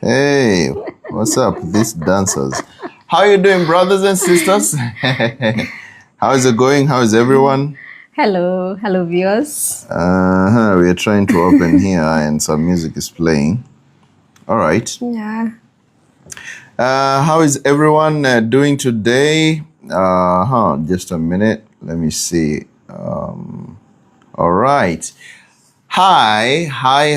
Hey, what's up, these dancers? How are you doing, brothers and sisters? How is it going? How is everyone? Hello viewers. We are trying to open here and some music is playing. All right. Yeah. How is everyone doing today? Just a minute. Let me see. All right. Hi,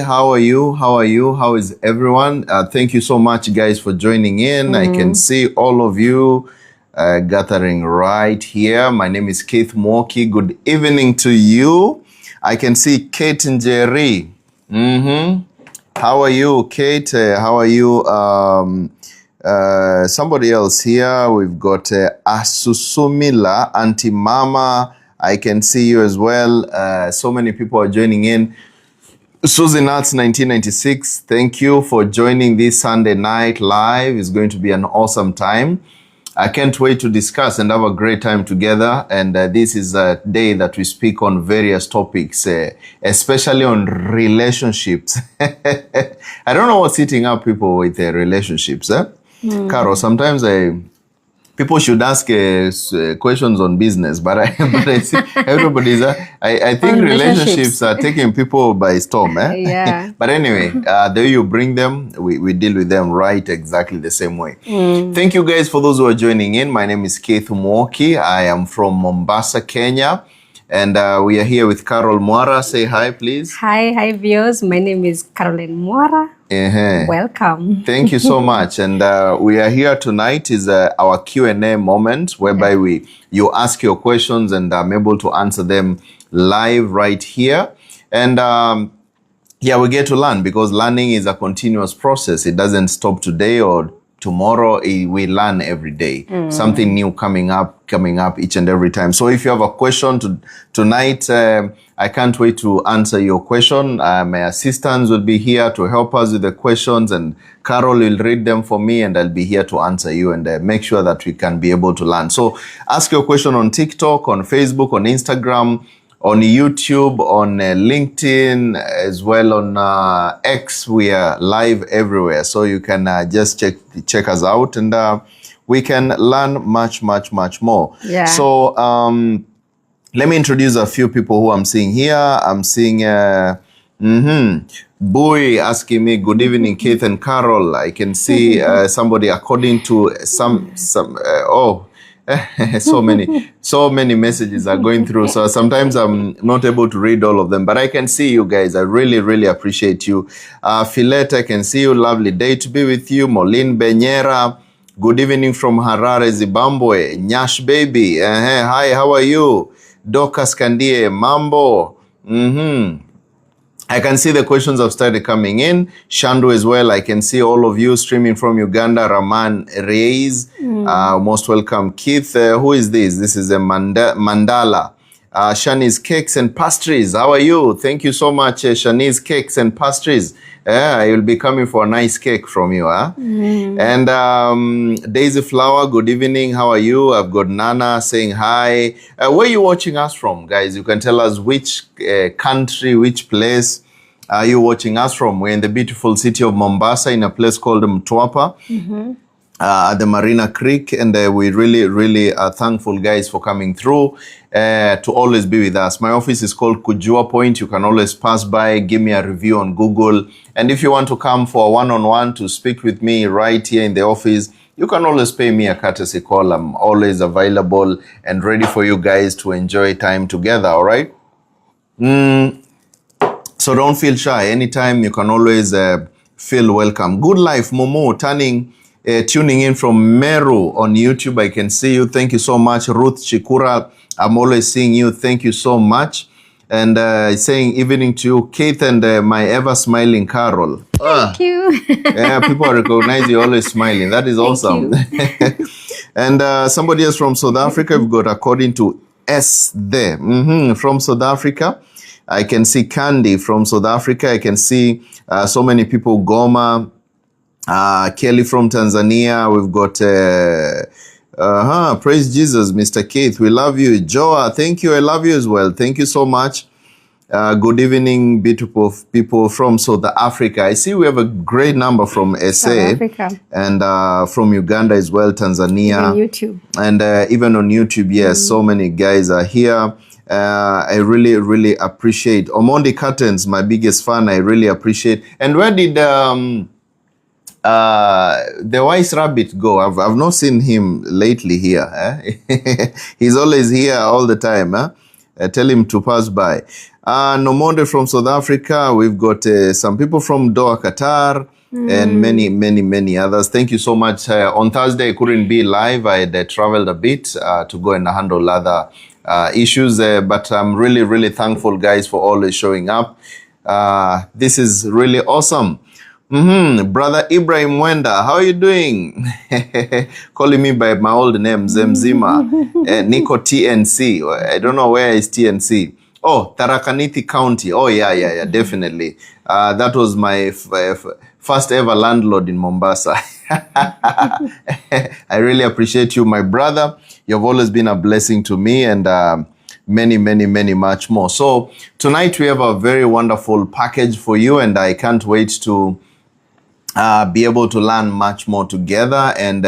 how are you? How is everyone? Thank you so much, guys, for joining in. I can see all of you gathering right here. My name is Keith Mwoki. Good evening to you. I can see Kate and Jerry. How are you, Kate? How are you? Somebody else here. We've got Asusumila, Auntie Mama. I can see you as well. So many people are joining in. Susie Nuts 1996, thank you for joining this Sunday night live. It's going to be an awesome time. I can't wait to discuss and have a great time together. And this is a day that we speak on various topics, especially on relationships. I don't know what's hitting up people with relationships. Caro, sometimes people should ask questions on business, but I see everybody's. I think relationships are taking people by storm. Yeah. But anyway, the way you bring them, we deal with them right exactly the same way. Thank you guys for those who are joining in. My name is Keith Mwoki. I am from Mombasa, Kenya. And we are here with Carol Mwara. Say hi, please. Hi viewers. My name is Caroline Mwara. Welcome. Thank you so much. And we are here tonight is our Q&A moment whereby you ask your questions and I'm able to answer them live right here. And we get to learn because learning is a continuous process. It doesn't stop today or tomorrow. We learn every day. Something new coming up each and every time. So if you have a question tonight, I can't wait to answer your question. My assistants will be here to help us with the questions and Carol will read them for me and I'll be here to answer you and make sure that we can be able to learn. So ask your question on TikTok, on Facebook, on Instagram, on YouTube, on LinkedIn, as well on X. We are live everywhere. So you can just check us out and we can learn much more. Yeah. So let me introduce a few people who I'm seeing here. I'm seeing Boy asking me, good evening, Keith and Carol. I can see somebody according to so many messages are going through. So sometimes I'm not able to read all of them, but I can see you guys. I really appreciate you. Philette, I can see you. Lovely day to be with you. Molin Benyera, good evening from Harare, Zimbabwe. Nyash baby, hi, how are you? Dokas Kandie, Mambo. I can see the questions have started coming in. Shandu as well. I can see all of you streaming from Uganda. Raman Reis, most welcome. Keith, who is this? This is a Mandala. Shanice Cakes and Pastries. How are you? Thank you so much, Shanice Cakes and Pastries. I will be coming for a nice cake from you. And Daisy Flower, good evening. How are you? I've got Nana saying hi. Where are you watching us from, guys? You can tell us which country, which place are you watching us from. We're in the beautiful city of Mombasa in a place called Mtwapa. At the Marina Creek, and we really are thankful, guys, for coming through to always be with us. My office is called Kujua Point. You can always pass by, give me a review on Google, and if you want to come for a one-on-one to speak with me right here in the office, you can always pay me a courtesy call. I'm always available and ready for you guys to enjoy time together, all right? So don't feel shy. Anytime you can always feel welcome. Good Life, Momo, tuning in from Meru on YouTube. I can see you. Thank you so much. Ruth Chikura, I'm always seeing you. Thank you so much. And saying evening to you, Keith, and my ever smiling Carol. Thank you. Yeah, people recognize you always smiling. That is awesome. And somebody else from South Africa, we've got according to S there. From South Africa. I can see Candy from South Africa. I can see so many people, Goma, Kelly from Tanzania. We've got praise Jesus, Mr. Keith. We love you. Joa, thank you. I love you as well. Thank you so much. Good evening, beautiful people from South Africa. I see we have a great number from SA and from Uganda as well, Tanzania. Even YouTube. And even on YouTube, yes, so many guys are here. I really, really appreciate. Omondi Curtains, my biggest fan, I really appreciate. And where did the Wise Rabbit go? I've not seen him lately here. He's always here all the time. Tell him to pass by. Nomonde from South Africa. We've got some people from Doha, Qatar, and many, many, many others. Thank you so much. On Thursday, I couldn't be live. I had traveled a bit to go and handle other issues. But I'm really, really thankful, guys, for always showing up. This is really awesome. Brother Ibrahim Wenda, how are you doing? Calling me by my old name, Zemzima. Nico TNC. I don't know where is TNC. Oh, Tarakaniti County. Oh, yeah, definitely. That was my first ever landlord in Mombasa. I really appreciate you, my brother. You've always been a blessing to me, and many, many, many much more. So tonight we have a very wonderful package for you, and I can't wait to be able to learn much more together and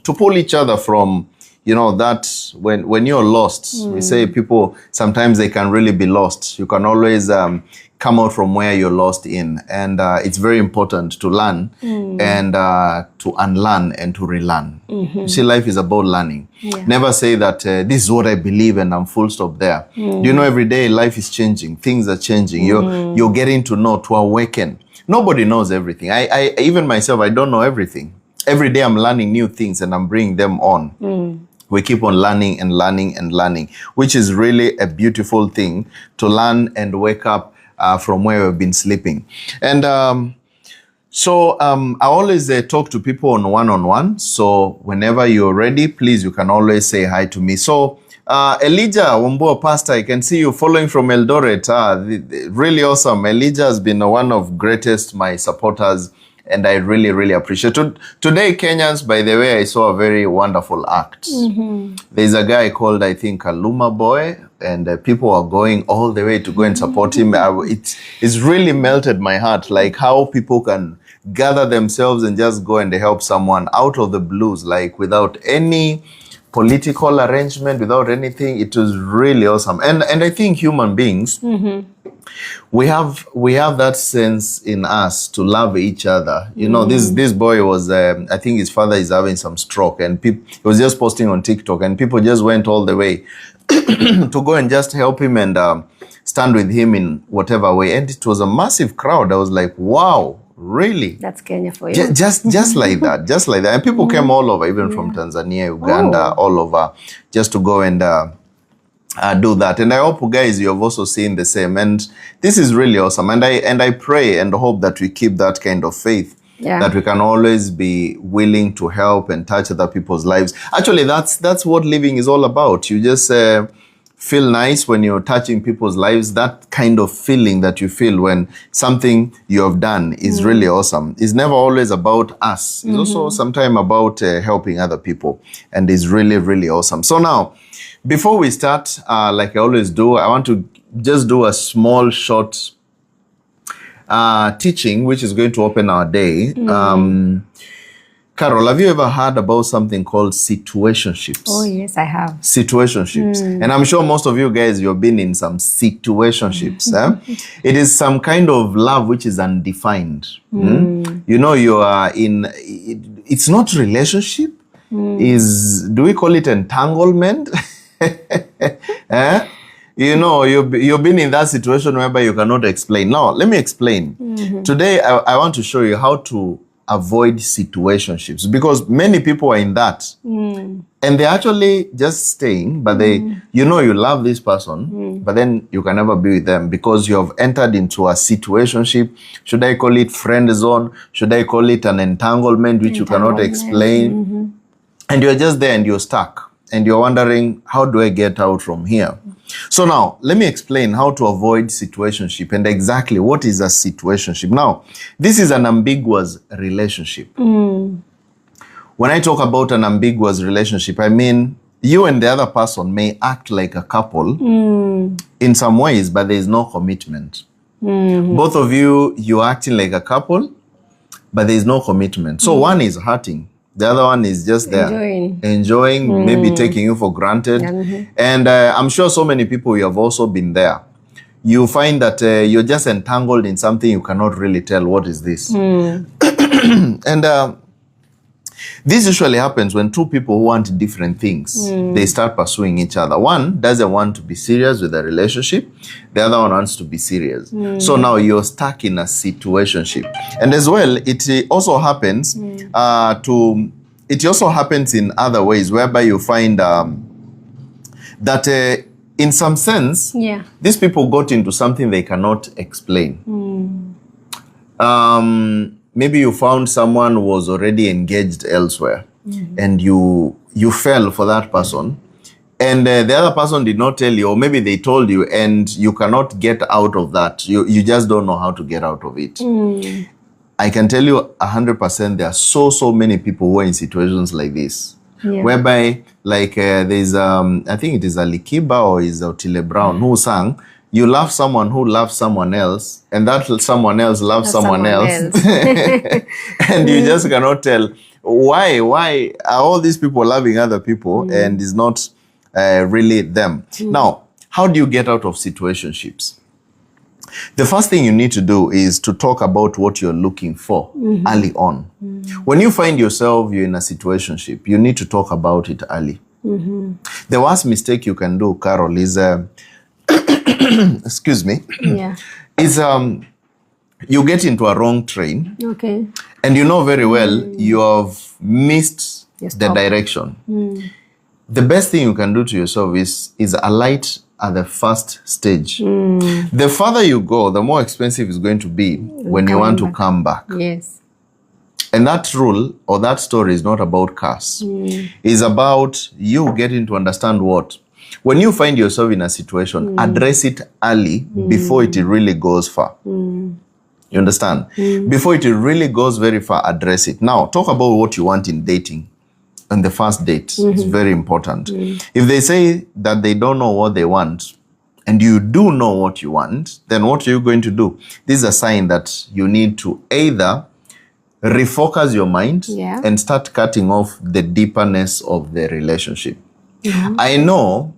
to pull each other from, you know, that when you're lost, we say people, sometimes they can really be lost. You can always come out from where you're lost in. And it's very important to learn and to unlearn and to relearn. You see, life is about learning. Yeah. Never say that this is what I believe and I'm full stop there. You know, every day life is changing. Things are changing. You're getting to know, to awaken. Nobody knows everything. I even myself, I don't know everything. Every day I'm learning new things and I'm bringing them on. We keep on learning and learning and learning, which is really a beautiful thing, to learn and wake up from where we've been sleeping. And so I always talk to people on one-on-one. So whenever you're ready, please, you can always say hi to me. So Elijah Wambua, Pastor, I can see you following from Eldoret. Really awesome. Elijah has been one of greatest my supporters, and I really, really appreciate it. Today, Kenyans, by the way, I saw a very wonderful act. There's a guy called, I think, Kaluma Boy, and people are going all the way to go and support him. It's really melted my heart, like how people can gather themselves and just go and help someone out of the blues, like without any political arrangement, without anything. It was really awesome. And I think human beings, we have that sense in us to love each other. You know, this boy was, I think his father is having some stroke, and he was just posting on TikTok, and people just went all the way to go and just help him and stand with him in whatever way. And it was a massive crowd. I was like, wow, really? That's Kenya for you. Just like that, just like that. And people came all over, even from Tanzania, Uganda, all over, just to go and do that. And I hope, guys, you have also seen the same. And this is really awesome. And I pray and hope that we keep that kind of faith, that we can always be willing to help and touch other people's lives. Actually, that's what living is all about. You just feel nice when you're touching people's lives. That kind of feeling that you feel when something you have done is really awesome. It's never always about us. It's also sometimes about helping other people. And it's really, really awesome. So now, before we start, like I always do, I want to just do a small, short teaching, which is going to open our day. Carol, have you ever heard about something called situationships? Oh, yes, I have. Situationships. And I'm sure most of you guys, you've been in some situationships. It is some kind of love which is undefined. You know, you are in, it's not relationship. Do we call it entanglement? You know, you've been in that situation whereby you cannot explain. Now, let me explain. Today, I want to show you how to avoid situationships, because many people are in that and they're actually just staying, but you know, you love this person, but then you can never be with them because you have entered into a situationship. Should I call it friend zone? Should I call it an entanglement which you cannot explain? And you're just there and you're stuck and you're wondering, how do I get out from here? So now, let me explain how to avoid situationship and exactly what is a situationship. Now, this is an ambiguous relationship. When I talk about an ambiguous relationship, I mean you and the other person may act like a couple in some ways, but there is no commitment. Both of you're acting like a couple, but there is no commitment. So one is hurting. The other one is just there. Enjoying, maybe taking you for granted. And I'm sure so many people, you have also been there. You find that you're just entangled in something you cannot really tell what is this. And this usually happens when two people who want different things, they start pursuing each other. One doesn't want to be serious with a relationship. The other one wants to be serious. So now you're stuck in a situationship. And as well, it also happens it also happens in other ways, whereby you find that in some sense, these people got into something they cannot explain. Maybe you found someone who was already engaged elsewhere, and you fell for that person, and the other person did not tell you, or maybe they told you, and you cannot get out of that. You just don't know how to get out of it. I can tell you 100% there are so many people who are in situations like this, whereby like there's I think it is Alikiba or is Otile Brown who sang, you love someone who loves someone else, and that someone else loves someone else. And you just cannot tell why are all these people loving other people and is not really them. Now, how do you get out of situationships? The first thing you need to do is to talk about what you're looking for early on. When you find yourself, you're in a situationship, you need to talk about it early. The worst mistake you can do, Carol, is excuse me, is you get into a wrong train, and you know very well you have missed the direction. The best thing you can do to yourself is alight at the first stage. The farther you go, the more expensive it's going to be when you want to come back. And that rule or that story is not about cars. It's about you getting to understand what. When you find yourself in a situation, address it early before it really goes far. You understand? Before it really goes very far, address it. Now, talk about what you want in dating. On the first date, it's very important. If they say that they don't know what they want, and you do know what you want, then what are you going to do? This is a sign that you need to either refocus your mind and start cutting off the deeperness of the relationship. I know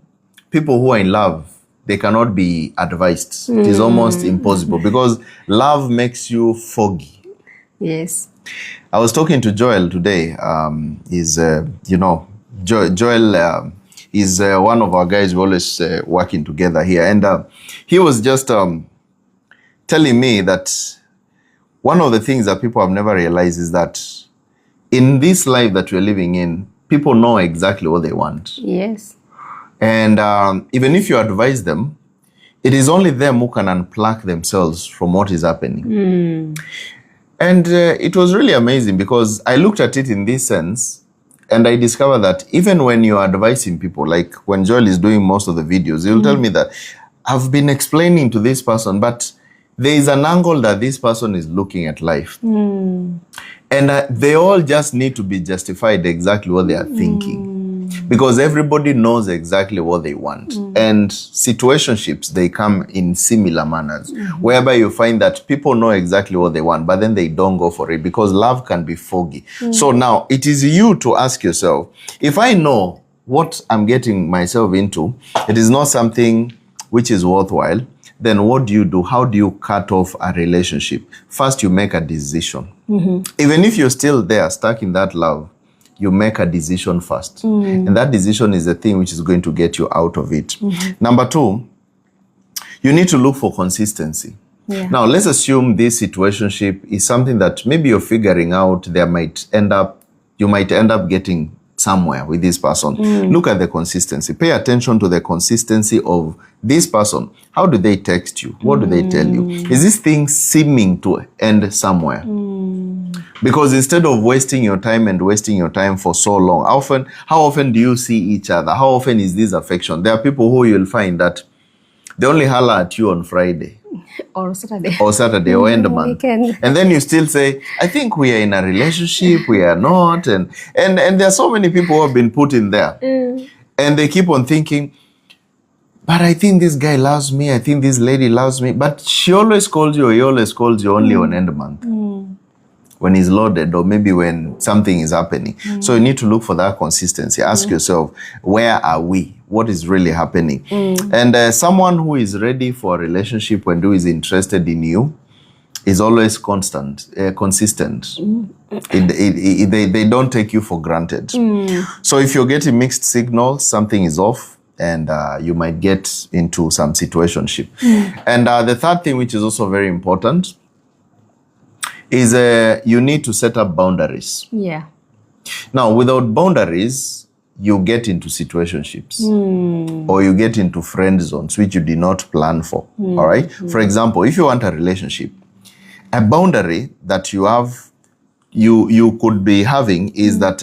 people who are in love, they cannot be advised. It is almost impossible because love makes you foggy. I was talking to Joel today. Joel is one of our guys. We're always working together here. And he was just telling me that one of the things that people have never realized is that in this life that we're living in, people know exactly what they want. And even if you advise them, it is only them who can unplug themselves from what is happening. And it was really amazing because I looked at it in this sense and I discovered that even when you're advising people, like when Joel is doing most of the videos, he'll tell me that I've been explaining to this person, but there is an angle that this person is looking at life. And they all just need to be justified exactly what they are thinking. Because everybody knows exactly what they want. And situationships, they come in similar manners, whereby you find that people know exactly what they want, but then they don't go for it because love can be foggy. So now it is you to ask yourself, if I know what I'm getting myself into, it is not something which is worthwhile, then what do you do? How do you cut off a relationship? First, you make a decision. Even if you're still there, stuck in that love, you make a decision first. And that decision is the thing which is going to get you out of it. Number two, you need to look for consistency. Now, let's assume this situationship is something that maybe you're figuring out you might end up getting somewhere with this person. Look at the consistency. Pay attention to the consistency of this person. How do they text you? What do they tell you? Is this thing seeming to end somewhere? Because instead of wasting your time for so long, how often do you see each other? How often is this affection? There are people who you'll find that they only holler at you on Friday. Or Saturday. Or end month. And then you still say, I think we are in a relationship, we are not. And there are so many people who have been put in there. And they keep on thinking, but I think this guy loves me. I think this lady loves me. But she always calls you, or he always calls you only on end month. When he's loaded, or maybe when something is happening. So you need to look for that consistency. Ask yourself, where are we? What is really happening? And someone who is ready for a relationship and who is interested in you is always consistent. They don't take you for granted. So if you're getting mixed signals, something is off, and you might get into some situationship. And the third thing, which is also very important, is you need to set up boundaries. Yeah. Now, without boundaries, you get into situationships or you get into friend zones, which you did not plan for. All right. For example, if you want a relationship, a boundary that you have, you could be having is that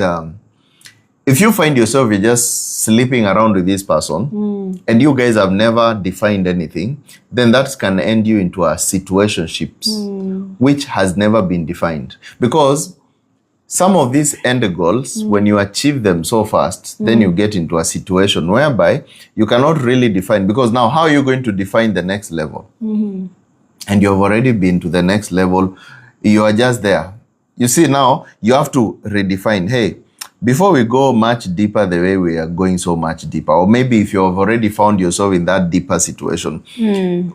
if you find yourself you're just sleeping around with this person and you guys have never defined anything, then that can end you into a situationships which has never been defined. Because some of these end goals, when you achieve them so fast, then you get into a situation whereby you cannot really define, because now how are you going to define the next level? And you have already been to the next level. You are just there. You see, now you have to redefine, hey, before we go much deeper the way we are going so much deeper, or maybe if you have already found yourself in that deeper situation,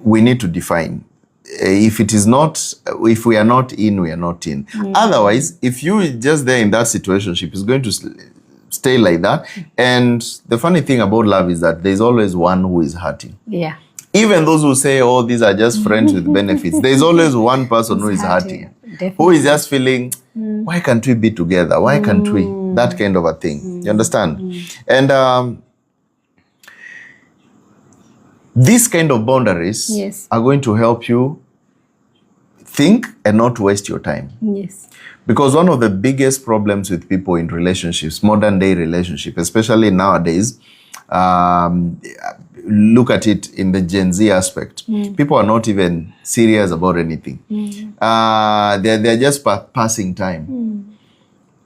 we need to define. If it is not, if we are not in, we are not in. Otherwise, if you just there in that situationship, it's going to stay like that. And the funny thing about love is that there's always one who is hurting. Yeah. Even those who say, oh, these are just friends with benefits, there's always one person who is hurting. Definitely. Who is just feeling, why can't we be together? Why can't we? That kind of a thing. You understand? And these kind of boundaries are going to help you think and not waste your time. Yes. Because one of the biggest problems with people in relationships, modern day relationship, especially nowadays, look at it in the Gen Z aspect. People are not even serious about anything. They're just passing time.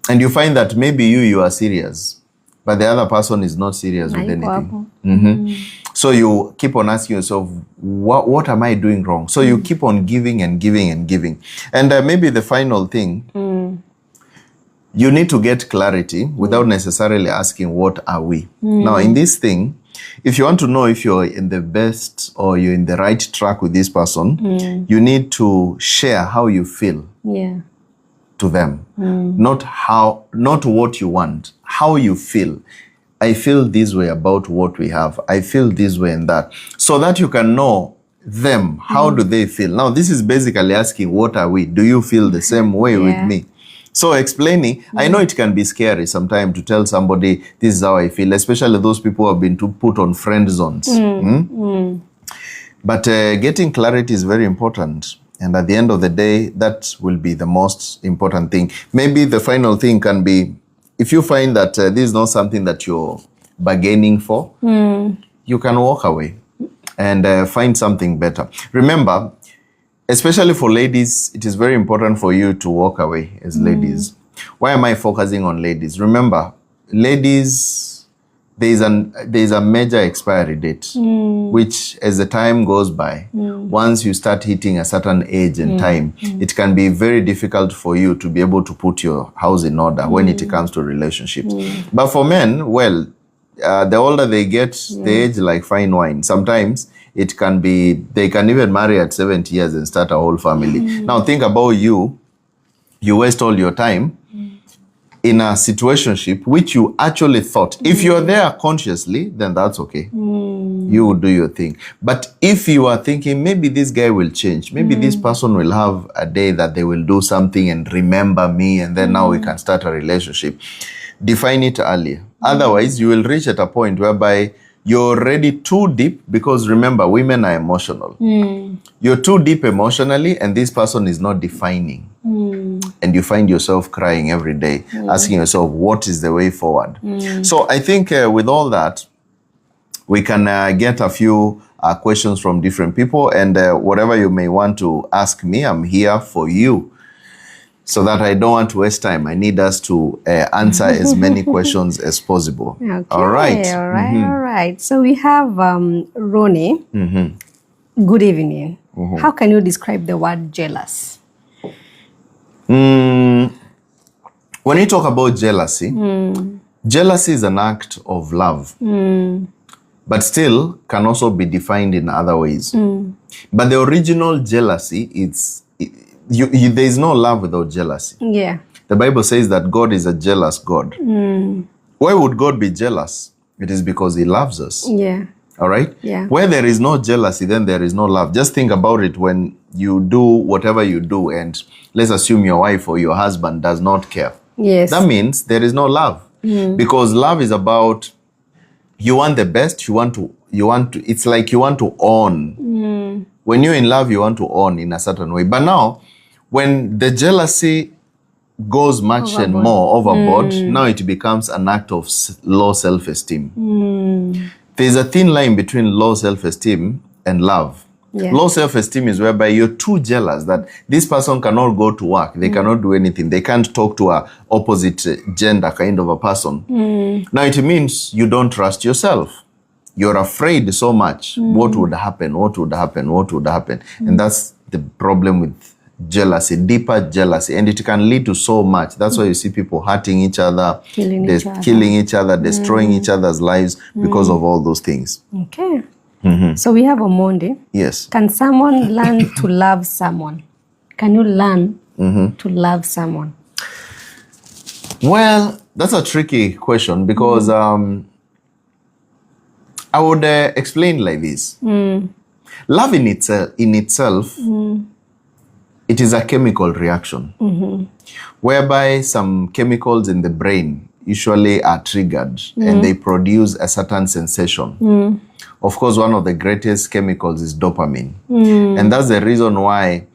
And you find that maybe you are serious, but the other person is not serious with anything. So you keep on asking yourself, what am I doing wrong? So you keep on giving and giving and giving. And maybe the final thing, you need to get clarity without necessarily asking, what are we? Now, in this thing, if you want to know if you're in the best or you're in the right track with this person, you need to share how you feel to them. Not what you want, how you feel. I feel this way about what we have. I feel this way and that. So that you can know them. How do they feel? Now, this is basically asking, what are we? Do you feel the same way with me? So explaining, I know it can be scary sometimes to tell somebody, this is how I feel, especially those people who have been put on friend zones. But getting clarity is very important. And at the end of the day, that will be the most important thing. Maybe the final thing can be, if you find that this is not something that you're bargaining for, you can walk away and find something better. Remember, especially for ladies, it is very important for you to walk away as ladies. Why am I focusing on ladies? Remember, ladies, there is a major expiry date, which as the time goes by, once you start hitting a certain age and time, it can be very difficult for you to be able to put your house in order when it comes to relationships. But for men, well, the older they get, they age like fine wine. Sometimes it can be, they can even marry at 70 years and start a whole family. Now think about you waste all your time in a situationship which you actually thought. If you're there consciously, then that's okay. You will do your thing. But if you are thinking, maybe this guy will change, maybe this person will have a day that they will do something and remember me, and then now we can start a relationship, define it earlier. Otherwise, you will reach at a point whereby you're already too deep, because remember, women are emotional. You're too deep emotionally, and this person is not defining. And you find yourself crying every day, asking yourself, what is the way forward? So I think with all that, we can get a few questions from different people, and whatever you may want to ask me, I'm here for you. so that I don't want to waste time. I need us to answer as many questions as possible. Okay. All right. All right. All right. So we have Ronnie. Good evening. How can you describe the word jealous? When you talk about jealousy, jealousy is an act of love, but still can also be defined in other ways. But the original jealousy, there is no love without jealousy. Yeah. The Bible says that God is a jealous God. Why would God be jealous? It is because he loves us. Yeah. All right? Yeah. Where there is no jealousy, then there is no love. Just think about it when you do whatever you do, and let's assume your wife or your husband does not care. Yes. That means there is no love. Because love is about, you want the best, you want to, it's like you want to own. When you're in love, you want to own in a certain way. But now, when the jealousy goes much and more overboard, now it becomes an act of low self-esteem. There's a thin line between low self-esteem and love. Yeah. Low self-esteem is whereby you're too jealous that this person cannot go to work, they cannot do anything, they can't talk to a opposite gender kind of a person. Now it means you don't trust yourself. You're afraid so much. What would happen? What would happen? What would happen? And that's the problem with jealousy, deeper jealousy, and it can lead to so much. That's why you see people hurting each other, killing each other, destroying each other's lives because of all those things. Okay. So we have Omondi. Yes. Can someone learn to love someone? Can you learn to love someone? Well, that's a tricky question because I would explain like this. Love in itself, it is a chemical reaction whereby some chemicals in the brain usually are triggered and they produce a certain sensation. Of course, one of the greatest chemicals is dopamine. And that's the reason why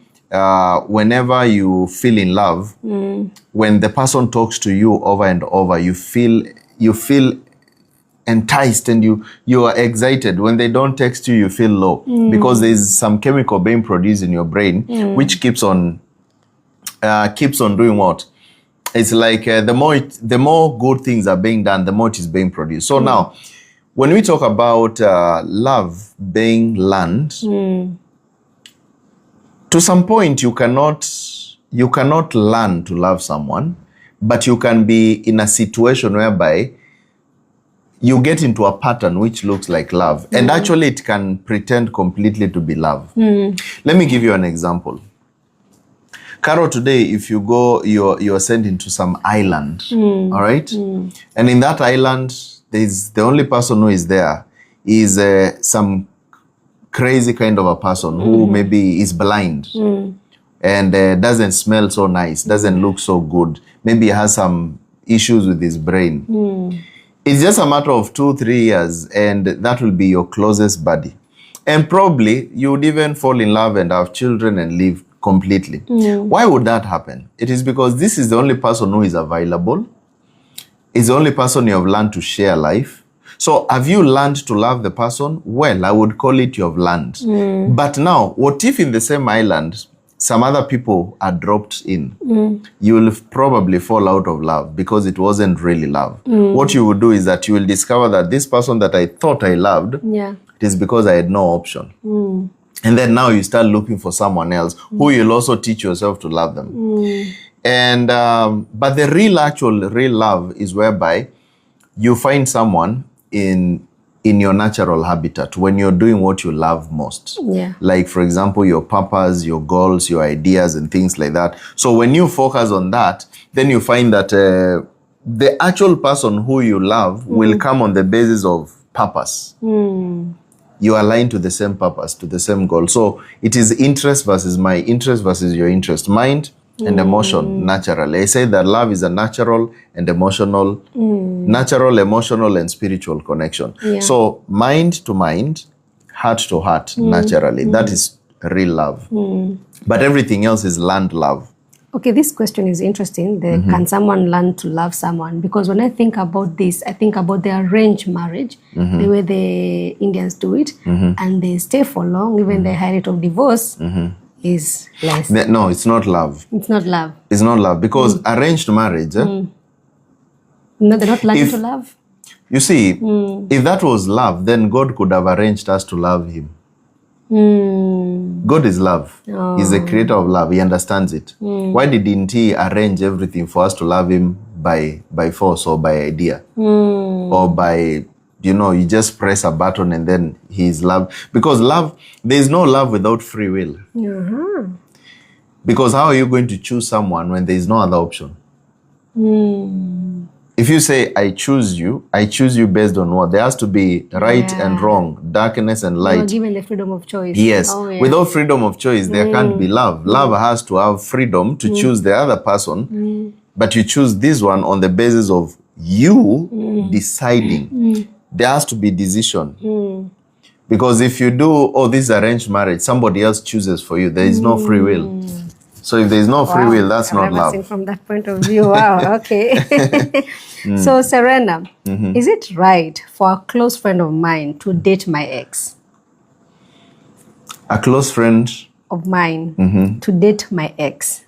whenever you feel in love, when the person talks to you over and over, you feel enticed and you are excited. When they don't text you, you feel low because there's some chemical being produced in your brain which keeps on doing what? It's like the more good things are being done, the more it is being produced. So now, when we talk about love being learned, to some point you cannot learn to love someone, but you can be in a situation whereby you get into a pattern which looks like love. And actually it can pretend completely to be love. Let me give you an example. Carol, today, if you go, you're sent into some island, all right? And in that island, the only person who is there is some crazy kind of a person who maybe is blind and doesn't smell so nice, doesn't look so good. Maybe has some issues with his brain. It's just a matter of 2-3 years and that will be your closest buddy. And probably you would even fall in love and have children and live completely. Why would that happen? It is because this is the only person who is available. It's the only person you have learned to share life. So have you learned to love the person? Well, I would call it you have learned. But now, what if in the same island, some other people are dropped in? You will probably fall out of love because it wasn't really love. What you will do is that you will discover that this person that I thought I loved, it is because I had no option. And then now you start looking for someone else who you'll also teach yourself to love them. And but the real love is whereby you find someone in your natural habitat when you're doing what you love most. Like, for example, your purpose, your goals, your ideas and things like that. So when you focus on that, then you find that the actual person who you love will come on the basis of purpose. You align to the same purpose, to the same goal. So it is interest versus my interest versus your interest. Mind and emotion, naturally. I say that love is a natural, emotional, and spiritual connection. So mind to mind, heart to heart, naturally. That is real love. But everything else is learned love. Okay, this question is interesting. Can someone learn to love someone? Because when I think about this, I think about the arranged marriage, the way the Indians do it, and they stay for long, even the high rate of divorce is less. No, it's not love. It's not love. It's not love because arranged marriage. No, they're not learning to love. You see, if that was love, then God could have arranged us to love him. God is love. He's the creator of love. He understands it. Why didn't he arrange everything for us to love him by force or by idea? Or by, you just press a button and then he's love. Because love, there is no love without free will. Because how are you going to choose someone when there is no other option? If you say, I choose you based on what? There has to be right and wrong, darkness and light. You're given the freedom of choice. Yes. Without freedom of choice, there can't be love. Love has to have freedom to choose the other person, but you choose this one on the basis of you deciding. There has to be decision. Because if you do, this arranged marriage, somebody else chooses for you. There is no free will. So if there is no free will, that's not love. Seen from that point of view. Wow, okay. So Serena, is it right for a close friend of mine to date my ex? A close friend of mine to date my ex?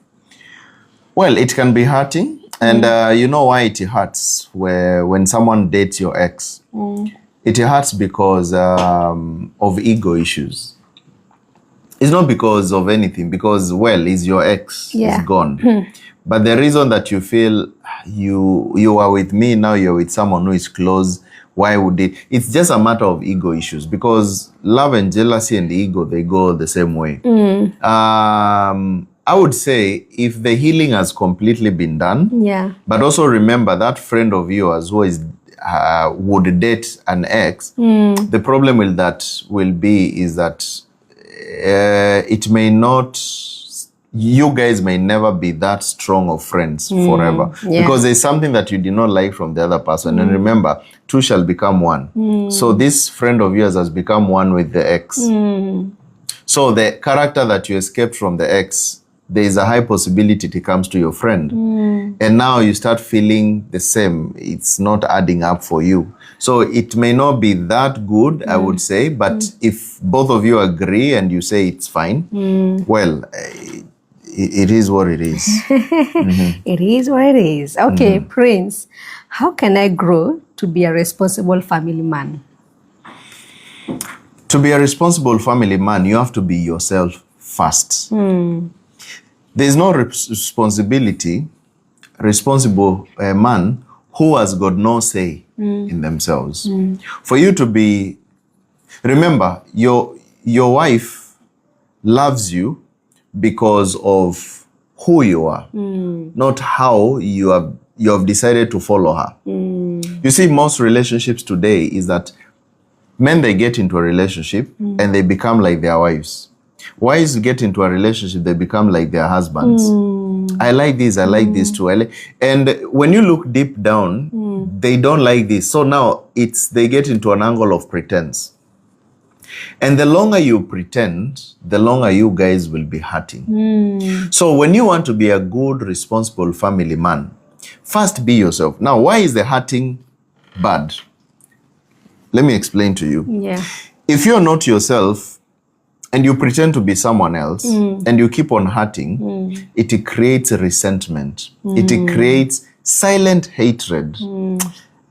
Well, it can be hurting. And you know why it hurts when someone dates your ex? It hurts because of ego issues. It's not because of anything, because, it's your ex. It's gone. But the reason that you feel you are with me, now you're with someone who is close, why would it? It's just a matter of ego issues, because love and jealousy and ego, they go the same way. I would say if the healing has completely been done, but also remember that friend of yours who is would date an ex, the problem with that will be is that it may not, you guys may never be that strong of friends forever, because there's something that you did not like from the other person. And remember, two shall become one. So this friend of yours has become one with the ex. So the character that you escaped from the ex, there is a high possibility it comes to your friend. And now you start feeling the same. It's not adding up for you. So it may not be that good, I would say, but if both of you agree and you say it's fine, it is what it is. It is what it is. Okay, Prince, how can I grow to be a responsible family man? To be a responsible family man, you have to be yourself first. There's no responsible man who has got no say in themselves. For you to be, remember, your wife loves you because of who you are, not how you have decided to follow her. You see, most relationships today is that men, they get into a relationship and they become like their wives. Wives get into a relationship, they become like their husbands. I like this, I like this too. And when you look deep down, they don't like this. So now they get into an angle of pretense. And the longer you pretend, the longer you guys will be hurting. So when you want to be a good, responsible family man, first be yourself. Now, why is the hurting bad? Let me explain to you. If you're not yourself, and you pretend to be someone else, and you keep on hurting, it creates resentment. It creates silent hatred.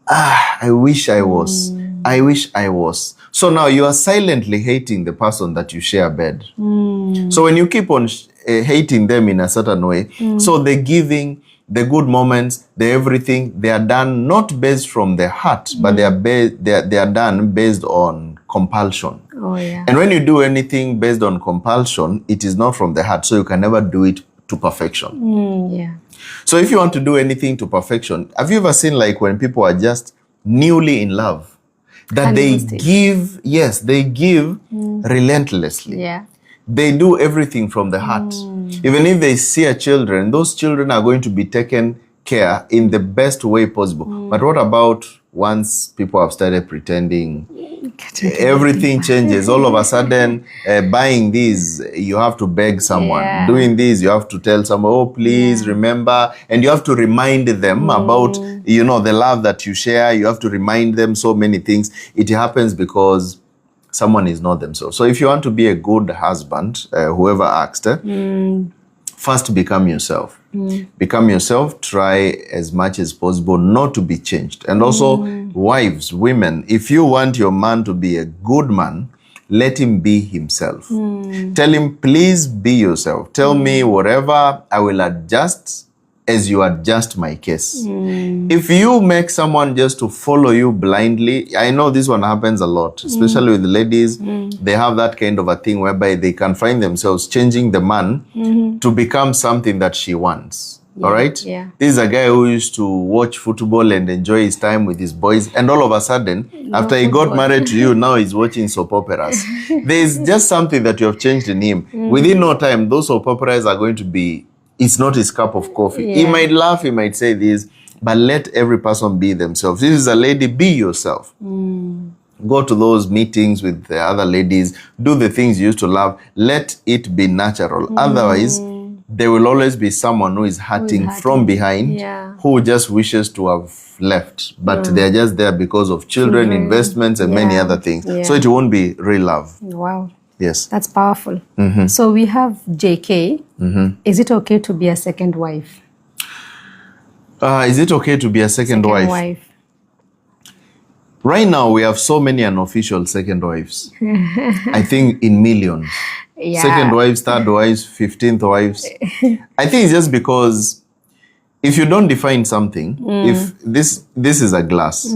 I wish I was. I wish I was. So now you are silently hating the person that you share a bed. So when you keep on hating them in a certain way, so the giving, the good moments, the everything, they are done not based from the heart, but they are done based on compulsion. And when you do anything based on compulsion, it is not from the heart, so you can never do it to perfection. So if you want to do anything to perfection, have you ever seen like when people are just newly in love, that they give, they give relentlessly. They do everything from the heart. Even if they see a children, those children are going to be taken care in the best way possible. But what about once people have started pretending, everything changes. All of a sudden, buying these, you have to beg someone. Doing this, you have to tell someone, oh, please remember. And you have to remind them about, the love that you share. You have to remind them so many things. It happens because someone is not themselves. So if you want to be a good husband, whoever asked, first become yourself. Become yourself. Try as much as possible not to be changed. And also, wives, women, if you want your man to be a good man, let him be himself. Tell him, please be yourself. Tell me whatever, I will adjust as you adjust my case. If you make someone just to follow you blindly, I know this one happens a lot, especially with ladies. They have that kind of a thing whereby they can find themselves changing the man to become something that she wants. All right? Yeah. This is a guy who used to watch football and enjoy his time with his boys. And all of a sudden, after he got married to you, now he's watching soap operas. There's just something that you have changed in him. Within no time, those soap operas are going to be, it's not his cup of coffee. He might laugh, he might say this, but let every person be themselves. This is a lady, be yourself. Go to those meetings with the other ladies. Do the things you used to love. Let it be natural. Otherwise, there will always be someone who is hurting from behind, who just wishes to have left. But they're just there because of children, investments, and many other things. So it won't be real love. Wow. Yes. That's powerful. So we have JK. Is it okay to be a second wife? Is it okay to be a second wife? Right now, we have so many unofficial second wives. I think in millions. Yeah. Second wives, third wives, 15th wives. I think it's just because if you don't define something, if this is a glass,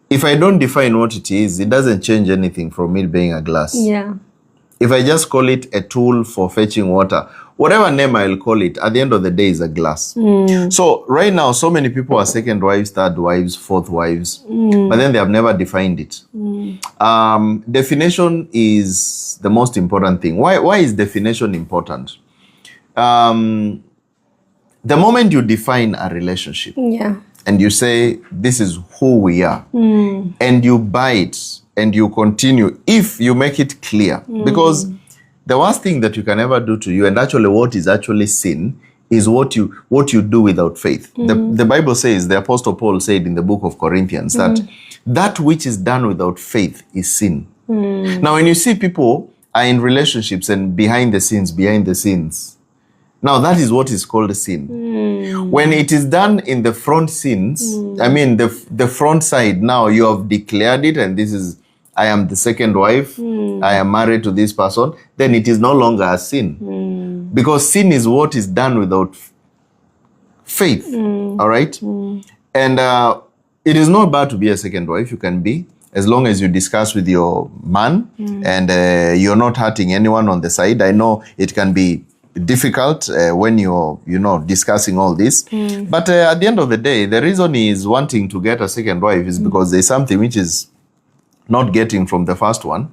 if I don't define what it is, it doesn't change anything from it being a glass. Yeah. If I just call it a tool for fetching water, whatever name I'll call it, at the end of the day is a glass. So right now, so many people are second wives, third wives, fourth wives, but then they have never defined it. Definition is the most important thing. Why is definition important? The moment you define a relationship, and you say, this is who we are, and you buy it, and you continue, if you make it clear, because the worst thing that you can ever do to you, and actually what is actually sin, is what you do without faith. The Bible says, the Apostle Paul said in the book of Corinthians, that which is done without faith is sin. Now, when you see people are in relationships and behind the scenes, now that is what is called sin. When it is done in the front scenes, I mean the front side, now you have declared it, and this is, I am the second wife, I am married to this person, then it is no longer a sin. Because sin is what is done without faith. All right? And it is not bad to be a second wife. You can be, as long as you discuss with your man and you're not hurting anyone on the side. I know it can be difficult when you're, discussing all this. But at the end of the day, the reason is wanting to get a second wife is because there's something which is not getting from the first one.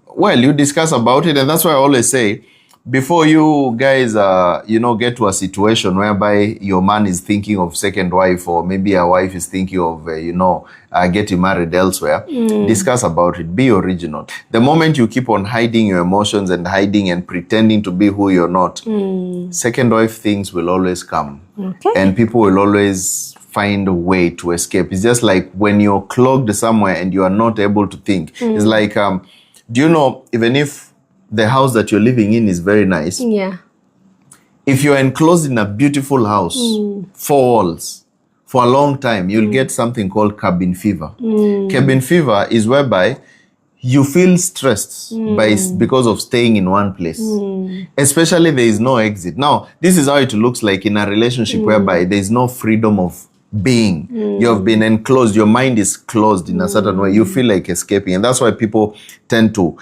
Well, you discuss about it, and that's why I always say, before you guys, get to a situation whereby your man is thinking of second wife, or maybe a wife is thinking of, getting married elsewhere, discuss about it. Be original. The moment you keep on hiding your emotions and hiding and pretending to be who you're not, second wife things will always come. And people will always find a way to escape. It's just like when you're clogged somewhere and you are not able to think. It's like, do you know, even if the house that you're living in is very nice, if you're enclosed in a beautiful house, 4 walls, for a long time, you'll get something called cabin fever. Cabin fever is whereby you feel stressed because of staying in one place. Especially there is no exit. Now, this is how it looks like in a relationship whereby there is no freedom of being. You have been enclosed. Your mind is closed in a certain way. You feel like escaping. And that's why people tend to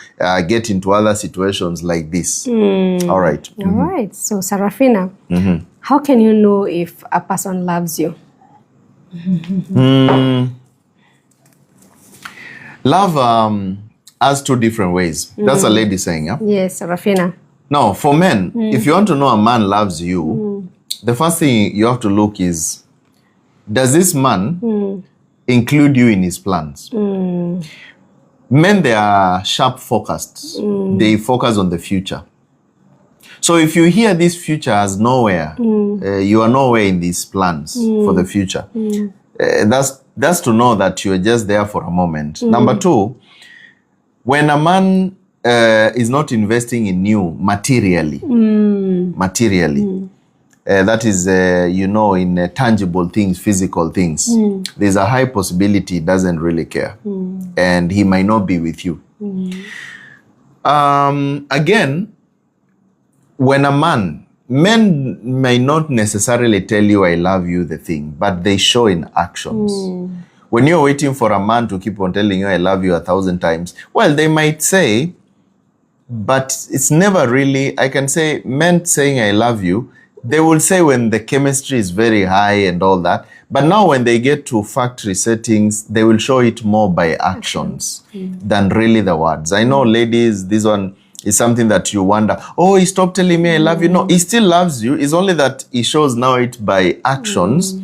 get into other situations like this. All right. All right. So, Sarafina, how can you know if a person loves you? Love has 2 different ways. That's a lady saying, yeah? Yes, Sarafina. Now, for men, if you want to know a man loves you, the first thing you have to look is, does this man include you in his plans? Men, they are sharp focused. They focus on the future. So if you hear this future as nowhere, you are nowhere in these plans for the future. That's to know that you're just there for a moment. Number two, when a man is not investing in you materially, that is, in tangible things, physical things, there's a high possibility he doesn't really care. And he might not be with you. Again, when men may not necessarily tell you, I love you, the thing, but they show in actions. When you're waiting for a man to keep on telling you, I love you 1,000 times, well, they might say, but it's never really, I can say, men saying I love you, they will say when the chemistry is very high and all that. But now when they get to factory settings, they will show it more by actions than really the words. I know, ladies, this one is something that you wonder, oh, he stopped telling me I love you. No, he still loves you. It's only that he shows now it by actions,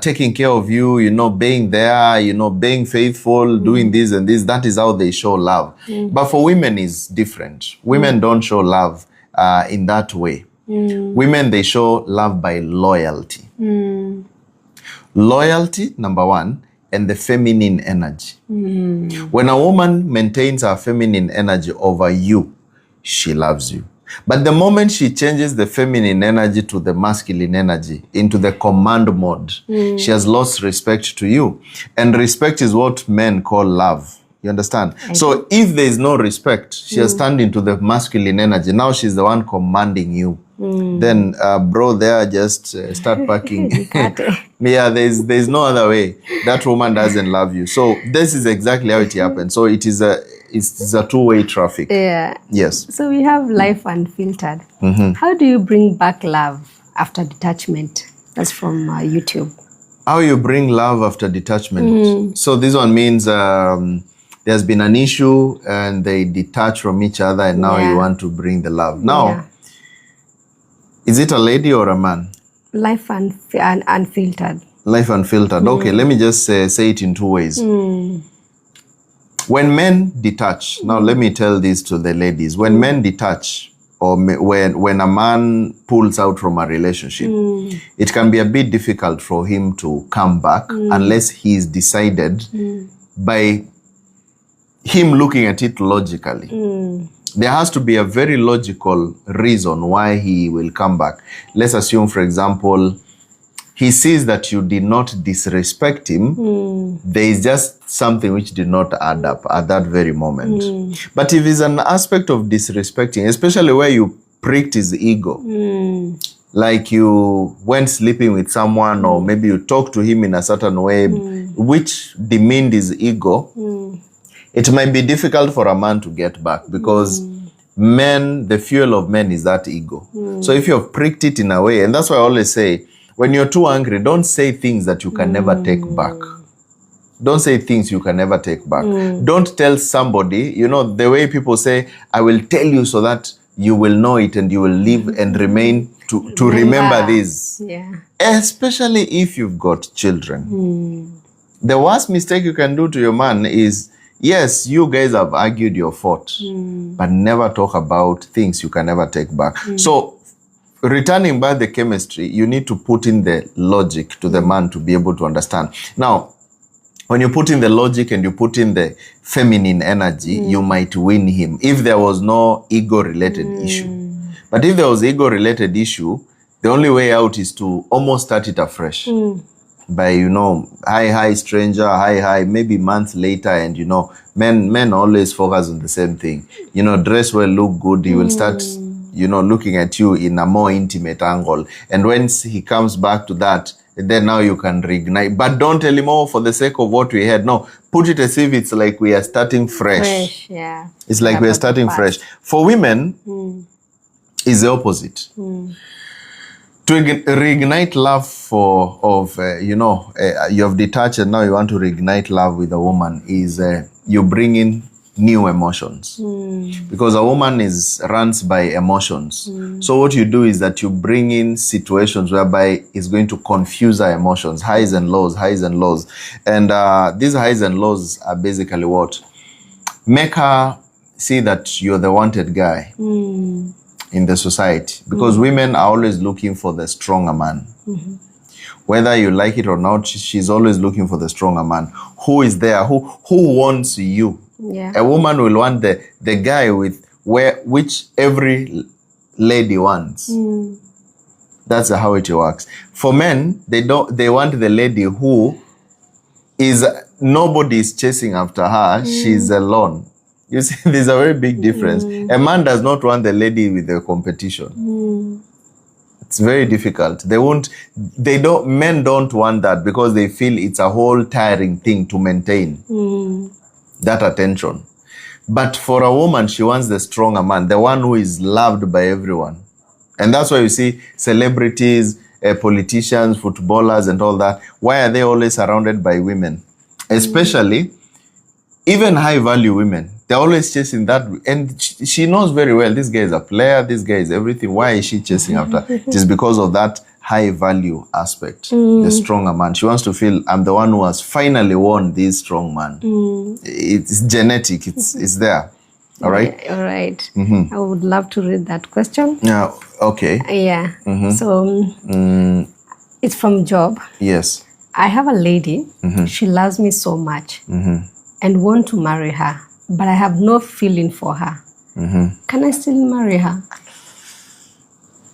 taking care of you, being there, being faithful, doing this and this. That is how they show love. But for women, it's different. Women don't show love in that way. Women, they show love by loyalty. Loyalty, number one, and the feminine energy. When a woman maintains her feminine energy over you, she loves you. But the moment she changes the feminine energy to the masculine energy, into the command mode, she has lost respect to you. And respect is what men call love. You understand? So if there is no respect, she has turned into the masculine energy. Now she's the one commanding you. Then, bro, there, just start packing. Yeah, there's no other way. That woman doesn't love you. So this is exactly how it happens. So it's a two-way traffic. Yeah. Yes. So we have life unfiltered. How do you bring back love after detachment? That's from YouTube. How you bring love after detachment? So this one means there's been an issue and they detach from each other, and now you want to bring the love. Now, is it a lady or a man? Life unfiltered. Life unfiltered. Okay, let me just say it in two ways. When men detach, now let me tell this to the ladies. When men detach, or when a man pulls out from a relationship, it can be a bit difficult for him to come back unless he's decided by him looking at it logically. There has to be a very logical reason why he will come back. Let's assume, for example, he sees that you did not disrespect him. There is just something which did not add up at that very moment. But if it's an aspect of disrespecting, especially where you pricked his ego, like you went sleeping with someone, or maybe you talked to him in a certain way, which demeaned his ego, it might be difficult for a man to get back, because men, the fuel of men is that ego. So if you've pricked it in a way, and that's why I always say, when you're too angry, don't say things that you can never take back. Don't say things you can never take back. Don't tell somebody, the way people say, I will tell you so that you will know it and you will live and remain to remember this. Especially if you've got children. The worst mistake you can do to your man is, yes, you guys have argued your fought, but never talk about things you can never take back. So, returning back the chemistry, you need to put in the logic to the man to be able to understand. Now, when you put in the logic and you put in the feminine energy, you might win him if there was no ego-related issue. But if there was ego-related issue, the only way out is to almost start it afresh. By, hi, stranger, hi, maybe months later, and, men always focus on the same thing. Dress well, look good, he will start, looking at you in a more intimate angle. And once he comes back to that, then now you can reignite. But don't tell him, oh, for the sake of what we had. No, put it as if it's like we are starting fresh. It's like we are starting fresh. For women, it's the opposite. To reignite love you have detached and now you want to reignite love with a woman is you bring in new emotions. Because a woman runs by emotions. So what you do is that you bring in situations whereby it's going to confuse her emotions, highs and lows. And these highs and lows are basically what? Make her see that you're the wanted guy. In the society, because women are always looking for the stronger man. Whether you like it or not, she's always looking for the stronger man. Who is there? Who wants you? Yeah. A woman will want the guy which every lady wants. That's how it works. For men, they want the lady who is nobody is chasing after her. She's alone. You see, there's a very big difference. A man does not want the lady with the competition. It's very difficult. Men don't want that because they feel it's a whole tiring thing to maintain that attention. But for a woman, she wants the stronger man, the one who is loved by everyone. And that's why you see celebrities, politicians, footballers and all that. Why are they always surrounded by women? Especially even high value women. They're always chasing that. And she knows very well, this guy is a player, this guy is everything. Why is she chasing after? It is because of that high value aspect, the stronger man. She wants to feel, I'm the one who has finally won this strong man. It's genetic, it's there. All right? Yeah, all right. I would love to read that question. Yeah, okay. Yeah. So it's from Job. Yes. I have a lady, she loves me so much and want to marry her, but I have no feeling for her. Can I still marry her?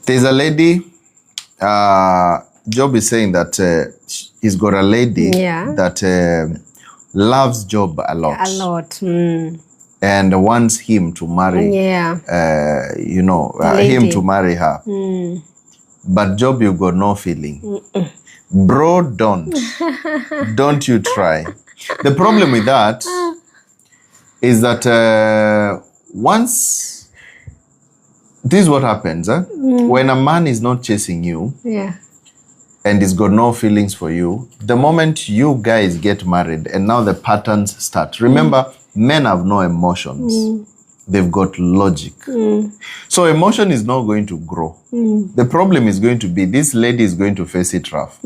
There's a lady, Job is saying that he's got a lady that loves Job a lot. A lot. And wants him to marry, him to marry her. But Job, you got no feeling. Bro, don't you try. The problem with that is that once, this is what happens. When a man is not chasing you and he's got no feelings for you, the moment you guys get married and now the patterns start. Remember, men have no emotions. They've got logic. So emotion is not going to grow. The problem is going to be, this lady is going to face it rough.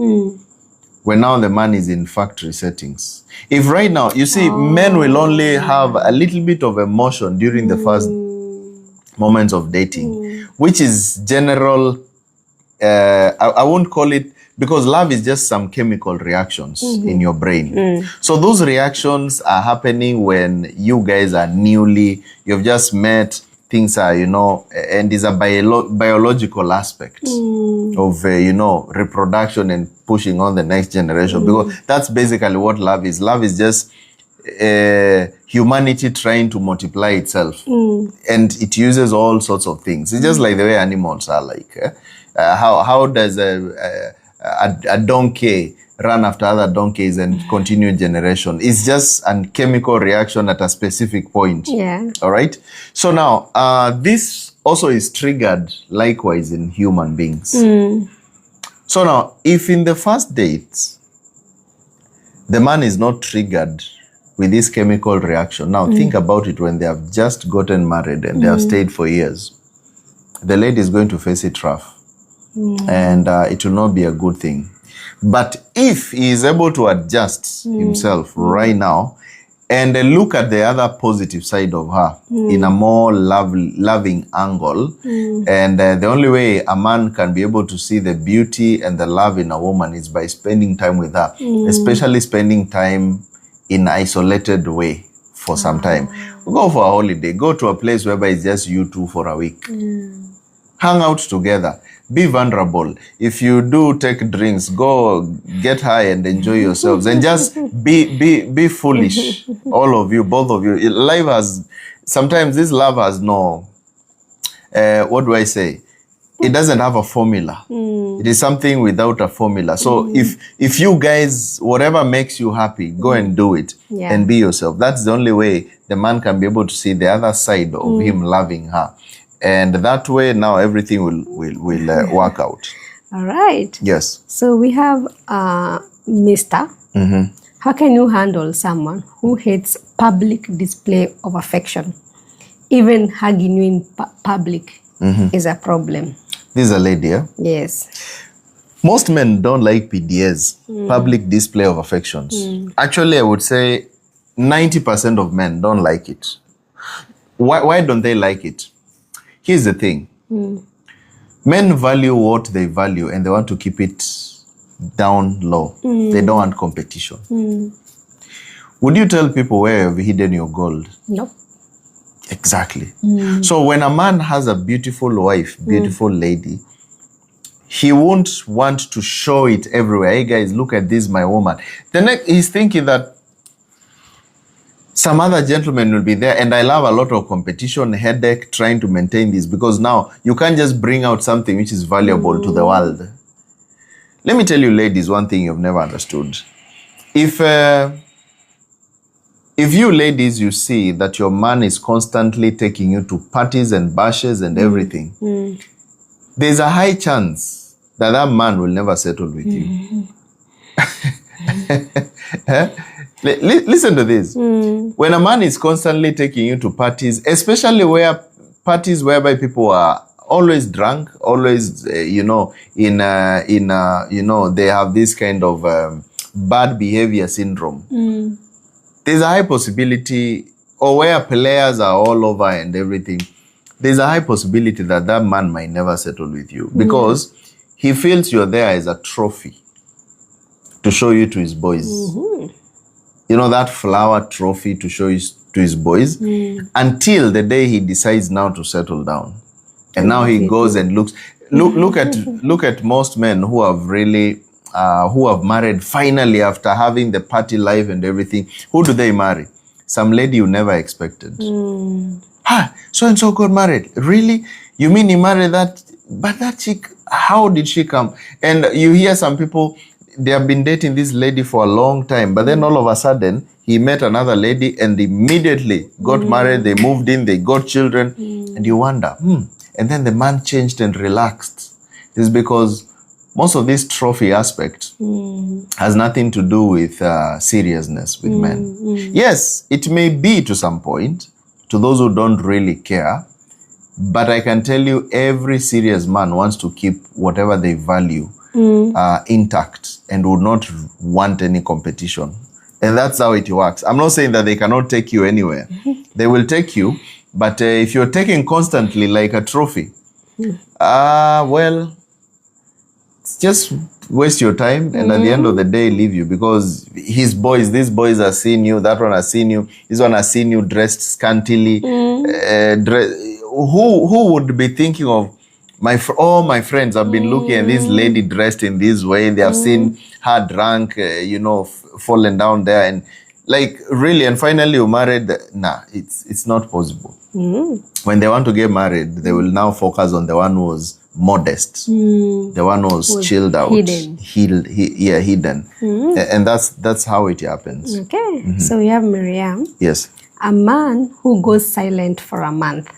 When now the man is in factory settings. If right now, you see, men will only have a little bit of emotion during the first moments of dating, which is general, I won't call it, because love is just some chemical reactions in your brain. So those reactions are happening when you guys are you've just met, things are, and there's a biological aspect of, reproduction and pushing on the next generation. Because that's basically what love is. Love is just humanity trying to multiply itself. And it uses all sorts of things. It's just like the way animals are like. How does a donkey run after other donkeys and continue generation? It's just a chemical reaction at a specific point. All right. So now, this also is triggered likewise in human beings. So now, if in the first date, the man is not triggered with this chemical reaction, now think about it when they have just gotten married and they have stayed for years. The lady is going to face it rough. And it will not be a good thing. But if he is able to adjust himself right now and look at the other positive side of her in a more loving angle, and the only way a man can be able to see the beauty and the love in a woman is by spending time with her, especially spending time in an isolated way for some time. Go for a holiday, go to a place whereby it's just you two for a week. Hang out together. Be vulnerable. If you do take drinks, go get high and enjoy yourselves. And just be foolish. All of you, both of you. Life has, sometimes this love has no, what do I say? It doesn't have a formula. It is something without a formula. So if you guys, whatever makes you happy, go and do it and be yourself. That's the only way the man can be able to see the other side of him loving her. And that way, now everything will work out. All right. Yes. So we have Mr. How can you handle someone who hates public display of affection? Even hugging you in public is a problem. This is a lady, yeah? Yes. Most men don't like PDAs, public display of affections. Actually, I would say 90% of men don't like it. Why don't they like it? Here's the thing. Men value what they value and they want to keep it down low. They don't want competition. Would you tell people where you've hidden your gold? Nope. Exactly. So when a man has a beautiful wife, beautiful lady, he won't want to show it everywhere. Hey guys, look at this, my woman. The next, he's thinking that some other gentleman will be there, and I'll have a lot of competition, headache, trying to maintain this, because now you can't just bring out something which is valuable to the world. Let me tell you, ladies, one thing you've never understood. If you ladies, you see that your man is constantly taking you to parties and bashes and everything, there's a high chance that that man will never settle with you. Listen to this. When a man is constantly taking you to parties, especially parties whereby people are always drunk, always, they have this kind of bad behavior syndrome. There's a high possibility, or where players are all over and everything, there's a high possibility that that man might never settle with you, because he feels you're there as a trophy to show you to his boys. You know, that flower trophy to show to his boys, until the day he decides now to settle down. And now he goes and look at most men who have really who have married finally after having the party life and everything. Who do they marry? Some lady you never expected. So and so got married. Really? You mean he married that? But that chick, how did she come? And you hear some people, they have been dating this lady for a long time, but then all of a sudden he met another lady and immediately got married. They moved in, they got children, and you wonder, and then the man changed and relaxed. It's because most of this trophy aspect has nothing to do with seriousness with men. Yes, it may be to some point, to those who don't really care, but I can tell you every serious man wants to keep whatever they value intact and would not want any competition. And that's how it works. I'm not saying that they cannot take you anywhere. They will take you, but if you're taking constantly like a trophy, well, just waste your time, and at the end of the day, leave you, because these boys are seeing you, that one has seen you, this one has seen you dressed scantily. Who would be thinking of all my friends have been looking at this lady dressed in this way. They have seen her drunk, fallen down there, and like really, and finally you married. Nah, it's not possible. When they want to get married, they will now focus on the one who was modest, the one who was chilled out, hidden. And that's how it happens. Okay, so we have Miriam. Yes. A man who goes silent for a month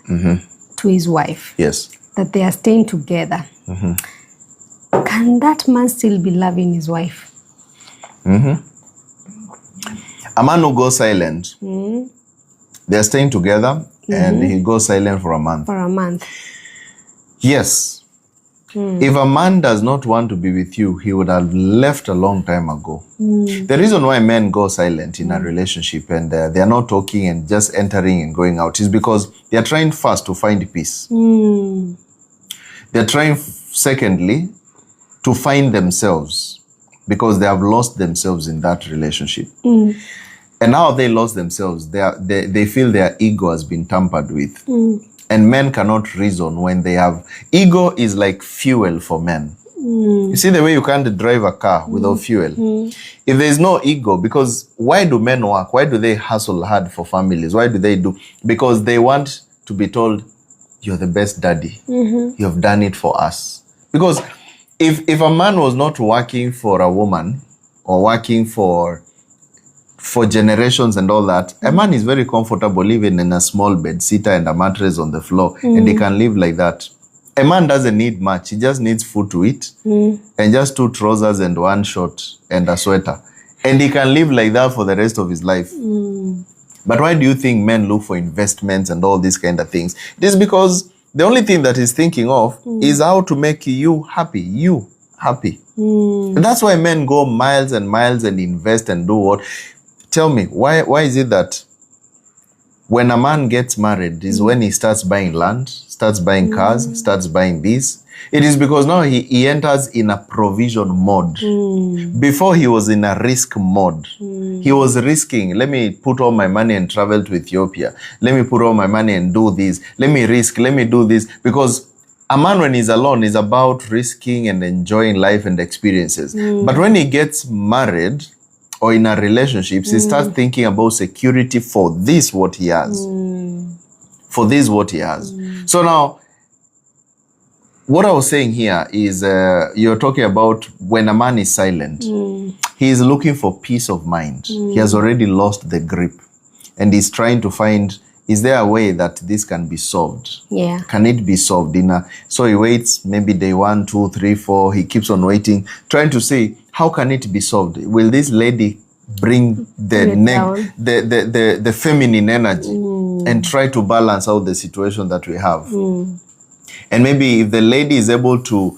to his wife. Yes. That they are staying together. Can that man still be loving his wife? A man who goes silent, they are staying together, and he goes silent for a month. For a month. Yes. If a man does not want to be with you, he would have left a long time ago. The reason why men go silent in a relationship and they are not talking and just entering and going out is because they are trying first to find peace. They are trying, secondly, to find themselves, because they have lost themselves in that relationship. And now they lost themselves. They feel their ego has been tampered with. And men cannot reason when they have... Ego is like fuel for men. You see the way you can't drive a car without fuel? If there is no ego, because why do men work? Why do they hustle hard for families? Why do they do? Because they want to be told, you're the best daddy. You have done it for us. Because if a man was not working for a woman or working for generations and all that, a man is very comfortable living in a small bed sitter and a mattress on the floor, and they can live like that. A man doesn't need much. He just needs food to eat and just 2 trousers and 1 short and a sweater. And he can live like that for the rest of his life. But why do you think men look for investments and all these kind of things? It is because the only thing that he's thinking of is how to make you happy. And that's why men go miles and miles and invest and do what? Tell me, why is it that when a man gets married is when he starts buying land, starts buying cars, starts buying this. It is because now he enters in a provision mode. Before he was in a risk mode. He was risking, let me put all my money and travel to Ethiopia. Let me put all my money and do this. Let me risk, let me do this. Because a man when he's alone is about risking and enjoying life and experiences. But when he gets married or in a relationship, he starts thinking about security for this what he has. For this what he has. So now, what I was saying here is you're talking about when a man is silent. He is looking for peace of mind. He has already lost the grip. And he's trying to find, is there a way that this can be solved? Yeah. Can it be solved? So he waits maybe day 1, 2, 3, 4. He keeps on waiting, trying to see, how can it be solved? Will this lady bring the feminine energy and try to balance out the situation that we have? And maybe if the lady is able to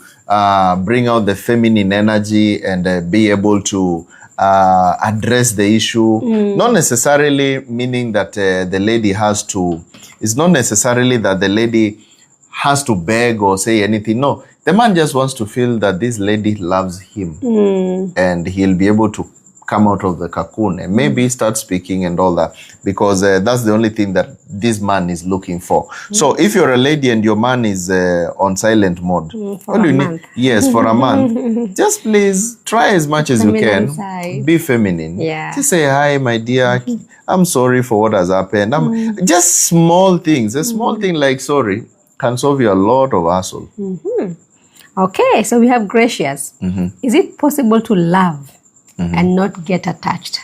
bring out the feminine energy and be able to address the issue, not necessarily meaning that the lady has to, it's not necessarily that the lady has to beg or say anything. No, the man just wants to feel that this lady loves him and he'll be able to come out of the cocoon and maybe start speaking and all that, because that's the only thing that this man is looking for. So if you're a lady and your man is on silent mode, for a month. Yes, for a month, just please try as much as you can. Side. Be feminine. Yeah. Just say, hi, my dear. I'm sorry for what has happened. Just small things. A small thing like sorry can solve you a lot of hassle. Okay, so we have gracious. Is it possible to love and not get attached?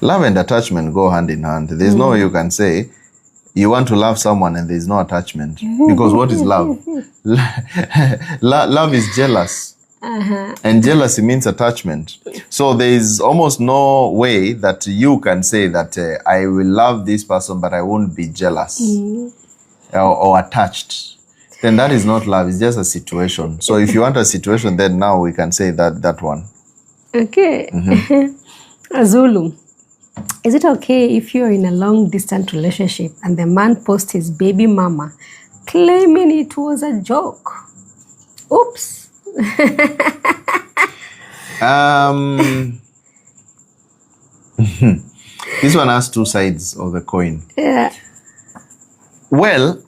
Love and attachment go hand in hand. There's no way you can say you want to love someone and there's no attachment. Because what is love? Love is jealous. And jealousy means attachment. So there is almost no way that you can say that I will love this person but I won't be jealous or attached. Then that is not love, it's just a situation. So if you want a situation, then now we can say that one. Okay. Azulu, is it okay if you're in a long distance relationship and the man posts his baby mama claiming it was a joke? Oops. This one has two sides of the coin. Yeah. Well,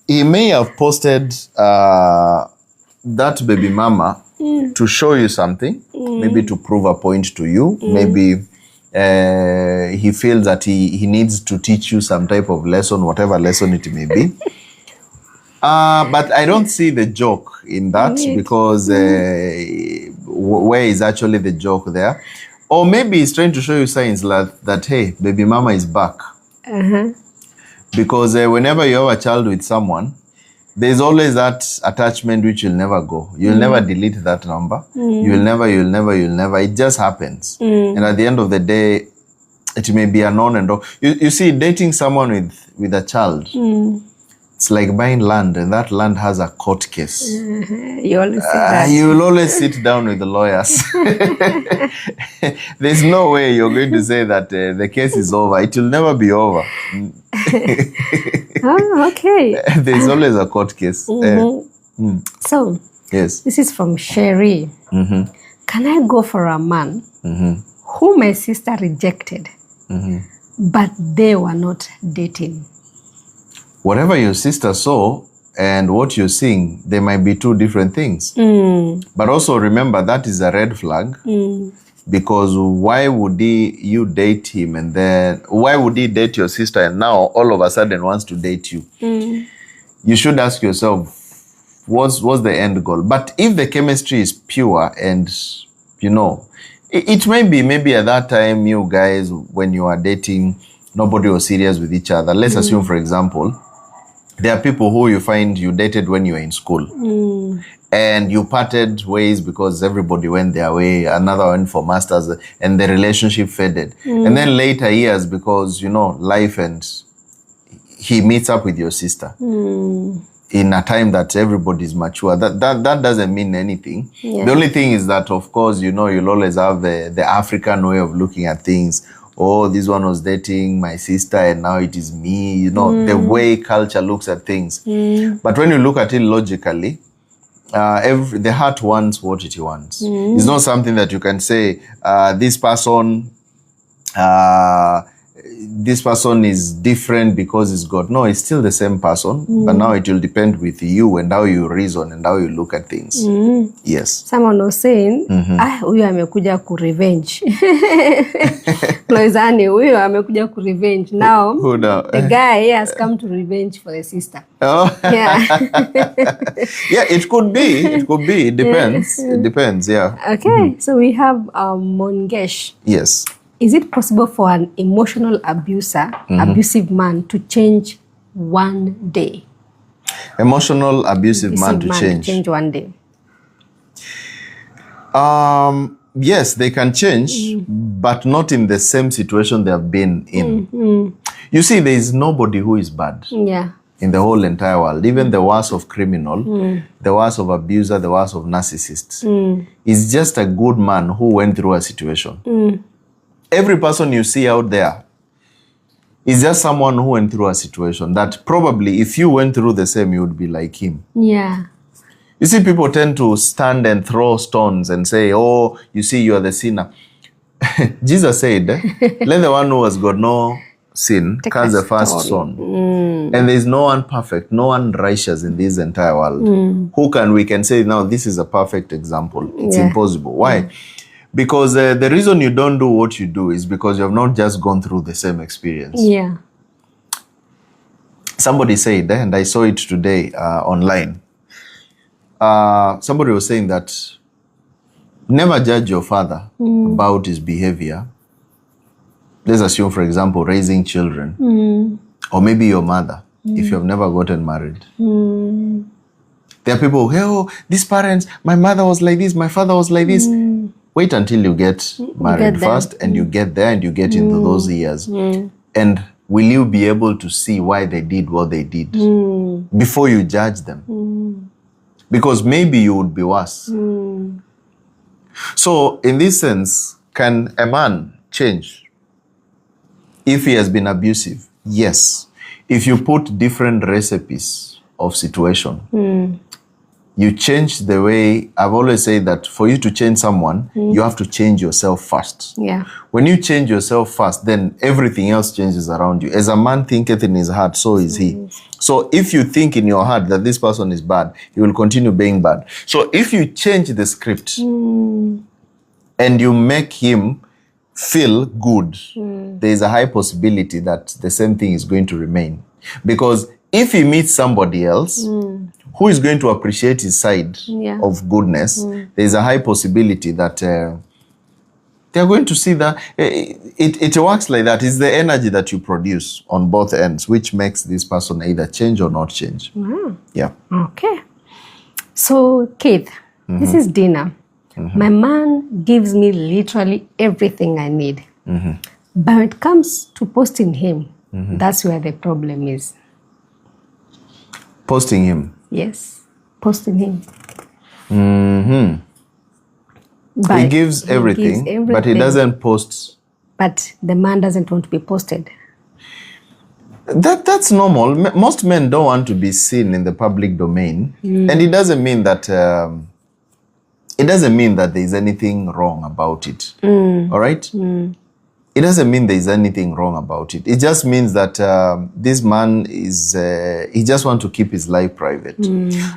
he may have posted that baby mama to show you something, maybe to prove a point to you. Maybe he feels that he needs to teach you some type of lesson, whatever lesson it may be. But I don't see the joke in that because where is actually the joke there? Or maybe he's trying to show you signs that hey, baby mama is back. Because whenever you have a child with someone, there's always that attachment which will never go. You'll never delete that number. You'll never. It just happens. And at the end of the day, it may be an on and off. You see, dating someone with a child, it's like buying land, and that land has a court case. You always say that. You will always sit down with the lawyers. There's no way you're going to say that the case is over. It will never be over. Oh, okay. There's always a court case. So, yes. This is from Sherry. Can I go for a man who my sister rejected, but they were not dating? Whatever your sister saw and what you're seeing, they might be two different things. But also remember, that is a red flag. Because why would you date him, and then why would he date your sister and now all of a sudden wants to date you? You should ask yourself, what's the end goal? But if the chemistry is pure and, you know, it may be maybe at that time you guys, when you are dating, nobody was serious with each other. Let's assume, for example, there are people who you find you dated when you were in school. And you parted ways because everybody went their way, another went for masters, and the relationship faded. And then later years, because, you know, life, and he meets up with your sister in a time that everybody's mature. That doesn't mean anything. The only thing is that, of course, you know, you'll always have the African way of looking at things. oh, this one was dating my sister and now it is me, you know, the way culture looks at things. But when you look at it logically, the heart wants what it wants. It's not something that you can say, this person is different because it's God. No, it's still the same person, but now it will depend with you and how you reason and how you look at things. Yes. Someone was saying, huyu amekuja ku revenge. Loizani, huyu amekuja ku revenge. Now, the guy has come to revenge for the sister. Oh. Yeah. Yeah, it could be. It could be. It depends. It depends, yeah. Okay, so we have Mongesh. Yes. Is it possible for an emotional abusive man to change one day? Emotional abusive man to change one day. Yes, they can change, but not in the same situation they have been in. You see, there is nobody who is bad. Yeah. In the whole entire world, even the worst of criminal, the worst of abuser, the worst of narcissists, is just a good man who went through a situation. Every person you see out there is just someone who went through a situation that probably if you went through the same, you would be like him. Yeah. You see, people tend to stand and throw stones and say, oh, you see, you are the sinner. Jesus said, let the one who has got no sin cast the first stone. And there is no one perfect, no one righteous in this entire world. We can say, now, this is a perfect example. It's impossible. Why? Because the reason you don't do what you do is because you have not just gone through the same experience. Yeah. Somebody said, and I saw it today online, somebody was saying that never judge your father about his behavior. Let's assume, for example, raising children, or maybe your mother, if you have never gotten married. There are people who, hey, oh, these parents, my mother was like this, my father was like this. Wait until you get married first, and you get there and you get into those years. And will you be able to see why they did what they did before you judge them? Because maybe you would be worse. So in this sense, can a man change if he has been abusive? Yes. If you put different recipes of situation, you change the way. I've always said that for you to change someone, you have to change yourself first. Yeah. When you change yourself first, then everything else changes around you. As a man thinketh in his heart, so is he. So if you think in your heart that this person is bad, he will continue being bad. So if you change the script and you make him feel good, there is a high possibility that the same thing is going to remain. Because if he meets somebody else who is going to appreciate his side of goodness, there is a high possibility that they are going to see that it works like that. It's the energy that you produce on both ends, which makes this person either change or not change. Yeah. Okay. So, Keith, this is Dina. My man gives me literally everything I need. But when it comes to posting him, that's where the problem is. Posting him? Yes, posting him. But he gives everything, but he doesn't post. But the man doesn't want to be posted. That's normal. Most men don't want to be seen in the public domain. And it doesn't mean that there is anything wrong about it. All right? It doesn't mean there is anything wrong about it. It just means that this man is, he just wants to keep his life private.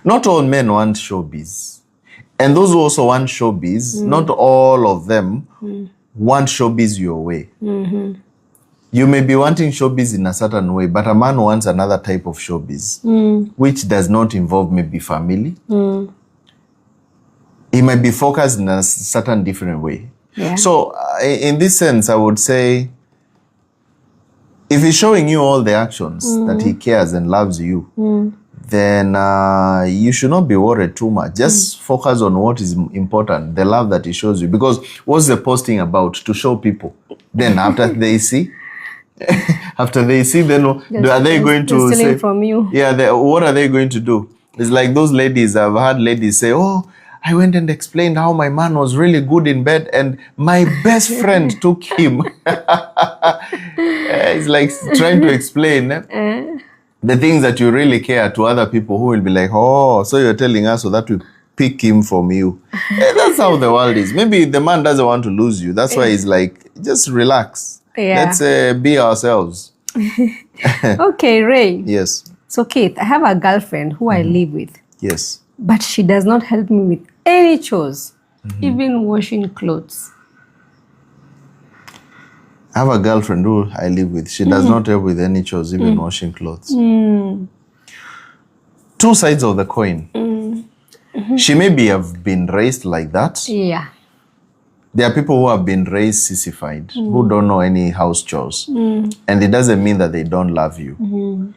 Not all men want showbiz. And those who also want showbiz, not all of them want showbiz your way. You may be wanting showbiz in a certain way, but a man wants another type of showbiz, which does not involve maybe family. He might be focused in a certain different way. Yeah. So in this sense, I would say, if he's showing you all the actions that he cares and loves you, then you should not be worried too much. Just focus on what is important, the love that he shows you. Because what's the posting about? To show people. Then after they see, then are they going to say, from you? Yeah, what are they going to do? It's like those ladies, I've heard ladies say, oh, I went and explained how my man was really good in bed and my best friend took him. It's like trying to explain the things that you really care to other people who will be like, oh, so you're telling us so that we pick him from you. That's how the world is. Maybe the man doesn't want to lose you. That's why he's like, just relax. Yeah. Let's be ourselves. Okay, Ray. Yes. So, Keith, I have a girlfriend who I live with. Yes. But she does not help me with any chores, even washing clothes. I have a girlfriend who I live with. She does not help with any chores, even washing clothes. Two sides of the coin. She maybe have been raised like that. Yeah. There are people who have been raised sissified, who don't know any house chores. And it doesn't mean that they don't love you.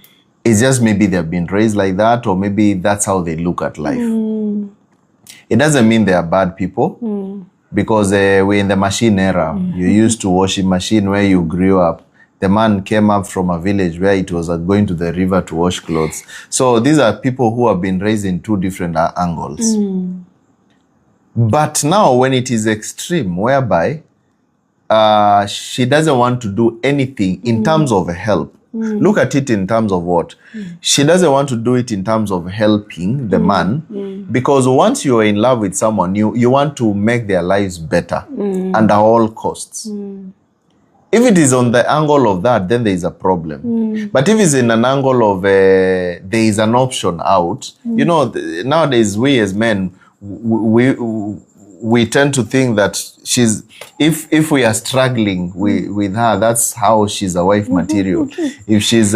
It's just maybe they've been raised like that, or maybe that's how they look at life. It doesn't mean they are bad people, because we're in the machine era. You used to washing machine where you grew up. The man came up from a village where it was going to the river to wash clothes. So these are people who have been raised in two different angles. But now when it is extreme, whereby she doesn't want to do anything in terms of help. Look at it in terms of what? She doesn't want to do it in terms of helping the man, because once you're in love with someone, you want to make their lives better under all costs. If it is on the angle of that, then there is a problem. But if it's in an angle of there is an option out, you know, nowadays we as men, we tend to think that if we are struggling with her, that's how she's a wife material. If she's,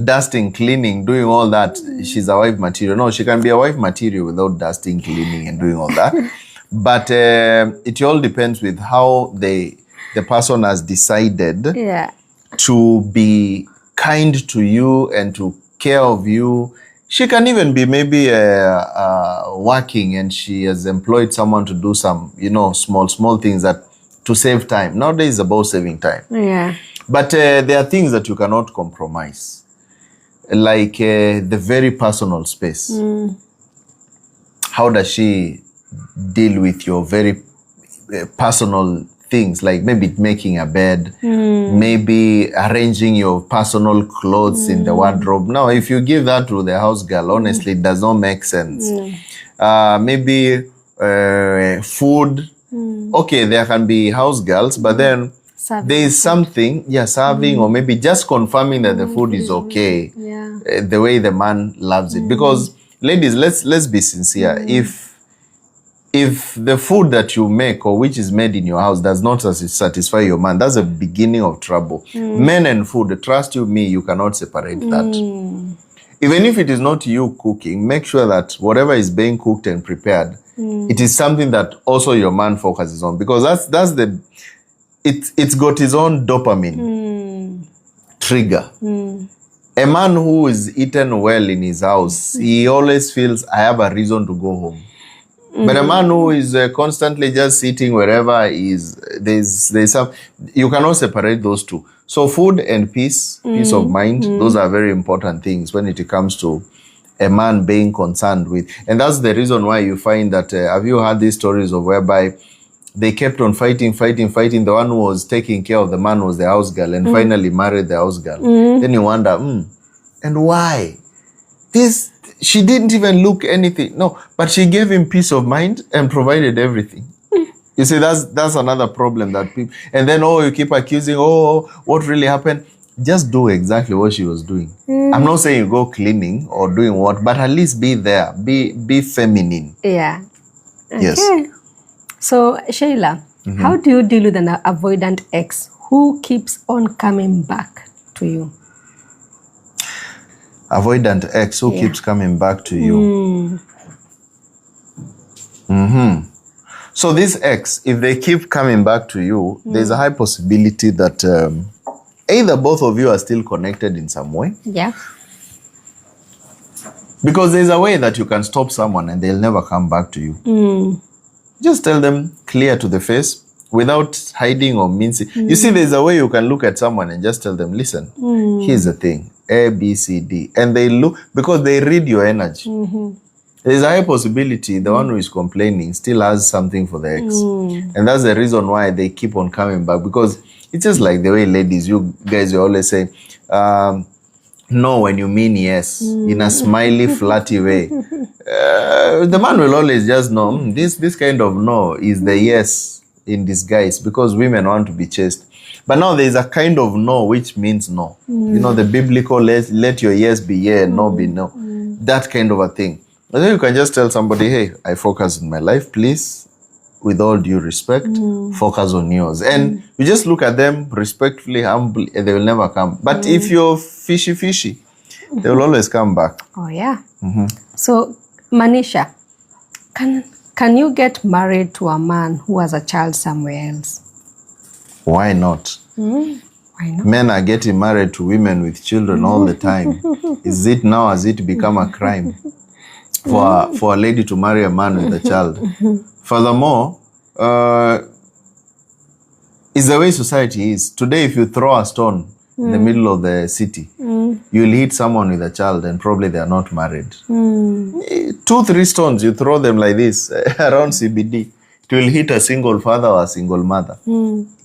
dusting, cleaning, doing all that, she's a wife material. No, she can be a wife material without dusting, cleaning, and doing all that. But it all depends with how the person has decided to be kind to you and to care of you. She can even be maybe working, and she has employed someone to do some, small things that to save time. Nowadays it's about saving time. Yeah. But there are things that you cannot compromise, like the very personal space. How does she deal with your very personal things, like maybe making a bed, maybe arranging your personal clothes in the wardrobe? Now, if you give that to the house girl, honestly, it does not make sense. Maybe food. Okay, there can be house girls, but then there is something, serving, or maybe just confirming that the food is okay, the way the man loves it. Because, ladies, let's be sincere. If the food that you make or which is made in your house does not satisfy your man, that's the beginning of trouble. Men and food, trust me, you cannot separate that. Even if it is not you cooking, make sure that whatever is being cooked and prepared, it is something that also your man focuses on, because it's got its own dopamine trigger. A man who is eaten well in his house, he always feels, I have a reason to go home. But a man who is constantly just sitting wherever he is, there's some, you cannot separate those two. So food and peace of mind, those are very important things when it comes to a man being concerned with. And that's the reason why you find that, have you heard these stories of whereby they kept on fighting. The one who was taking care of the man was the house girl, and finally married the house girl. Then you wonder, and why? She didn't even look anything. No, but she gave him peace of mind and provided everything. You see, that's another problem that people, and then, you keep accusing, what really happened? Just do exactly what she was doing. I'm not saying you go cleaning or doing what, but at least be there. Be feminine. Yeah. Okay. Yes. So, Sheila, how do you deal with an avoidant ex who keeps on coming back to you? Avoidant ex who keeps coming back to you. So this ex, if they keep coming back to you, there's a high possibility that either both of you are still connected in some way. Yeah. Because there's a way that you can stop someone and they'll never come back to you. Just tell them clear to the face without hiding or mincing. You see, there's a way you can look at someone and just tell them, listen, here's the thing, A, B, C, D. And they look, because they read your energy. there's a high possibility the one who is complaining still has something for the ex. And that's the reason why they keep on coming back, because it's just like the way ladies, you guys, you always say, no when you mean yes, in a smiley, flirty way. The man will always just know, this kind of no is the yes in disguise, because women want to be chased. But now there is a kind of no which means no. You know, the biblical let your yes be yeah and no be no. That kind of a thing. And then you can just tell somebody, hey, I focus on my life, please, with all due respect, focus on yours. And you just look at them respectfully, humbly, and they will never come. But if you're fishy, they will always come back. Oh, yeah. So, Manisha, can you get married to a man who has a child somewhere else? Why not? Why not? Men are getting married to women with children all the time. Is it now, has it become a crime for a lady to marry a man with a child? Furthermore, it's the way society is. Today, if you throw a stone in the middle of the city, you'll hit someone with a child and probably they are not married. 2-3 stones, you throw them like this around CBD, it will hit a single father or a single mother.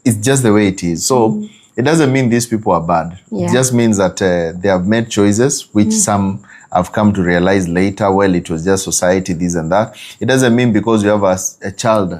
It's just the way it is. So it doesn't mean these people are bad. Yeah. It just means that they have made choices, which some have come to realize later, well, it was just society, this and that. It doesn't mean because you have a child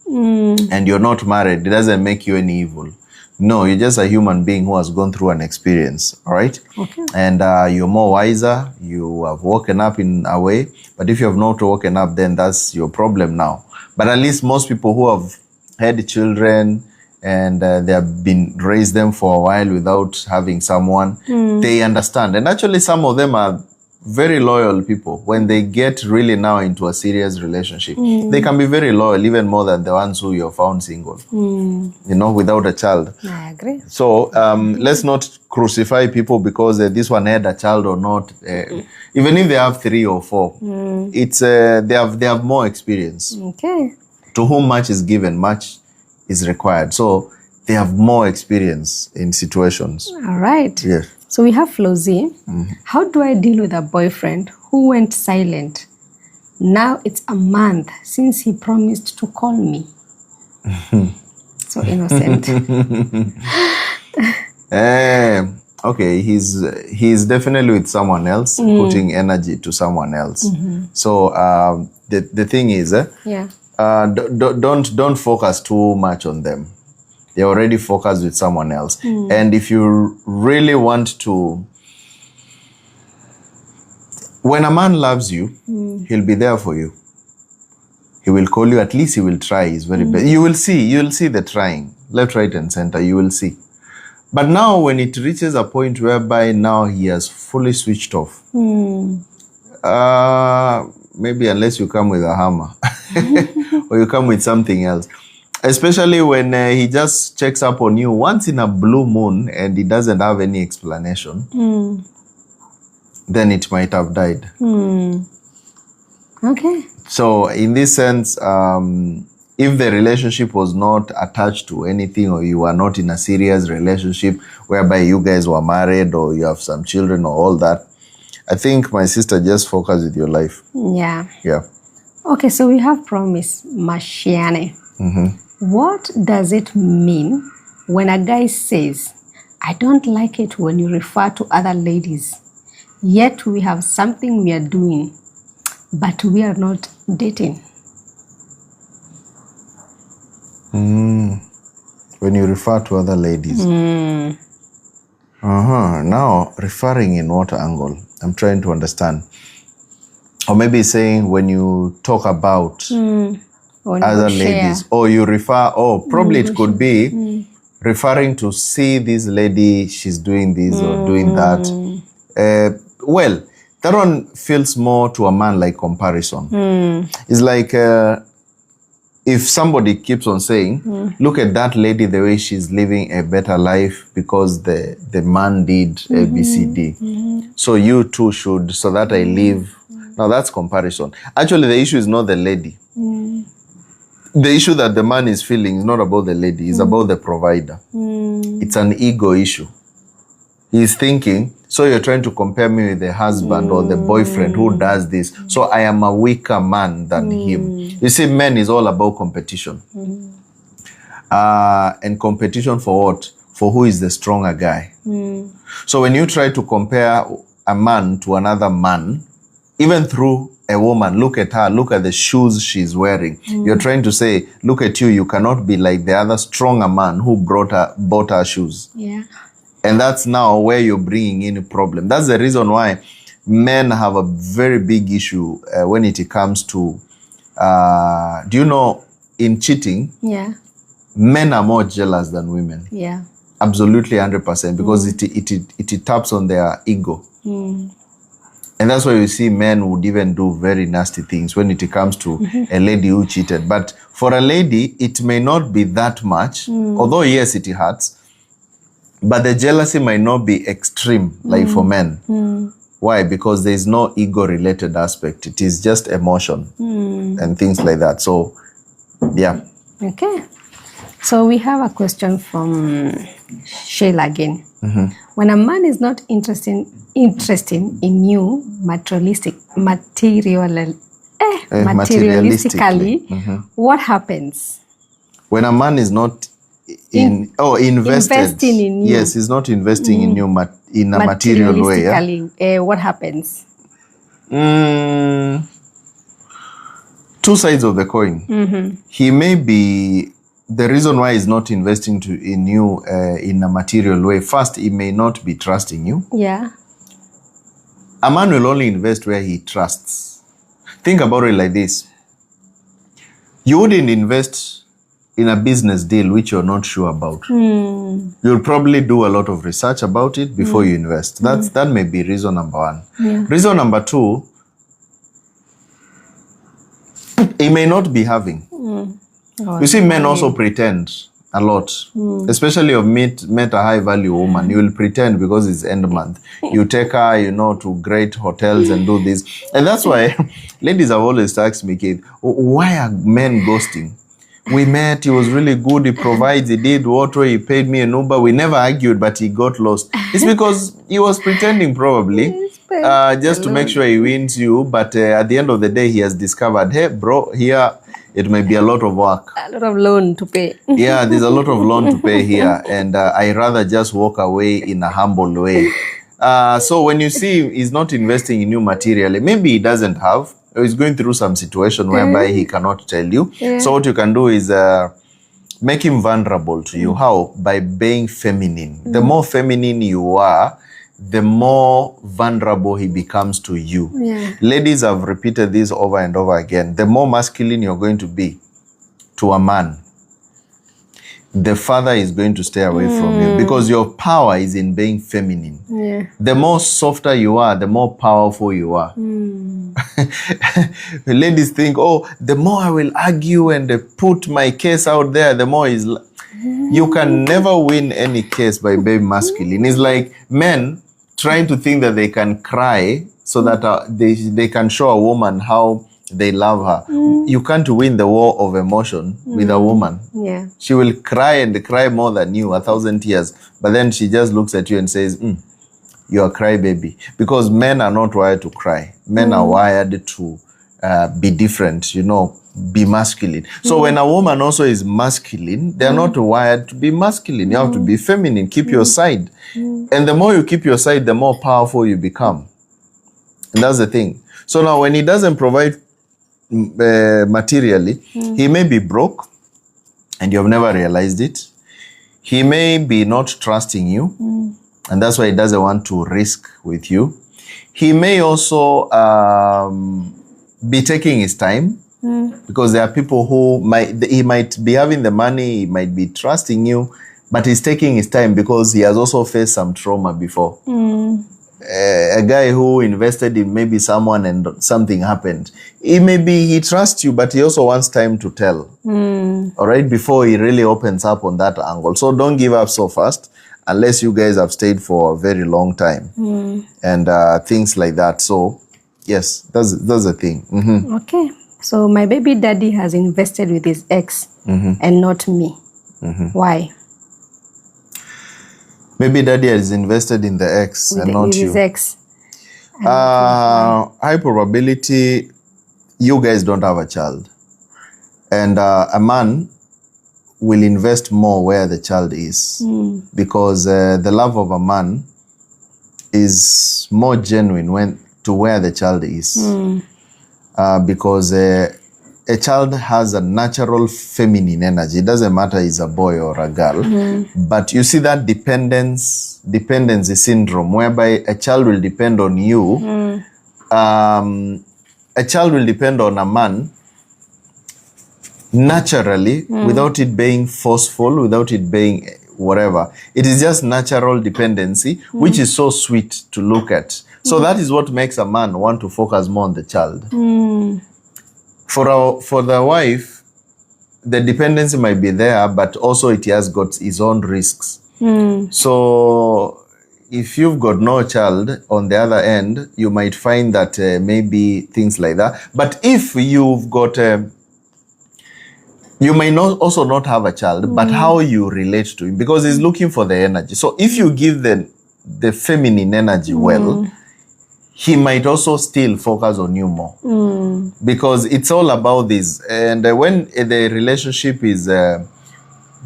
and you're not married, it doesn't make you any evil. No, you're just a human being who has gone through an experience, all right? Okay. And you're more wiser, you have woken up in a way, but if you have not woken up, then that's your problem now. But at least most people who have had children and they have been raised them for a while without having someone, they understand. And actually some of them are very loyal people. When they get really now into a serious relationship, they can be very loyal, even more than the ones who you have found single, you know, without a child. I agree. So let's not crucify people because this one had a child or not. Even if they have 3 or 4, it's they have more experience. Okay. To whom much is given, much is required. So they have more experience in situations. All right. Yes. So we have Flozy. How do I deal with a boyfriend who went silent? Now it's a month since he promised to call me. So innocent. Okay, he's definitely with someone else, putting energy to someone else. So the thing is, don't focus too much on them. They're already focused with someone else. And if you really want to, when a man loves you, he'll be there for you. He will call you, at least he will try his very best. You'll see the trying, left, right, and center, you will see. But now when it reaches a point whereby now he has fully switched off, maybe unless you come with a hammer or you come with something else, especially when he just checks up on you once in a blue moon and he doesn't have any explanation, then it might have died. Okay. So in this sense, if the relationship was not attached to anything, or you were not in a serious relationship whereby you guys were married or you have some children or all that, I think, my sister, just focus with your life. Yeah. Yeah. Okay, so we have Promise Mashiane. What does it mean when a guy says, I don't like it when you refer to other ladies, yet we have something we are doing, but we are not dating? When you refer to other ladies. Now, referring in what angle? I'm trying to understand. Or maybe saying when you talk about other ladies, or you refer, probably it could be referring to, see this lady, she's doing this or doing that. Well, that one feels more to a man like comparison. It's like if somebody keeps on saying, look at that lady, the way she's living a better life because the man did A, B, C, D. So you too should, so that I live. Now that's comparison. Actually, the issue is not the lady. The issue that the man is feeling is not about the lady, it's about the provider. It's an ego issue. He's thinking, So you're trying to compare me with the husband or the boyfriend who does this. So I am a weaker man than him. You see, men is all about competition. And competition for what? For who is the stronger guy. So when you try to compare a man to another man, even through a woman, look at her, look at the shoes she's wearing. You're trying to say, look at you, you cannot be like the other stronger man who bought her shoes. Yeah. And that's now where you're bringing in a problem. That's the reason why men have a very big issue when it comes to, do you know, in cheating, men are more jealous than women. Yeah. Absolutely 100%, because it taps on their ego. And that's why you see men would even do very nasty things when it comes to a lady who cheated. But for a lady, it may not be that much, although yes, it hurts. But the jealousy might not be extreme like for men. Why? Because there is no ego-related aspect. It is just emotion and things like that. So, yeah. Okay. So we have a question from Sheila again. When a man is not interested in you materialistically, what happens? When a man is not investing in you. Yes, he's not investing in you in a material way. Yeah? What happens? Two sides of the coin. He may be, the reason why he's not investing in you in a material way, first, he may not be trusting you. Yeah. A man will only invest where he trusts. Think about it like this. You wouldn't invest in a business deal which you're not sure about. You'll probably do a lot of research about it before you invest. That may be reason number one. Yeah. Reason number two, he may not be having. You see, men also pretend a lot, especially if met a high value woman. You will pretend because it's end month. You take her, to great hotels and do this. And that's why ladies have always asked me, Kate, why are men ghosting? We met, he was really good, he provides, he did what, he paid me an Uber. We never argued, but he got lost. It's because he was pretending probably, just to make sure he wins you. But at the end of the day, he has discovered, hey, bro, here, it may be a lot of work. A lot of loan to pay. Yeah, there's a lot of loan to pay here. And I rather just walk away in a humble way. So when you see he's not investing in you materially, maybe he doesn't have, or he's going through some situation whereby he cannot tell you. So what you can do is make him vulnerable to you. How? By being feminine. The more feminine you are, the more vulnerable he becomes to you. Ladies have repeated this over and over again. The more masculine you're going to be to a man, the farther he's going to stay away from you, because your power is in being feminine. The more softer you are, the more powerful you are. Ladies think, oh, the more I will argue and put my case out there, the more is. You can never win any case by being masculine. It's like men trying to think that they can cry so that they can show a woman how they love her. You can't win the war of emotion with a woman. She will cry and cry more than you 1,000 years, but then she just looks at you and says, you're a crybaby. Because men are not wired to cry. Men are wired to be different, be masculine. So when a woman also is masculine, they're not wired to be masculine. You have to be feminine, keep your side. And the more you keep your side, the more powerful you become. And that's the thing. So now when he doesn't provide materially, he may be broke and you've never realized it. He may be not trusting you, and that's why he doesn't want to risk with you. He may also be taking his time, because there are people who he might be having the money, he might be trusting you, but he's taking his time because he has also faced some trauma before. A guy who invested in maybe someone and something happened. He trusts you, but he also wants time to tell. All right, before he really opens up on that angle. So don't give up so fast unless you guys have stayed for a very long time and things like that. So yes, that's the thing. Okay, so my baby daddy has invested with his ex and not me. Why? Maybe daddy has invested in the ex and not with you. his ex. High probability you guys don't have a child. And a man will invest more where the child is. Because the love of a man is more genuine to where the child is. Because a child has a natural feminine energy. It doesn't matter it's a boy or a girl. But you see that dependency syndrome, whereby a child will depend on you. A child will depend on a man naturally, without it being forceful, without it being whatever. It is just natural dependency, which is so sweet to look at. So that is what makes a man want to focus more on the child. For the wife, the dependency might be there, but also it has got its own risks. So if you've got no child on the other end, you might find that maybe things like that. But if you've got, you may also not have a child, but how you relate to him, because he's looking for the energy. So if you give the feminine energy well, he might also still focus on you more. Because it's all about this. And when the relationship is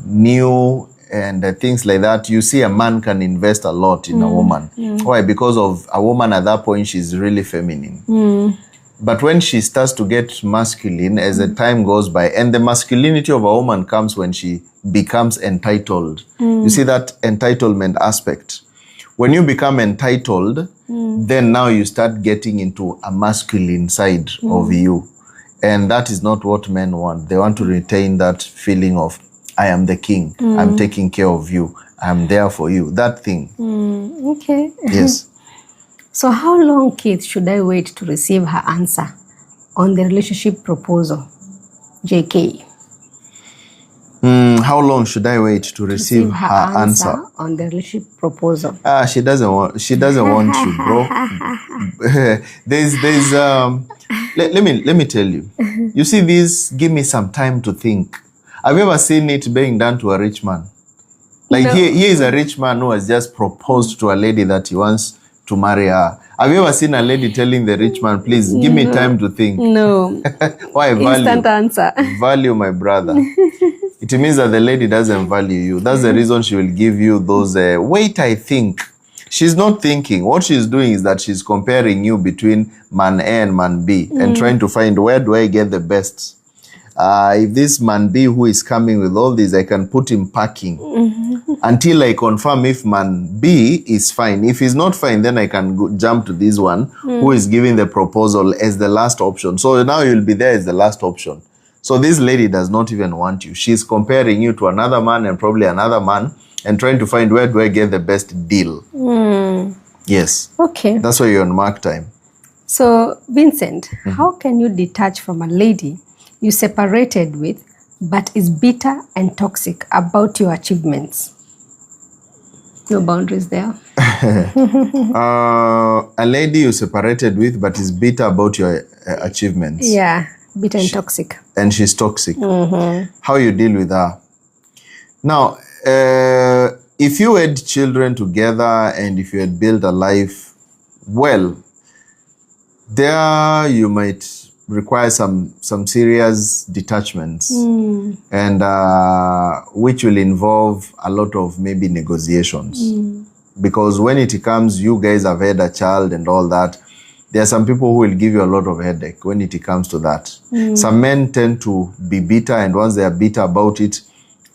new and things like that, you see a man can invest a lot in a woman. Why? Because of a woman at that point, she's really feminine. But when she starts to get masculine as the time goes by, and the masculinity of a woman comes when she becomes entitled. You see that entitlement aspect. When you become entitled, then now you start getting into a masculine side of you. And that is not what men want. They want to retain that feeling of, I am the king. I'm taking care of you. I'm there for you. That thing. Okay. Yes. So how long, Keith, should I wait to receive her answer on the relationship proposal? JK. How long should I wait to receive her answer on the relationship proposal? She doesn't want you, bro. Let me tell you. You see this, give me some time to think. Have you ever seen it being done to a rich man? Like, no. Here is a rich man who has just proposed to a lady that he wants to marry her. Have you ever seen a lady telling the rich man, please give me time to think? No. Why? Value. Instant answer. Value, my brother. It means that the lady doesn't value you. That's the reason she will give you those, wait, I think. She's not thinking. What she's doing is that she's comparing you between man A and man B and trying to find, where do I get the best? If this man B who is coming with all this, I can put him packing until I confirm if man B is fine. If he's not fine, then I can jump to this one who is giving the proposal as the last option. So now you'll be there as the last option. So this lady does not even want you. She's comparing you to another man and probably another man and trying to find, where do I get the best deal? Yes. Okay. That's why you're on mark time. So, Vincent, how can you detach from a lady you separated with but is bitter and toxic about your achievements? No boundaries there. A lady you separated with but is bitter about your achievements. Yeah, bitter and toxic. And she's toxic. How you deal with her? Now, if you had children together and if you had built a life well, there you might require some serious detachments, and which will involve a lot of maybe negotiations. Because when it comes, you guys have had a child and all that, there are some people who will give you a lot of headache when it comes to that. Some men tend to be bitter, and once they are bitter about it,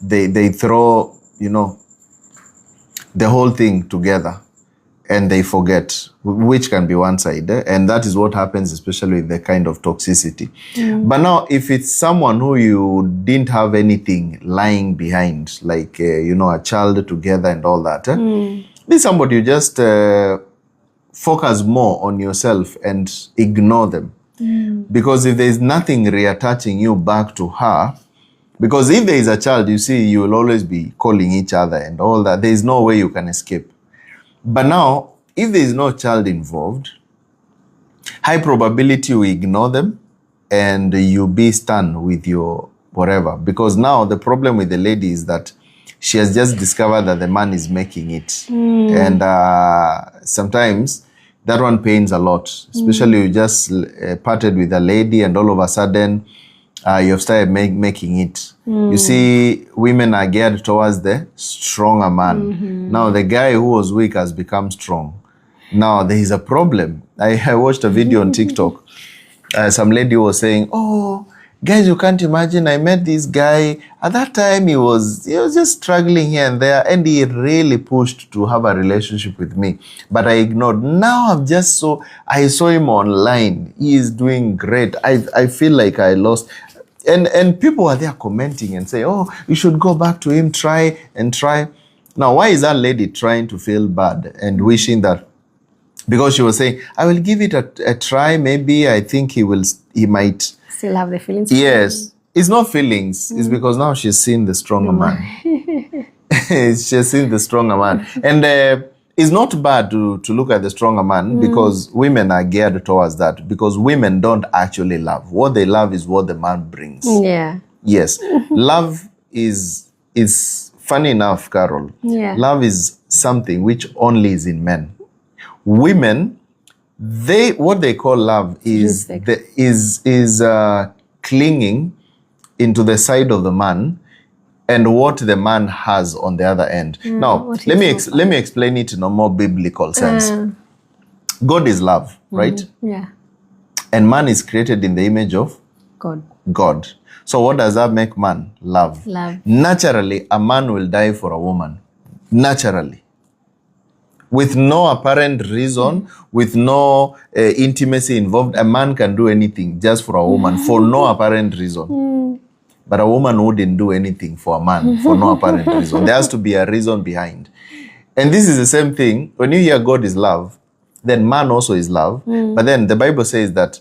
they throw, the whole thing together and they forget, which can be one side. And that is what happens, especially with the kind of toxicity. But now, if it's someone who you didn't have anything lying behind, like, a child together and all that, this is somebody you just focus more on yourself and ignore them. Because if there's nothing reattaching you back to her, because if there is a child, you see, you will always be calling each other and all that. There is no way you can escape. But now, if there is no child involved, high probability you ignore them and you be stunned with your whatever. Because now the problem with the lady is that she has just discovered that the man is making it. And sometimes that one pains a lot, especially you just parted with a lady and all of a sudden you have started making it. You see, women are geared towards the stronger man. Now the guy who was weak has become strong. Now there is a problem. I watched a video on TikTok. Some lady was saying, oh, guys, you can't imagine, I met this guy. At that time, he was just struggling here and there, and he really pushed to have a relationship with me. But I ignored. Now I saw him online. He is doing great. I feel like I lost. And people are there commenting and say, oh, you should go back to him, try and try. Now, why is that lady trying to feel bad and wishing that? Because she was saying, I will give it a try. Maybe I think he might still have the feelings. Yes. It's not feelings. It's because now she's seen the stronger man. She's seen the stronger man. And it's not bad to look at the stronger man because women are geared towards that. Because women don't actually love. What they love is what the man brings. Yeah. Yes. Love is funny enough, Carol. Yeah. Love is something which only is in men. Women, what they call love is clinging into the side of the man and what the man has on the other end. Now, let me explain it in a more biblical sense. God is love, right? Yeah. And man is created in the image of God. So what does that make man? Love. Naturally, a man will die for a woman. Naturally. With no apparent reason, with no intimacy involved, a man can do anything just for a woman for no apparent reason. But a woman wouldn't do anything for a man for no apparent reason. There has to be a reason behind. And this is the same thing. When you hear God is love, then man also is love. But then the Bible says that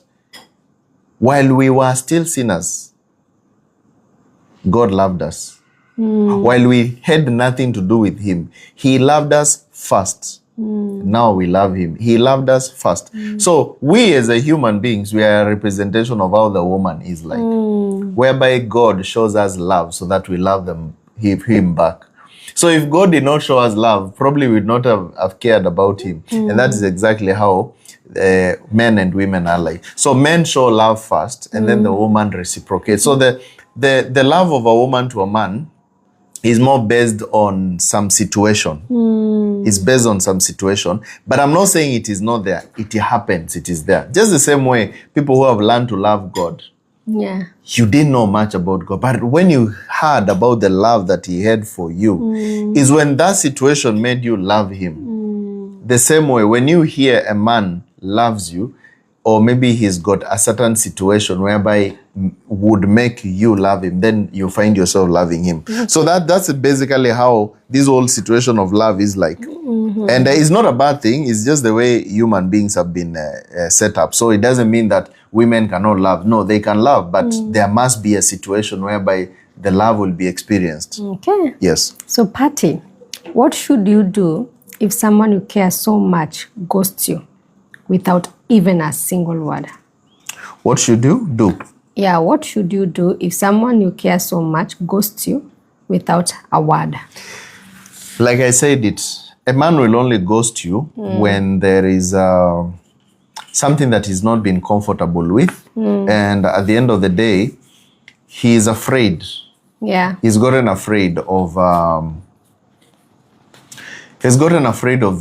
while we were still sinners, God loved us. While we had nothing to do with him, he loved us first. Now we love him. He loved us first. So we as a human beings, we are a representation of how the woman is like. Whereby God shows us love so that we love him back. So if God did not show us love, probably we would not have cared about him. And that is exactly how men and women are like. So men show love first and then the woman reciprocates. So the love of a woman to a man is more based on some situation. It's based on some situation. But I'm not saying it is not there. It happens. It is there. Just the same way people who have learned to love God. Yeah. You didn't know much about God. But when you heard about the love that he had for you, is when that situation made you love him. The same way, when you hear a man loves you, or maybe he's got a certain situation whereby would make you love him, then you find yourself loving him. So that's basically how this whole situation of love is like. And it's not a bad thing. It's just the way human beings have been set up. So it doesn't mean that women cannot love. No, they can love, but there must be a situation whereby the love will be experienced. Okay. Yes. So, Patty, what should you do if someone you care so much ghosts you without even a single word? What should you do? Yeah, what should you do if someone you care so much ghosts you without a word? Like I said, a man will only ghost you when there is something that he's not been comfortable with. And at the end of the day, he is afraid. Yeah. He's gotten afraid of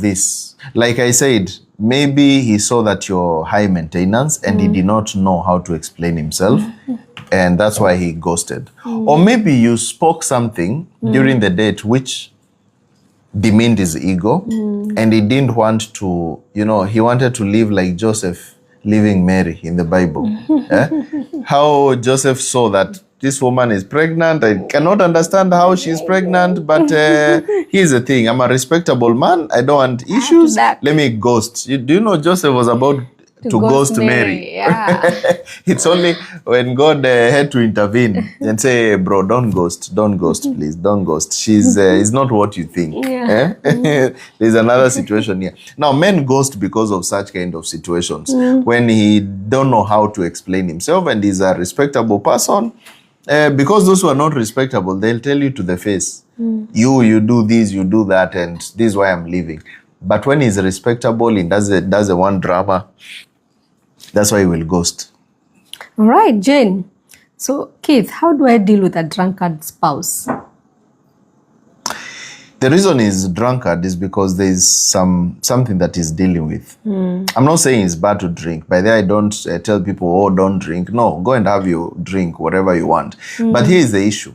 this. Like I said, maybe he saw that you're high maintenance and he did not know how to explain himself. And that's why he ghosted. Or maybe you spoke something during the date which demeaned his ego and he didn't want to, he wanted to live like Joseph leaving Mary in the Bible. How Joseph saw that this woman is pregnant. I cannot understand how she's pregnant, but here's the thing. I'm a respectable man. I don't want issues. Let me ghost. Do you know Joseph was about to ghost Mary? Yeah. It's only when God had to intervene and say, bro, don't ghost, please, don't ghost. She's it's not what you think. Yeah. There's another situation here. Now, men ghost because of such kind of situations. When he don't know how to explain himself and he's a respectable person, because those who are not respectable, they'll tell you to the face. You do this, you do that, and this is why I'm leaving. But when he's respectable, he does the one drama, that's why he will ghost. All right, Jane. So, Keith, how do I deal with a drunkard spouse? The reason he's drunkard is because there's something that he's dealing with. I'm not saying it's bad to drink. By that, I don't tell people, oh, don't drink. No, go and have your drink, whatever you want. But here is the issue.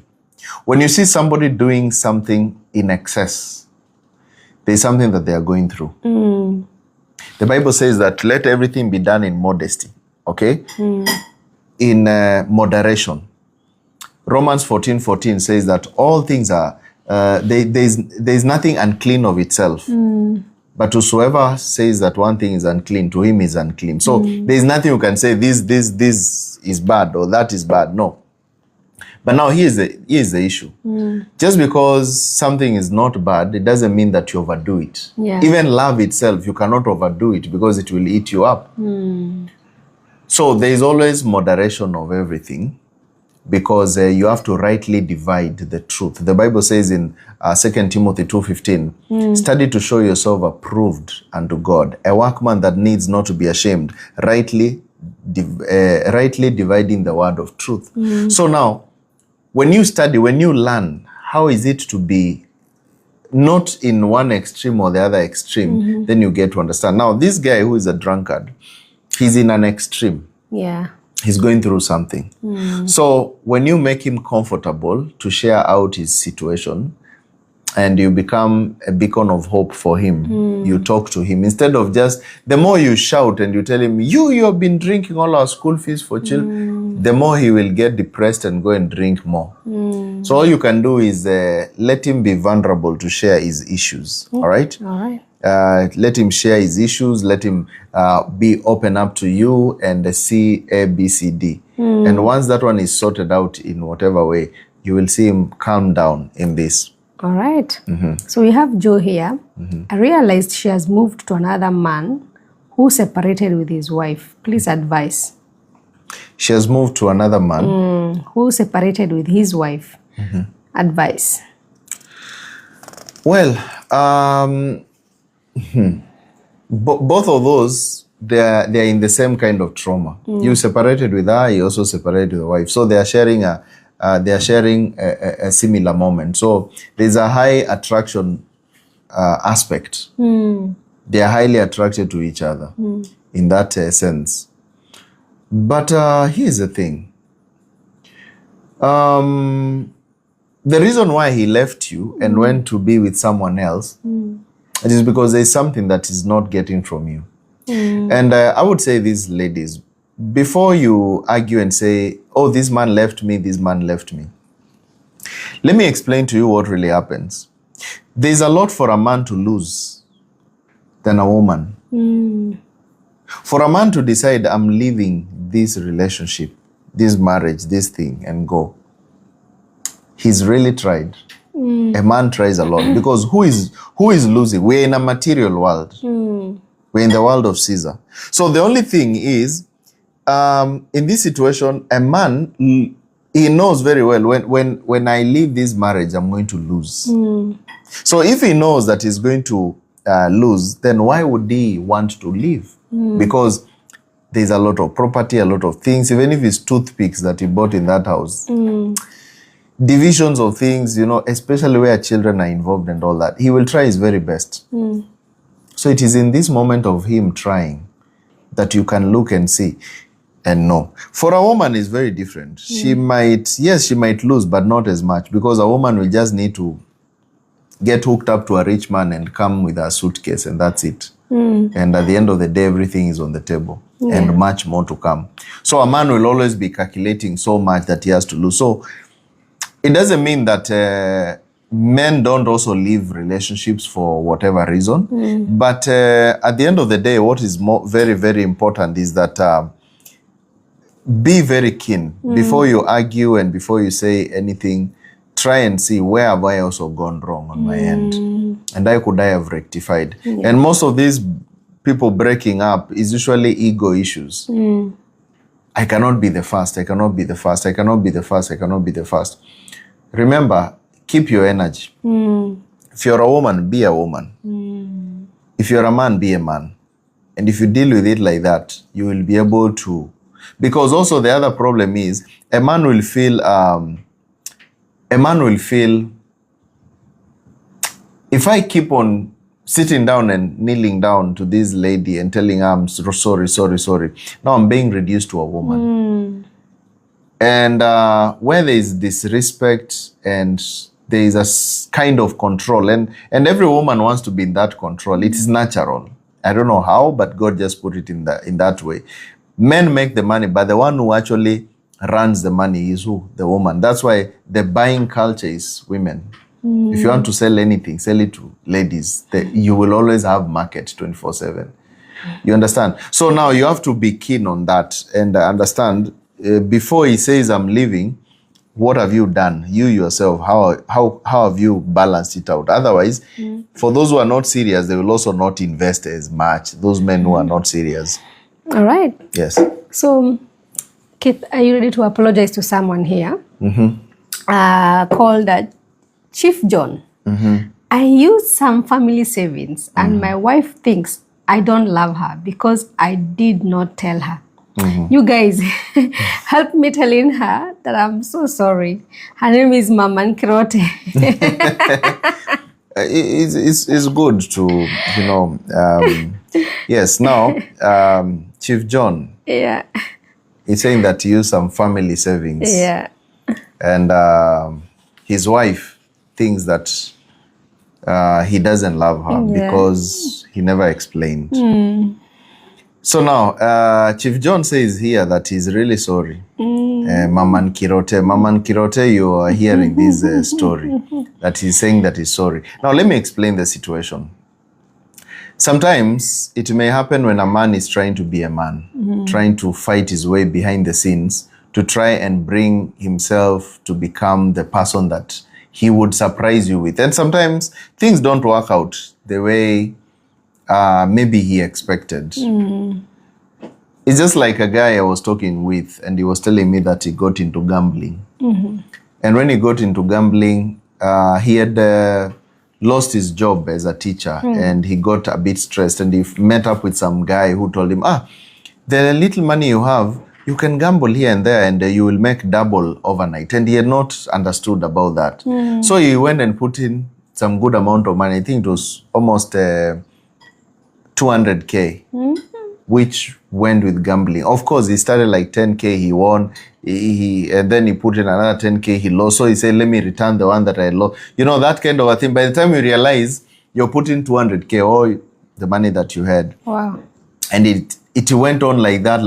When you see somebody doing something in excess, there's something that they are going through. The Bible says that let everything be done in modesty, okay? In moderation. Romans 14:14 says that all things are, there's nothing unclean of itself. But whosoever says that one thing is unclean, to him is unclean. So there's nothing you can say, this is bad or that is bad. No. But now here's the issue. Just because something is not bad, it doesn't mean that you overdo it. Yeah. Even love itself, you cannot overdo it because it will eat you up. So there is always moderation of everything, because you have to rightly divide the truth. The Bible says in 2 Timothy 2:15, study to show yourself approved unto God, a workman that needs not to be ashamed, rightly dividing the word of truth. So now, when you study, when you learn, how is it to be not in one extreme or the other extreme, then you get to understand. Now, this guy who is a drunkard, he's in an extreme. Yeah. He's going through something. So when you make him comfortable to share out his situation, and you become a beacon of hope for him, you talk to him, instead of just, the more you shout and you tell him, you have been drinking all our school fees for children, the more he will get depressed and go and drink more. So all you can do is let him be vulnerable to share his issues. All right? All right. Let him share his issues, let him be open up to you and see A, B, C, D. And once that one is sorted out in whatever way, you will see him calm down in this. All right. So we have Joe here. I realized she has moved to another man who separated with his wife. Please advise. She has moved to another man. Who separated with his wife. Advice. Well, both of those, they're in the same kind of trauma. You separated with her, you also separated with the wife. So they are sharing a similar moment. So there's a high attraction aspect. They are highly attracted to each other in that sense. But here's the thing. The reason why he left you and went to be with someone else, it is because there's something that is not getting from you. And I would say, these ladies, before you argue and say, oh, this man left me, this man left me, let me explain to you what really happens. There's a lot for a man to lose than a woman. For a man to decide, I'm leaving this relationship, this marriage, this thing, and go, he's really tried. A man tries a lot, because who is losing? We're in a material world. We're in the world of Caesar. So the only thing is, in this situation, a man, he knows very well, when I leave this marriage, I'm going to lose. So if he knows that he's going to lose, then why would he want to leave? Because there's a lot of property, a lot of things, even if it's toothpicks that he bought in that house. Divisions of things, especially where children are involved and all that. He will try his very best. So it is in this moment of him trying that you can look and see and know. For a woman, it's very different. She might lose, but not as much, because a woman will just need to get hooked up to a rich man and come with a suitcase, and that's it. And at the end of the day, everything is on the table, and much more to come. So a man will always be calculating so much that he has to lose. So it doesn't mean that men don't also leave relationships for whatever reason. But at the end of the day, what is very, very important is that be very keen. Before you argue and before you say anything, try and see, where have I also gone wrong on my end? And how could I have rectified? And most of these people breaking up is usually ego issues. I cannot be the first, I cannot be the first, I cannot be the first, I cannot be the first. Remember, keep your energy. If you're a woman, be a woman. If you're a man, be a man. And if you deal with it like that, you will be able to. Because also the other problem is a man will feel if I keep on sitting down and kneeling down to this lady and telling her I'm sorry, now I'm being reduced to a woman. And where there is disrespect and there is a kind of control, and every woman wants to be in that control. It is natural. I don't know how, but God just put it in that way. Men make the money, but the one who actually runs the money is who? The woman. That's why the buying culture is women. If you want to sell anything, sell it to ladies. You will always have market 24/7. You understand? So now you have to be keen on that and understand before he says I'm leaving, what have you done? You yourself, how have you balanced it out? Otherwise, for those who are not serious, they will also not invest as much. Those men who are not serious. All right. Yes. So, Keith, are you ready to apologize to someone here? Called Chief John. I use some family savings and my wife thinks I don't love her because I did not tell her. You guys, help me telling her that I'm so sorry. Her name is Mama Nkirote. It's good to, yes, now, Chief John. Yeah. He's saying that he used some family savings. Yeah. And his wife thinks that he doesn't love her because he never explained. So now, Chief John says here that he's really sorry. Mama Nkirote, you are hearing this story, that he's saying that he's sorry. Now, let me explain the situation. Sometimes it may happen when a man is trying to be a man, trying to fight his way behind the scenes to try and bring himself to become the person that he would surprise you with. And sometimes things don't work out the way maybe he expected. It's just like a guy I was talking with, and he was telling me that he got into gambling. And when he got into gambling, he had lost his job as a teacher, and he got a bit stressed, and he met up with some guy who told him, the little money you have, you can gamble here and there, and you will make double overnight. And he had not understood about that. So he went and put in some good amount of money. I think it was almost 200K, which went with gambling. Of course, he started like 10K, he won, and then he put in another 10K, he lost. So he said, let me return the one that I lost. You know, that kind of a thing. By the time you realize, you're putting 200K, or the money that you had. Wow. And it went on like that.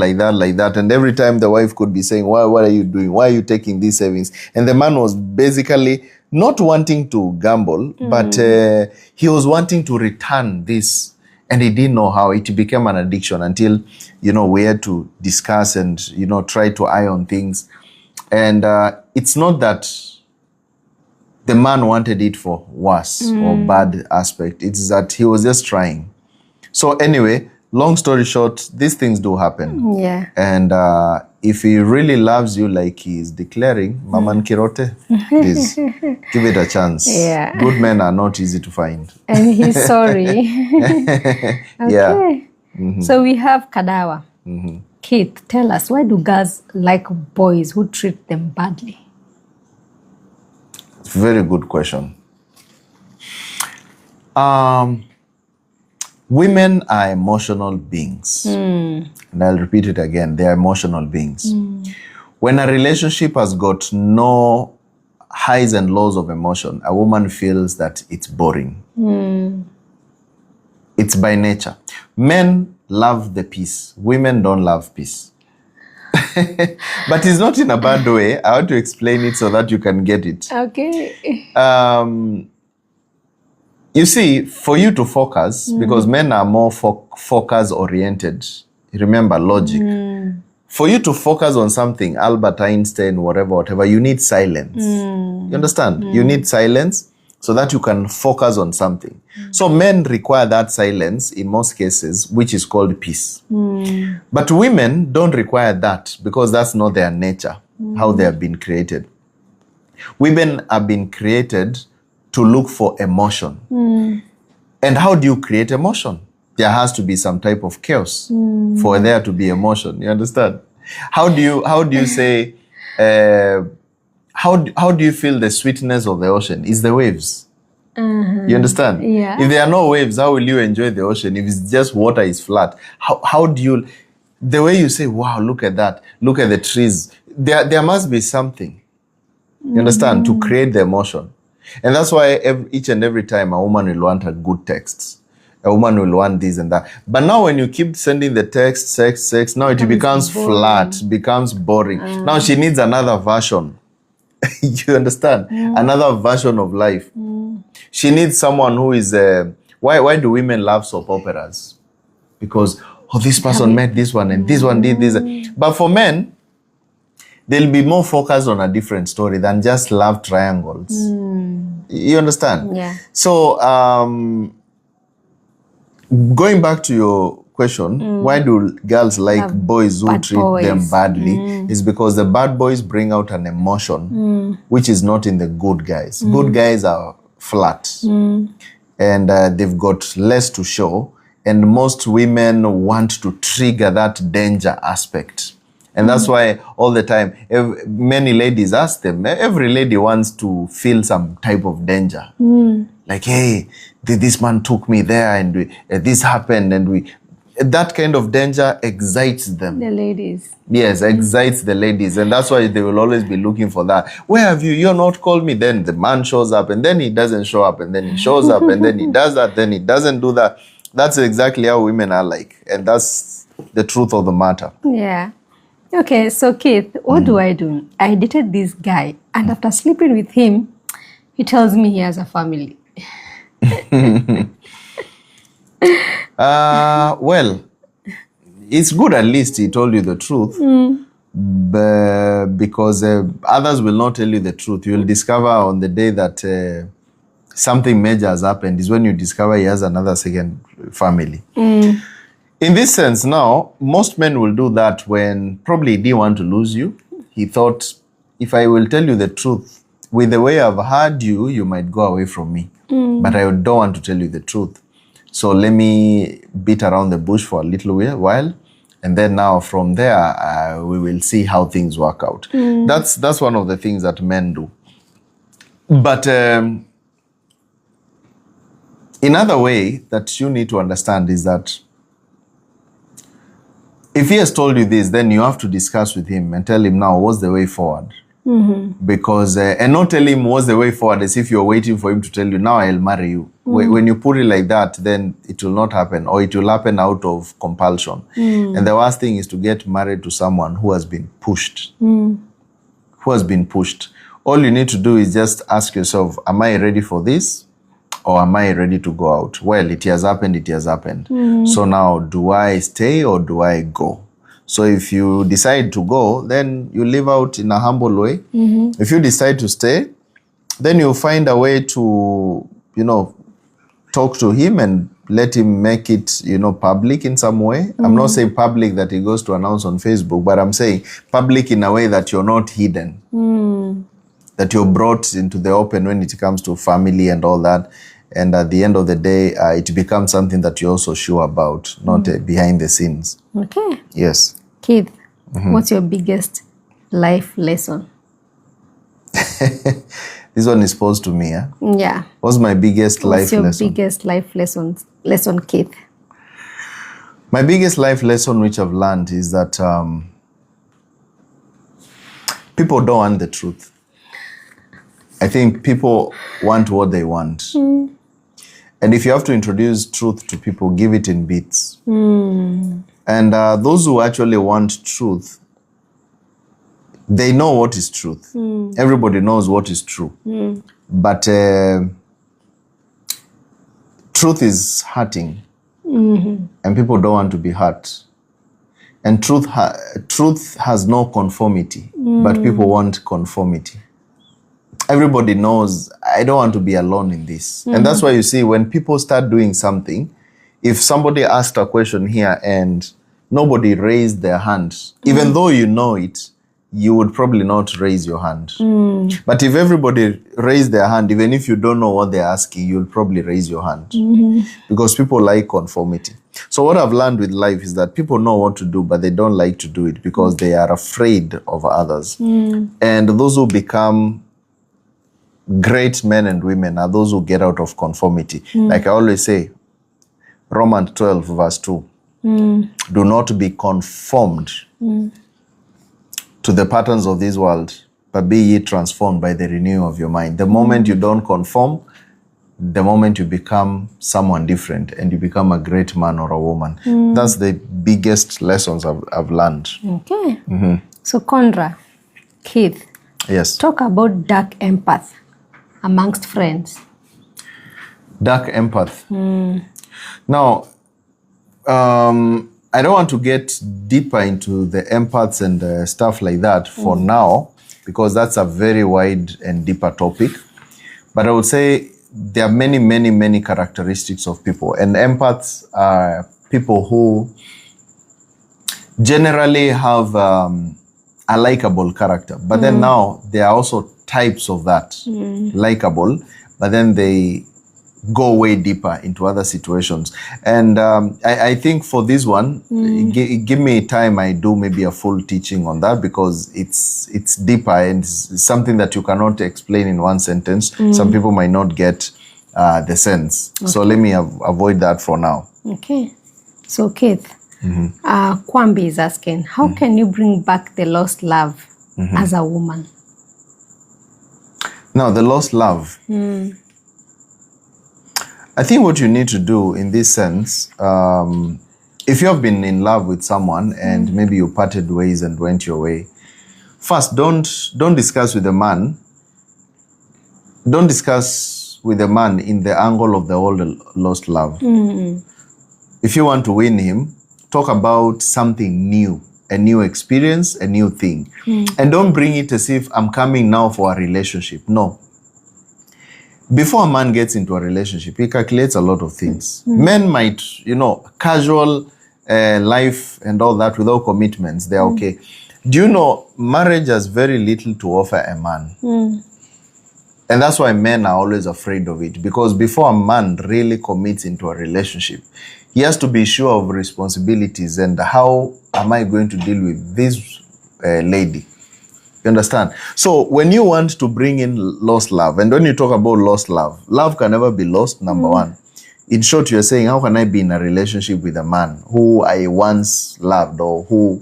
And every time the wife could be saying, what are you doing? Why are you taking these savings? And the man was basically not wanting to gamble, but he was wanting to return this. And he didn't know how. It became an addiction until, we had to discuss and, try to eye on things. And it's not that the man wanted it for worse or bad aspect. It's that he was just trying. So anyway, long story short, these things do happen. Yeah. And if he really loves you like he is declaring, Mama Nkirote, please give it a chance. Yeah. Good men are not easy to find. And he's sorry. Okay. Yeah. So we have Kadawa. Keith, tell us, why do girls like boys who treat them badly? Very good question. Women are emotional beings. And I'll repeat it again. They are emotional beings. When a relationship has got no highs and lows of emotion, a woman feels that it's boring. It's by nature. Men love the peace. Women don't love peace. But it's not in a bad way. I want to explain it so that you can get it. Okay. You see, for you to focus, because men are more focus-oriented, remember logic. For you to focus on something, Albert Einstein, whatever, you need silence. You understand? You need silence so that you can focus on something. So men require that silence in most cases, which is called peace. But women don't require that because that's not their nature, how they have been created. Women have been created to look for emotion. And how do you create emotion? There has to be some type of chaos for there to be emotion. You understand? How do you say, how do you feel the sweetness of the ocean? It's the waves. You understand? Yeah. If there are no waves, how will you enjoy the ocean? If it's just water is flat, how do you, the way you say, wow, look at that, look at the trees, there must be something, you understand, to create the emotion. And that's why each and every time a woman will want a good text. A woman will want this and that. But now when you keep sending the text, sex, now it becomes flat, becomes boring. Now she needs another version. You understand? Another version of life. She needs someone who is, why do women love soap operas? Because, oh, this person met this one and this one did this. But for men, they'll be more focused on a different story than just love triangles. You understand? Yeah. So, going back to your question, why do girls like boys who treat them badly? Is because the bad boys bring out an emotion which is not in the good guys. Good guys are flat and they've got less to show, and most women want to trigger that danger aspect. And that's why all the time, many ladies ask them, every lady wants to feel some type of danger. Like, hey, this man took me there and this happened, and that kind of danger excites them. The ladies. Yes, excites the ladies. And that's why they will always be looking for that. Where have you? You're not called me. Then the man shows up, and then he doesn't show up, and then he shows up, and then he does that, then he doesn't do that. That's exactly how women are like. And that's the truth of the matter. Yeah. Okay, so Keith, what do? I dated this guy, and after sleeping with him, he tells me he has a family. Well, it's good at least he told you the truth, because others will not tell you the truth. You will discover on the day that something major has happened is when you discover he has another second family. In this sense now, most men will do that when probably he didn't want to lose you. He thought, if I will tell you the truth, with the way I've heard you, you might go away from me. But I don't want to tell you the truth. So let me beat around the bush for a little while. And then now from there, we will see how things work out. That's one of the things that men do. But another way that you need to understand is that if he has told you this, then you have to discuss with him and tell him now what's the way forward. Because, and not tell him what's the way forward as if you're waiting for him to tell you, now I'll marry you. When you put it like that, then it will not happen, or it will happen out of compulsion. And the worst thing is to get married to someone who has been pushed. Who has been pushed. All you need to do is just ask yourself, am I ready for this? Or am I ready to go out? Well, it has happened, it has happened. So now, do I stay or do I go? So if you decide to go, then you live out in a humble way. If you decide to stay, then you find a way to, talk to him and let him make it, public in some way. I'm not saying public that he goes to announce on Facebook, but I'm saying public in a way that you're not hidden. That you're brought into the open when it comes to family and all that. And at the end of the day, it becomes something that you're also sure about, not behind the scenes. Okay. Yes. Keith, what's your biggest life lesson? This one is posed to me, yeah? Yeah. What's my biggest life lesson? What's your biggest life lesson, Keith? My biggest life lesson which I've learned is that people don't want the truth. I think people want what they want. And if you have to introduce truth to people, give it in bits. And those who actually want truth, they know what is truth. Everybody knows what is true. But truth is hurting. And people don't want to be hurt. And truth has no conformity, but people want conformity. Everybody knows, I don't want to be alone in this. And that's why you see, when people start doing something, if somebody asked a question here and nobody raised their hand, even though you know it, you would probably not raise your hand. But if everybody raised their hand, even if you don't know what they're asking, you'll probably raise your hand. Because people like conformity. So what I've learned with life is that people know what to do, but they don't like to do it because they are afraid of others. And those who become great men and women are those who get out of conformity. Like I always say, Romans 12 verse 2. Do not be conformed to the patterns of this world, but be ye transformed by the renewing of your mind. The moment you don't conform, the moment you become someone different and you become a great man or a woman. That's the biggest lessons I've learned. Okay. So Conra, Keith, Yes. talk about dark empath amongst friends. Dark empath. Now, I don't want to get deeper into the empaths and stuff like that for now, because that's a very wide and deeper topic. But I would say there are many, many, many characteristics of people. And empaths are people who generally have a likable character. But then now there are also types of that. Likable, but then they go way deeper into other situations. And I think for this one, give me time, I do maybe a full teaching on that, because it's deeper and it's something that you cannot explain in one sentence. Some people might not get the sense. Okay. So let me avoid that for now. Okay. So Keith, Kwambi is asking, how can you bring back the lost love as a woman? Now, the lost love. I think what you need to do in this sense, if you have been in love with someone and maybe you parted ways and went your way, first, don't discuss with the man. Don't discuss with the man in the angle of the old lost love. If you want to win him, talk about something new, a new experience, a new thing. And don't bring it as if I'm coming now for a relationship. No. Before a man gets into a relationship, he calculates a lot of things. Men might, casual life and all that without commitments, they're okay. Do you know, marriage has very little to offer a man. And that's why men are always afraid of it. Because before a man really commits into a relationship, he has to be sure of responsibilities and how am I going to deal with this lady. You understand? So when you want to bring in lost love, and when you talk about lost love, love can never be lost, number one. In short, you're saying, how can I be in a relationship with a man who I once loved or who,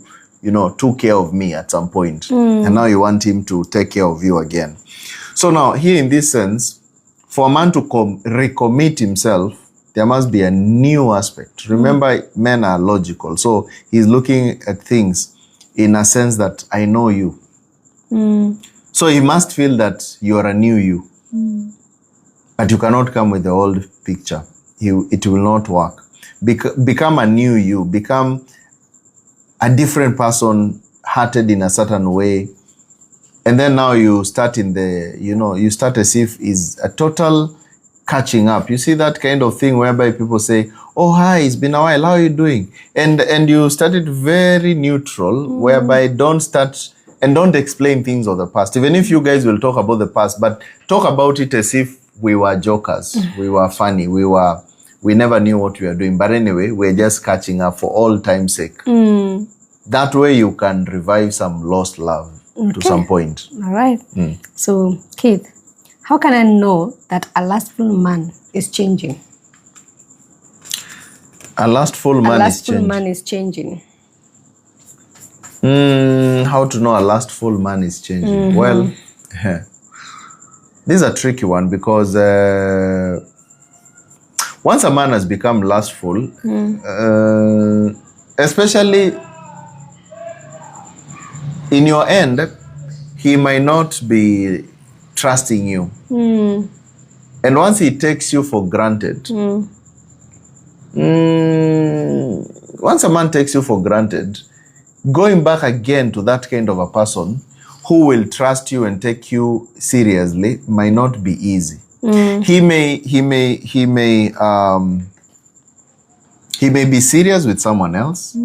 took care of me at some point, and now you want him to take care of you again. So now, here in this sense, for a man to recommit himself, there must be a new aspect. Remember, men are logical. So he's looking at things in a sense that I know you. So he must feel that you are a new you. But you cannot come with the old picture. It will not work. Become a new you. Become a different person, hearted in a certain way. And then now you start you start as if it's a total catching up. You see that kind of thing whereby people say, oh, hi, it's been a while, how are you doing? And you started very neutral, whereby don't start and don't explain things of the past. Even if you guys will talk about the past, but talk about it as if we were jokers, we were funny, we never knew what we were doing. But anyway, we're just catching up for all time's sake. That way you can revive some lost love to some point. All right. So, Keith, how can I know that a lustful man is changing? A lustful man is changing. How to know a lustful man is changing? Well, this is a tricky one because once a man has become lustful, especially in your end, he might not be trusting you. And once he takes you for granted, once a man takes you for granted, going back again to that kind of a person who will trust you and take you seriously might not be easy. He may be serious with someone else,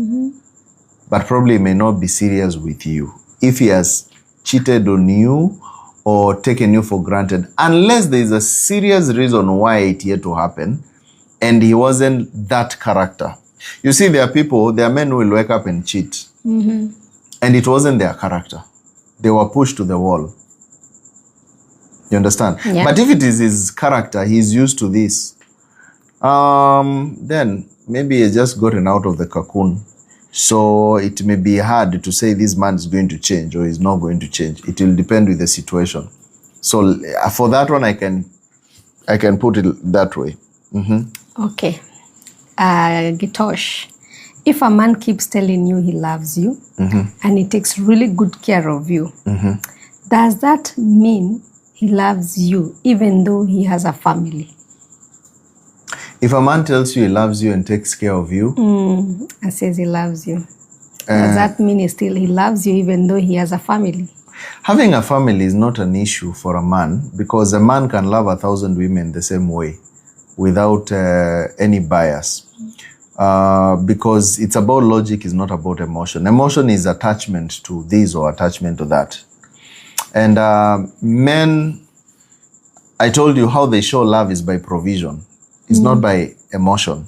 but probably may not be serious with you. if he has cheated on you or taken you for granted, unless there is a serious reason why it had to happen and he wasn't that character. You see, there are men who will wake up and cheat. And it wasn't their character. They were pushed to the wall. You understand? Yeah. But if it is his character, he's used to this, then maybe he just gotten out of the cocoon. So it may be hard to say this man is going to change or is not going to change. It will depend with the situation. So for that one, I can put it that way. Okay. Gitosh, if a man keeps telling you he loves you and he takes really good care of you, does that mean he loves you even though he has a family? If a man tells you he loves you and takes care of you, and says he loves you, does that mean he loves you even though he has a family? Having a family is not an issue for a man, because a man can love 1,000 women the same way without any bias. Because it's about logic, it's not about emotion. Emotion is attachment to this or attachment to that. And men, I told you how they show love is by provision. It's not by emotion.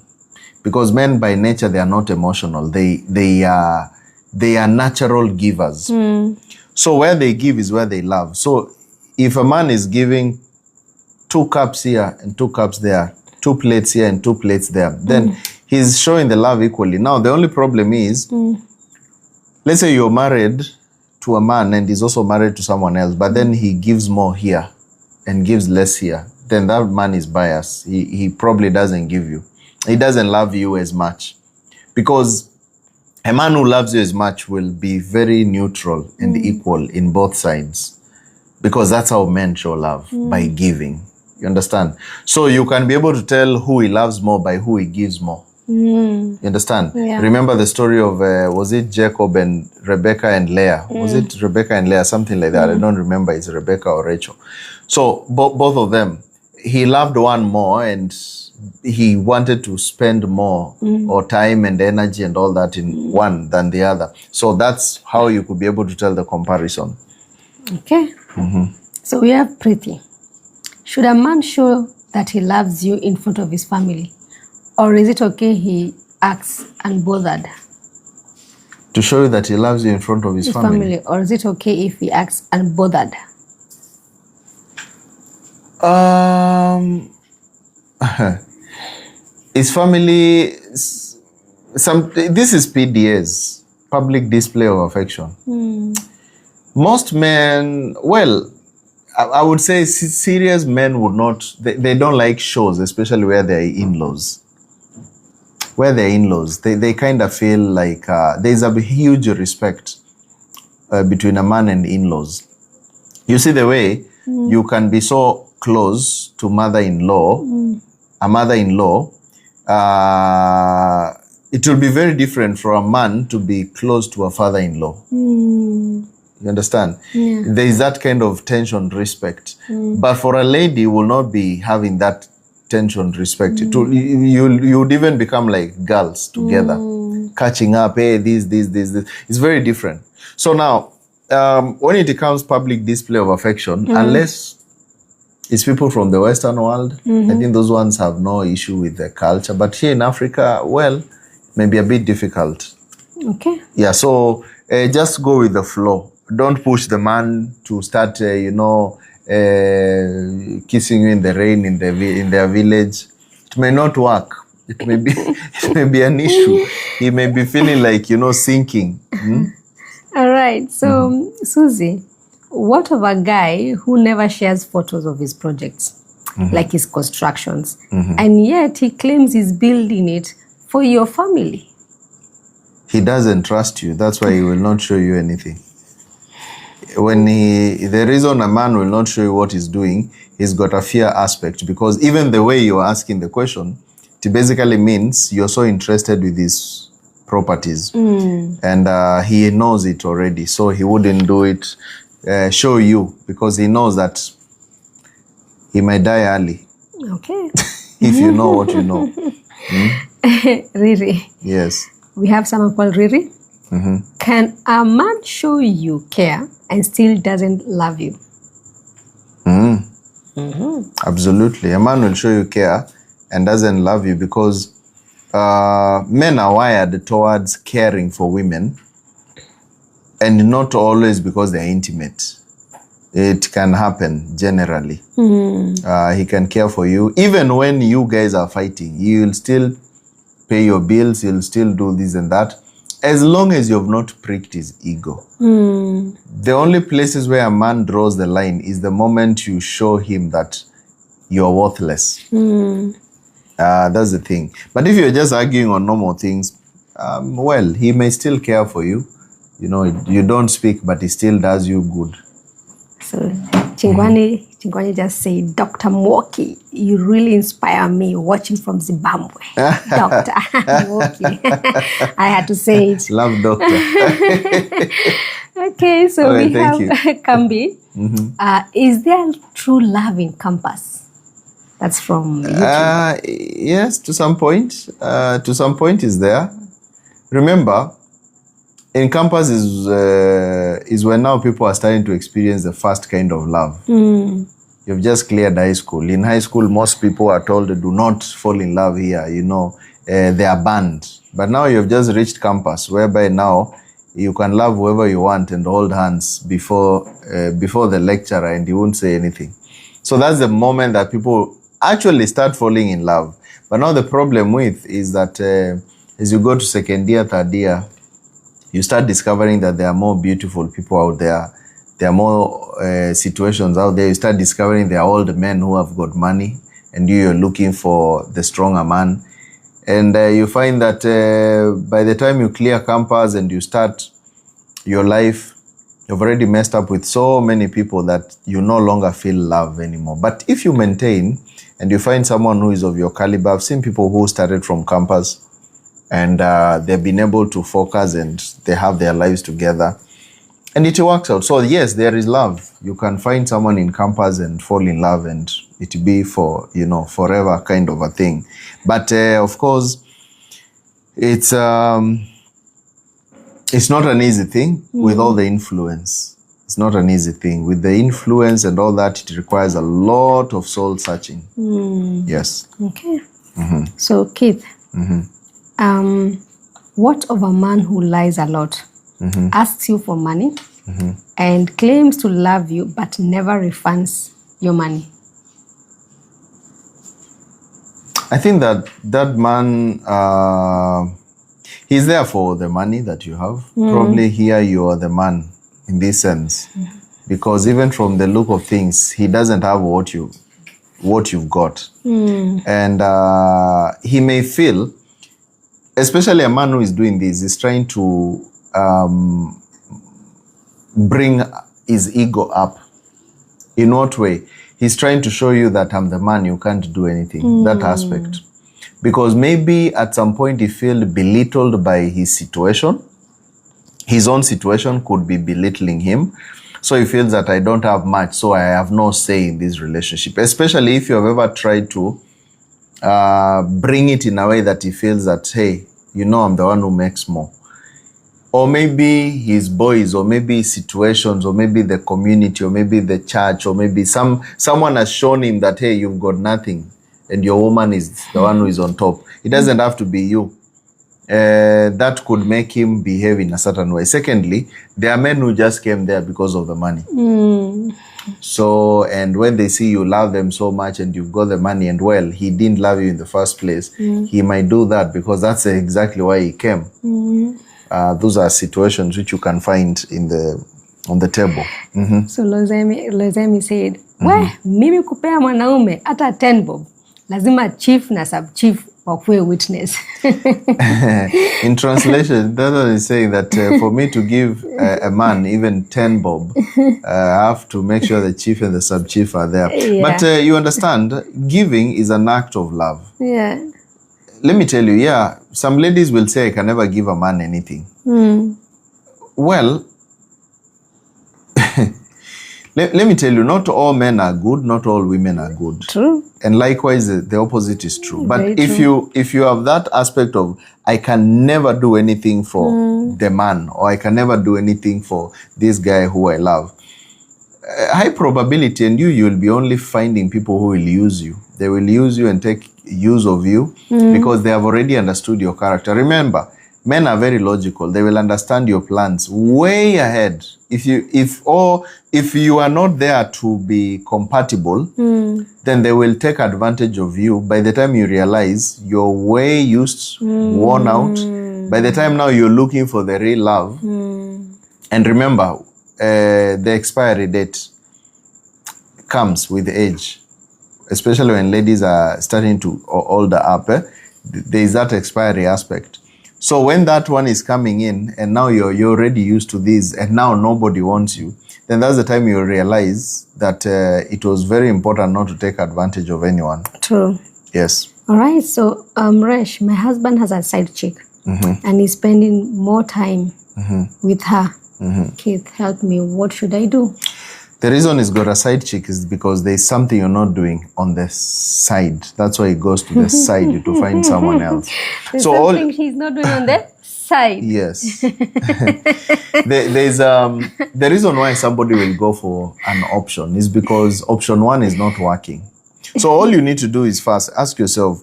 Because men by nature, they are not emotional. They are natural givers. So where they give is where they love. So if a man is giving 2 cups here and 2 cups there, 2 plates here and 2 plates there, then he's showing the love equally. Now, the only problem is, let's say you're married to a man and he's also married to someone else, but then he gives more here and gives less here. Then that man is biased. He probably doesn't give you. He doesn't love you as much. Because a man who loves you as much will be very neutral and equal in both sides. Because that's how men show love, by giving. You understand? So you can be able to tell who he loves more by who he gives more. You understand? Yeah. Remember the story of, was it Jacob and Rebecca and Leah? Was it Rebecca and Leah? Something like that. I don't remember. It's Rebecca or Rachel. So both of them, he loved one more and he wanted to spend more or time and energy and all that in one than the other. So that's how you could be able to tell the comparison. Okay. So we have Preeti. Should a man show that he loves you in front of his family? Or is it okay he acts unbothered? To show you that he loves you in front of his family? Or is it okay if he acts unbothered? His family, this is PDAs, public display of affection. Most men, well, I would say serious men would not, they don't like shows, especially where they're in-laws. Where they're in-laws, they kind of feel like there's a huge respect between a man and in-laws. You see the way you can be so close to mother-in-law, a mother-in-law, it will be very different for a man to be close to a father-in-law. You understand? Yeah. There is that kind of tension, respect. But for a lady, will not be having that tension, respect. You would even become like girls together, catching up, hey, this. It's very different. So now, when it becomes public display of affection, unless it's people from the Western world, I think those ones have no issue with the culture. But here in Africa, well, maybe a bit difficult. Okay. Yeah, so just go with the flow. Don't push the man to start, kissing you in the rain in their village. It may not work. It may be an issue. He may be feeling like, sinking. All right. So, Susie, what of a guy who never shares photos of his projects, like his constructions, and yet he claims he's building it for your family? He doesn't trust you. That's why he will not show you anything. The reason a man will not show you what he's doing, he's got a fear aspect, because even the way you're asking the question, it basically means you're so interested with his properties. And he knows it already, so he wouldn't do it, show you, because he knows that he might die early. Okay. If you know what you know. Riri. Yes. We have someone called Riri. Can a man show you care and still doesn't love you? Absolutely. A man will show you care and doesn't love you because men are wired towards caring for women, and not always because they're intimate. It can happen generally. He can care for you. Even when you guys are fighting, he will still pay your bills, he'll still do this and that, as long as you've not pricked his ego. The only places where a man draws the line is the moment you show him that you're worthless. That's the thing. But if you're just arguing on normal things, well, he may still care for you. You know, you don't speak, but he still does you good. So Chingwani just said, Dr. Mwoki, you really inspire me watching from Zimbabwe. Dr. Mwoki. I had to say it. Love doctor. Okay, so Okay, we thank have Kambi. Is there true love in Campus? That's from YouTube. Yes, to some point. To some point is there. Remember, in Campus is when now people are starting to experience the first kind of love. You've just cleared high school. In high school, most people are told, do not fall in love here. You know, they are banned. But now you've just reached Campus, whereby now you can love whoever you want and hold hands before the lecturer, and you won't say anything. So that's the moment that people actually start falling in love. But now the problem with is that as you go to second year, third year, you start discovering that there are more beautiful people out there. There are more situations out there. You start discovering there are old men who have got money, and you're looking for the stronger man. And you find that by the time you clear Campus and you start your life, you've already messed up with so many people that you no longer feel love anymore. But if you maintain and you find someone who is of your caliber, I've seen people who started from Campus and they've been able to focus and they have their lives together. And it works out. So yes, there is love. You can find someone in Campus and fall in love and it be for, you know, forever kind of a thing. But of course, it's not an easy thing with all the influence. It's not an easy thing. With the influence and all that, it requires a lot of soul searching. Yes. Okay. So Keith, what of a man who lies a lot, asks you for money, and claims to love you but never refunds your money? I think that man, he's there for the money that you have. Probably here you are the man in this sense. Because even from the look of things, he doesn't have what you've got. And he may feel, especially a man who is doing this, is trying to bring his ego up. In what way? He's trying to show you that I'm the man, you can't do anything. That aspect. Because maybe at some point he felt belittled by his situation. His own situation could be belittling him. So he feels that I don't have much, so I have no say in this relationship. Especially if you have ever tried to bring it in a way that he feels that, hey, you know, I'm the one who makes more. Or maybe his boys, or maybe situations, or maybe the community, or maybe the church, or maybe someone has shown him that, hey, you've got nothing, and your woman is the one who is on top. It doesn't have to be you. That could make him behave in a certain way. Secondly, there are men who just came there because of the money. So, and when they see you love them so much and you've got the money, and well, he didn't love you in the first place, he might do that because that's exactly why he came. Those are situations which you can find on the table. So Lozemi said, mimi kupea mwanaume hata 10 bob, lazima chief na sub-chief wakuwe witness. In translation, that one is saying that for me to give a man even 10 bob, I have to make sure the chief and the sub-chief are there. Yeah. But you understand, giving is an act of love. Yeah. Let me tell you, some ladies will say, I can never give a man anything. Well, Let me tell you, not all men are good, not all women are good. True. And likewise, the opposite is true. But Very if you have that aspect of, I can never do anything for the man, or I can never do anything for this guy who I love, high probability, and you will be only finding people who will use you. They will use you and take use of you because they have already understood your character. Remember, men are very logical. They will understand your plans way ahead. If you are not there to be compatible, then they will take advantage of you. By the time you realize you're way used, worn out, by the time now you're looking for the real love. And remember, the expiry date comes with age, especially when ladies are starting to older up. There is that expiry aspect. So when that one is coming in, and now you're already used to this, and now nobody wants you, then that's the time you realize that it was very important not to take advantage of anyone. True. Yes. All right. So, Resh, my husband has a side chick, and he's spending more time with her. Keith, help me. What should I do? The reason he's got a side chick is because there's something you're not doing on the side. That's why he goes to the side to find someone else. There's something he's not doing on the side. Yes. There's the reason why somebody will go for an option is because option one is not working. So all you need to do is first ask yourself,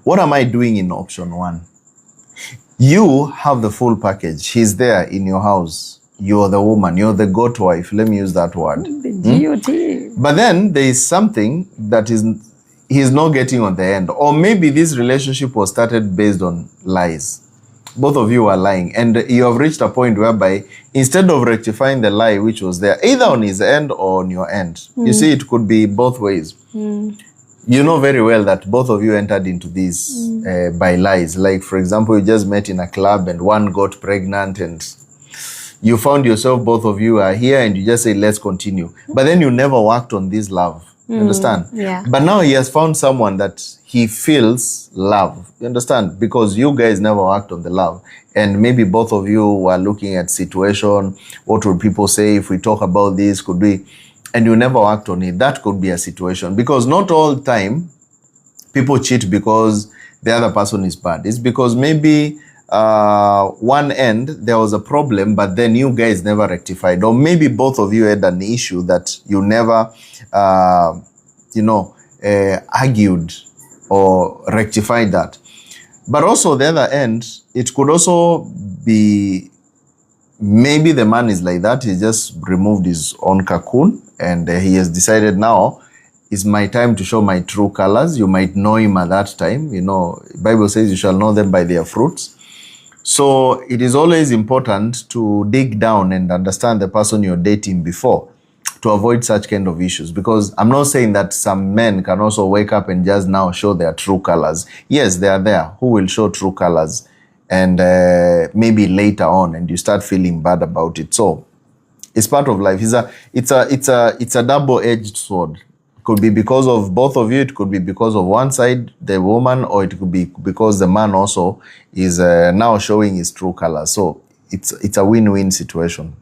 what am I doing in option one? You have the full package. He's there in your house. You're the woman. You're the goat wife. Let me use that word. The GOT. But then there is something that he's not getting on the end. Or maybe this relationship was started based on lies. Both of you are lying. And you have reached a point whereby instead of rectifying the lie which was there, either on his end or on your end, you see, it could be both ways. You know very well that both of you entered into this by lies. Like, for example, you just met in a club and one got pregnant and you found yourself, both of you are here and you just say, let's continue. But then you never worked on this love. You understand? Yeah. But now he has found someone that he feels love. You understand? Because you guys never worked on the love. And maybe both of you were looking at situation. What would people say if we talk about this? Could we? And you never worked on it. That could be a situation. Because not all time people cheat because the other person is bad. It's because maybe one end there was a problem, but then you guys never rectified, or maybe both of you had an issue that you never argued or rectified that. But also the other end, it could also be maybe the man is like that. He just removed his own cocoon and he has decided now it's my time to show my true colors. You might know him at that time. You know, Bible says you shall know them by their fruits. So it is always important to dig down and understand the person you're dating before to avoid such kind of issues. Because I'm not saying that some men can also wake up and just now show their true colors. Yes, they are there who will show true colors, and maybe later on, and you start feeling bad about it. So it's part of life. It's a double-edged sword. It could be because of both of you. It could be because of one side, the woman, or it could be because the man also is now showing his true colors. So it's a win-win situation.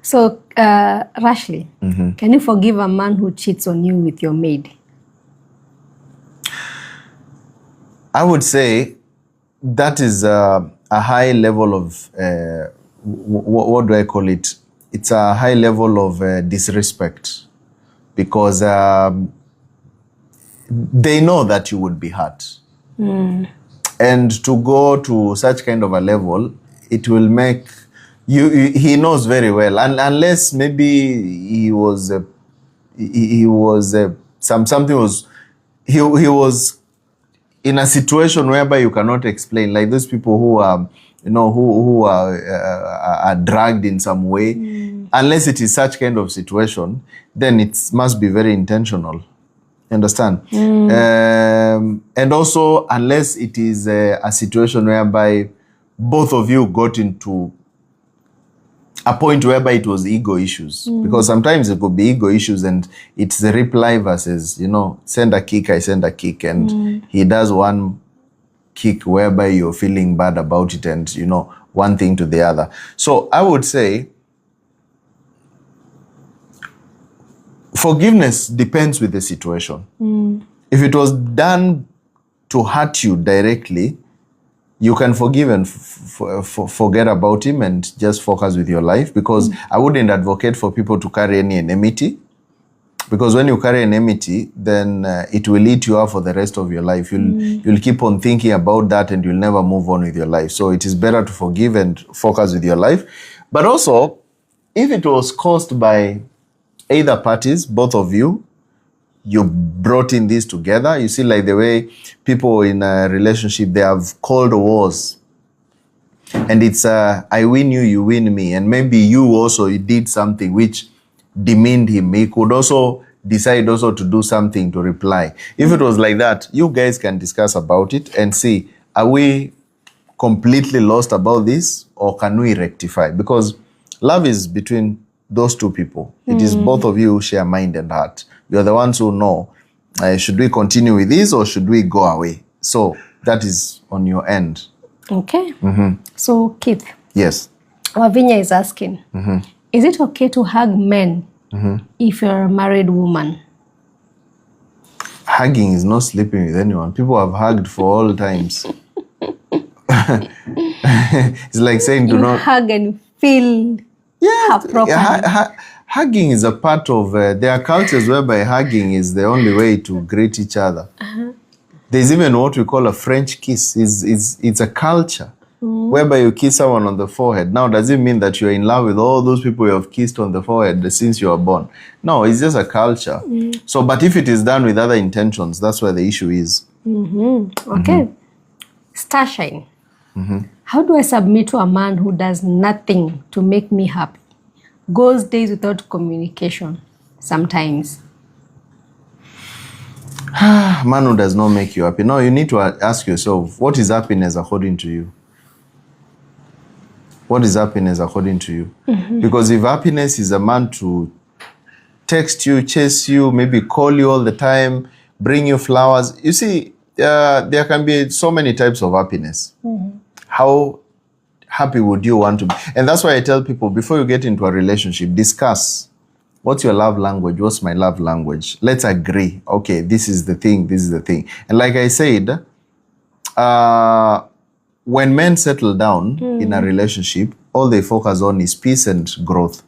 So, Rashly, can you forgive a man who cheats on you with your maid? I would say that is a high level of, what do I call it? It's a high level of disrespect, because they know that you would be hurt. And to go to such kind of a level, it will make he knows very well, and unless maybe he was in a situation whereby you cannot explain, like those people who are, who are dragged in some way. Unless it is such kind of situation, then it must be very intentional. Understand? And also, unless it is a situation whereby both of you got into a point whereby it was ego issues. Because sometimes it could be ego issues and it's the reply versus, send a kick, I send a kick. And he does one kick whereby you're feeling bad about it and, one thing to the other. So I would say, Forgiveness depends with the situation. If it was done to hurt you directly, you can forgive and forget about him and just focus with your life, because I wouldn't advocate for people to carry any enmity, because when you carry enmity, then it will eat you up for the rest of your life. You'll keep on thinking about that and you'll never move on with your life. So it is better to forgive and focus with your life. But also, if it was caused by either parties, both of you, you brought in this together. You see, like the way people in a relationship, they have cold wars. And it's I win you, you win me. And maybe you also did something which demeaned him. He could also decide also to do something to reply. If it was like that, you guys can discuss about it and see, are we completely lost about this, or can we rectify? Because love is between those two people. It is both of you who share mind and heart. You're the ones who know, should we continue with this or should we go away? So that is on your end. Okay. So Keith. Yes. Wavinya is asking, is it okay to hug men if you're a married woman? Hugging is not sleeping with anyone. People have hugged for all times. It's like saying do not hug and feel properly. Hugging is a part of, there are cultures whereby hugging is the only way to greet each other. There's even what we call a French kiss. It's a culture whereby you kiss someone on the forehead. Now, does it mean that you're in love with all those people you have kissed on the forehead since you were born? No, it's just a culture. So, but if it is done with other intentions, that's where the issue is. Okay. Starshine. How do I submit to a man who does nothing to make me happy? Goes days without communication sometimes. Man who does not make you happy. No, you need to ask yourself, what is happiness according to you? What is happiness according to you? Because if happiness is a man to text you, chase you, maybe call you all the time, bring you flowers. You see, there can be so many types of happiness. How happy would you want to be? And that's why I tell people, before you get into a relationship, discuss. What's your love language? What's my love language? Let's agree. Okay, this is the thing, this is the thing. And like I said, when men settle down in a relationship, all they focus on is peace and growth.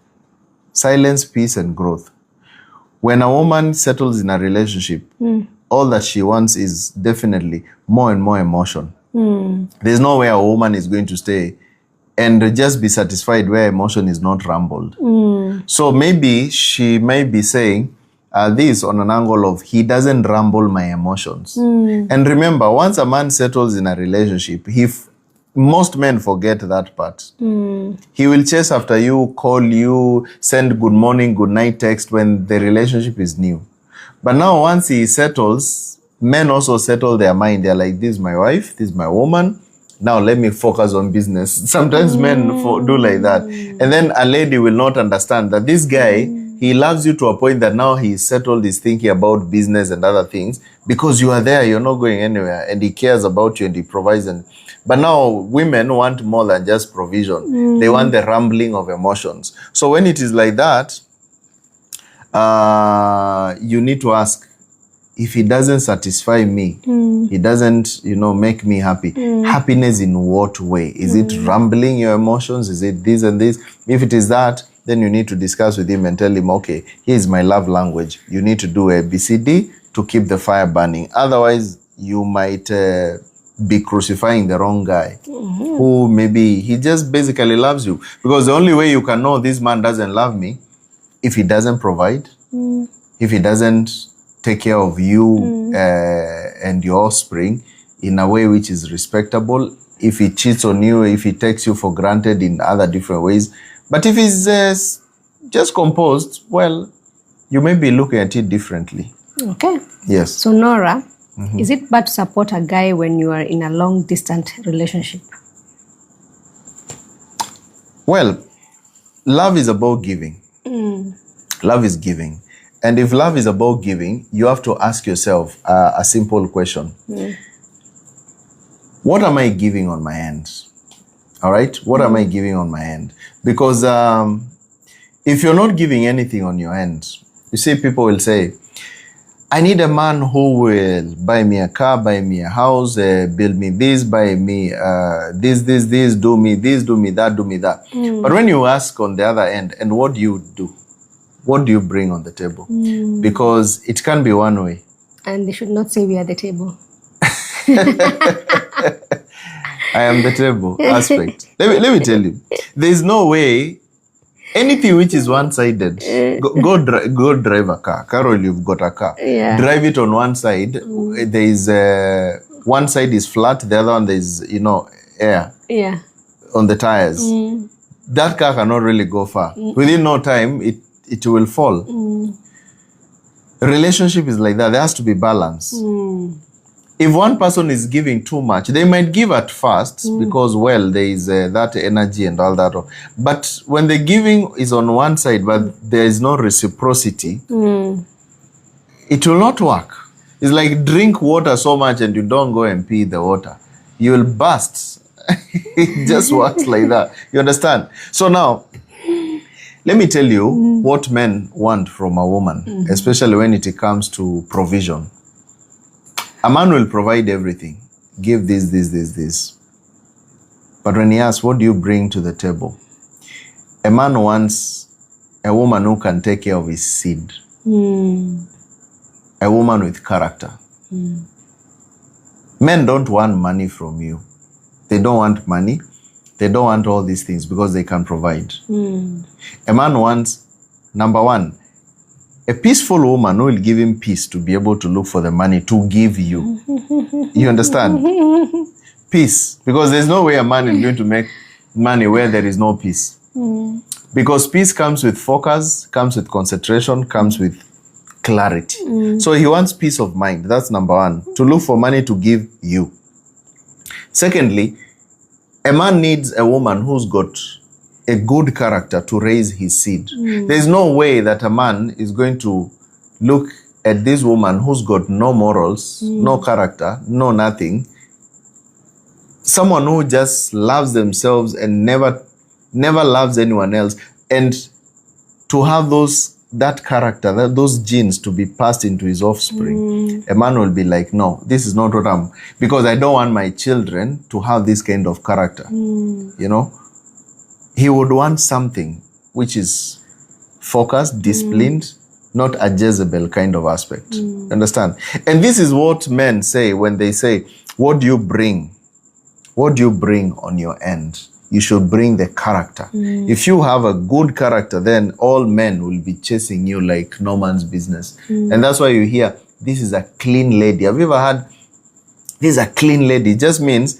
Silence, peace, and growth. When a woman settles in a relationship, all that she wants is definitely more and more emotion. There's no way a woman is going to stay and just be satisfied where emotion is not rumbled. So maybe she may be saying this on an angle of, he doesn't rumble my emotions. And remember, once a man settles in a relationship, most men forget that part. He will chase after you, call you, send good morning, good night text when the relationship is new. But now once he settles, men also settle their mind. They're like, this is my wife, this is my woman. Now let me focus on business. Sometimes men do like that. And then a lady will not understand that this guy, he loves you to a point that now he's settled, he's thinking about business and other things because you are there, you're not going anywhere, and he cares about you and he provides. But now women want more than just provision. They want the rumbling of emotions. So when it is like that, you need to ask, if he doesn't satisfy me, he doesn't, make me happy. Happiness in what way? Is it rumbling your emotions? Is it this and this? If it is that, then you need to discuss with him and tell him, okay, here's my love language. You need to do A, B, C, D to keep the fire burning. Otherwise, you might be crucifying the wrong guy who maybe he just basically loves you. Because the only way you can know this man doesn't love me, if he doesn't provide, if he doesn't take care of you and your offspring in a way which is respectable, if he cheats on you, if he takes you for granted in other different ways. But if he's just composed, well, you may be looking at it differently. Okay. Yes. So Nora, is it bad to support a guy when you are in a long-distance relationship? Well, love is about giving. Love is giving. And if love is about giving, you have to ask yourself a simple question. What am I giving on my end? All right? What am I giving on my end? Because if you're not giving anything on your end, You see, people will say, I need a man who will buy me a car, buy me a house, build me this, buy me this, do me that, do me that. But when you ask on the other end, and what do you do? What do you bring on the table? Because it can be one way. And they should not say we are the table. I am the table aspect. Let me tell you, there's no way anything which is one-sided. Go drive a car. Carol, you've got a car. Yeah. Drive it on one side. There is one side is flat, the other one there is air. Yeah. On the tires. That car cannot really go far. Within no time, it will fall. Relationship is like that. There has to be balance. If one person is giving too much, they might give at first because, well, there is that energy and all that. But when the giving is on one side, but there is no reciprocity, it will not work. It's like drink water so much and you don't go and pee the water. You will burst. It just works like that. You understand? So now, let me tell you what men want from a woman, especially when it comes to provision. A man will provide everything. Give this. But when he asks, what do you bring to the table? A man wants a woman who can take care of his seed. A woman with character. Men don't want money from you. They don't want money. They don't want all these things because they can provide. A man wants, number one, a peaceful woman who will give him peace to be able to look for the money to give you. You understand? Peace. Because there's no way a man is going to make money where there is no peace. Because peace comes with focus, comes with concentration, comes with clarity. So he wants peace of mind. That's number one. To look for money to give you. Secondly, a man needs a woman who's got a good character to raise his seed. There's no way that a man is going to look at this woman who's got no morals, no character, no nothing. Someone who just loves themselves and never loves anyone else. And to have that character, those genes to be passed into his offspring, a man will be like, no, this is not what I'm, because I don't want my children to have this kind of character, He would want something which is focused, disciplined, not a Jezebel kind of aspect. Understand? And this is what men say when they say, what do you bring? What do you bring on your end? You should bring the character. If you have a good character, then all men will be chasing you like no man's business. And that's why you hear, this is a clean lady. Have you ever heard, this is a clean lady? It just means,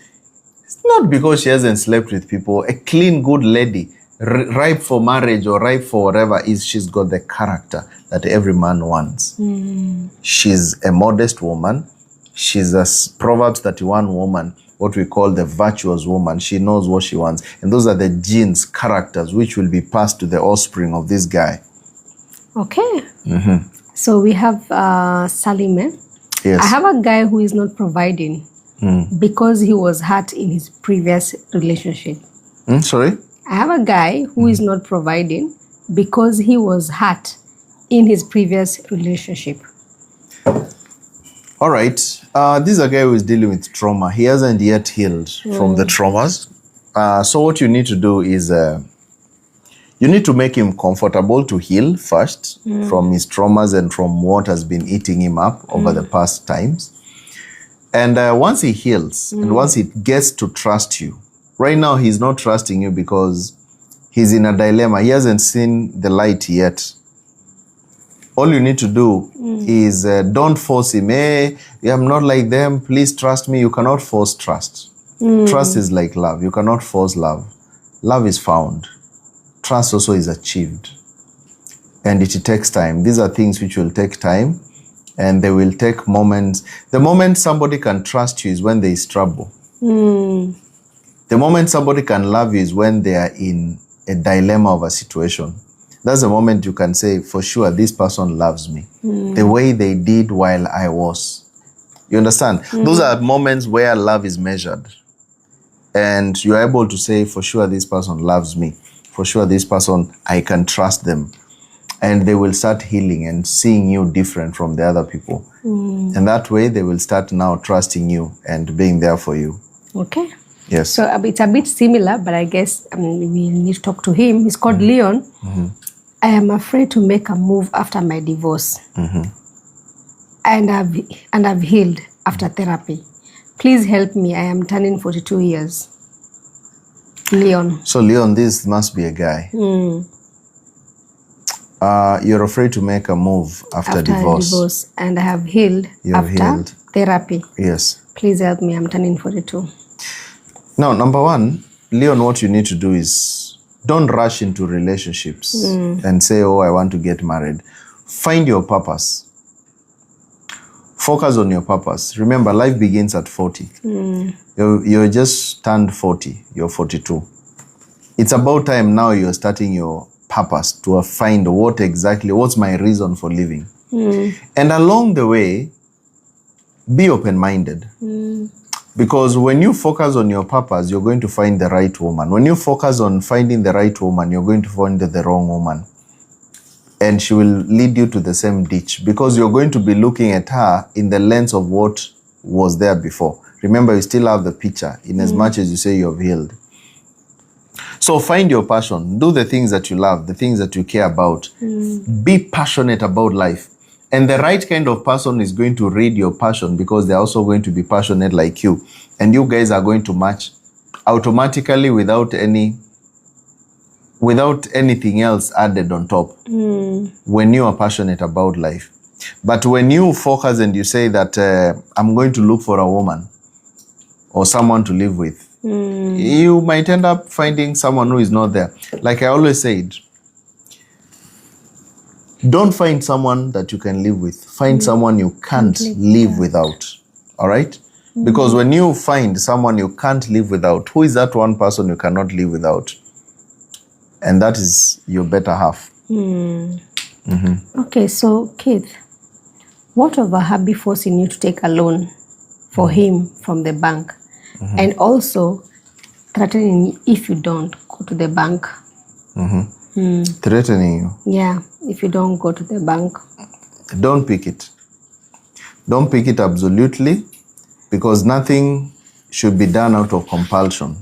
not because she hasn't slept with people. A clean, good lady, ripe for marriage or ripe for whatever, she's got the character that every man wants. She's a modest woman. She's a Proverbs 31 woman, what we call the virtuous woman. She knows what she wants. And those are the genes, characters, which will be passed to the offspring of this guy. Okay. So we have Salime. Yes. I have a guy who is not providing. Because he was hurt in his previous relationship. Sorry? I have a guy who is not providing because he was hurt in his previous relationship. All right. This is a guy who is dealing with trauma. He hasn't yet healed from the traumas. So what you need to do is you need to make him comfortable to heal first from his traumas and from what has been eating him up over the past times. And once he heals and once he gets to trust you, right now he's not trusting you because he's in a dilemma. He hasn't seen the light yet. All you need to do is don't force him. Hey, I'm not like them. Please trust me. You cannot force trust. Trust is like love. You cannot force love. Love is found. Trust also is achieved. And it takes time. These are things which will take time. And they will take moments. The moment somebody can trust you is when there is trouble. The moment somebody can love you is when they are in a dilemma of a situation. That's the moment you can say, for sure, this person loves me. The way they did while I was. You understand? Those are moments where love is measured. And you're able to say, for sure, this person loves me. For sure, this person, I can trust them. and they will start healing and seeing you different from the other people. And that way they will start now trusting you and being there for you. Okay. Yes. So it's a bit similar, but I guess we need to talk to him. He's called Leon. I am afraid to make a move after my divorce. And I've healed after therapy. Please help me. I am turning 42 years. Leon. So Leon, this must be a guy. You're afraid to make a move after divorce. And I have healed after therapy. Yes. Please help me. I'm turning 42. Now, number one, Leon, what you need to do is don't rush into relationships and say, oh, I want to get married. Find your purpose. Focus on your purpose. Remember, life begins at 40. You're just turned 40. You're 42. It's about time now you're starting your purpose to find what's my reason for living. And along the way, be open-minded. Because when you focus on your purpose, you're going to find the right woman. When you focus on finding the right woman, you're going to find the wrong woman. And she will lead you to the same ditch because you're going to be looking at her in the lens of what was there before. Remember, you still have the picture in as much as you say you've healed. So find your passion. Do the things that you love, the things that you care about. Be passionate about life. And the right kind of person is going to read your passion because they're also going to be passionate like you. And you guys are going to match automatically without anything else added on top when you are passionate about life. But when you focus and you say that I'm going to look for a woman or someone to live with, you might end up finding someone who is not there. Like I always said, don't find someone that you can live with. Find someone you can't live without. All right? Because when you find someone you can't live without, who is that one person you cannot live without? And that is your better half. Okay, so Keith, what of a hubby forcing you to take a loan for him from the bank? And also threatening if you don't go to the bank. Threatening you? Yeah, if you don't go to the bank. Don't pick it. Don't pick it absolutely, because nothing should be done out of compulsion.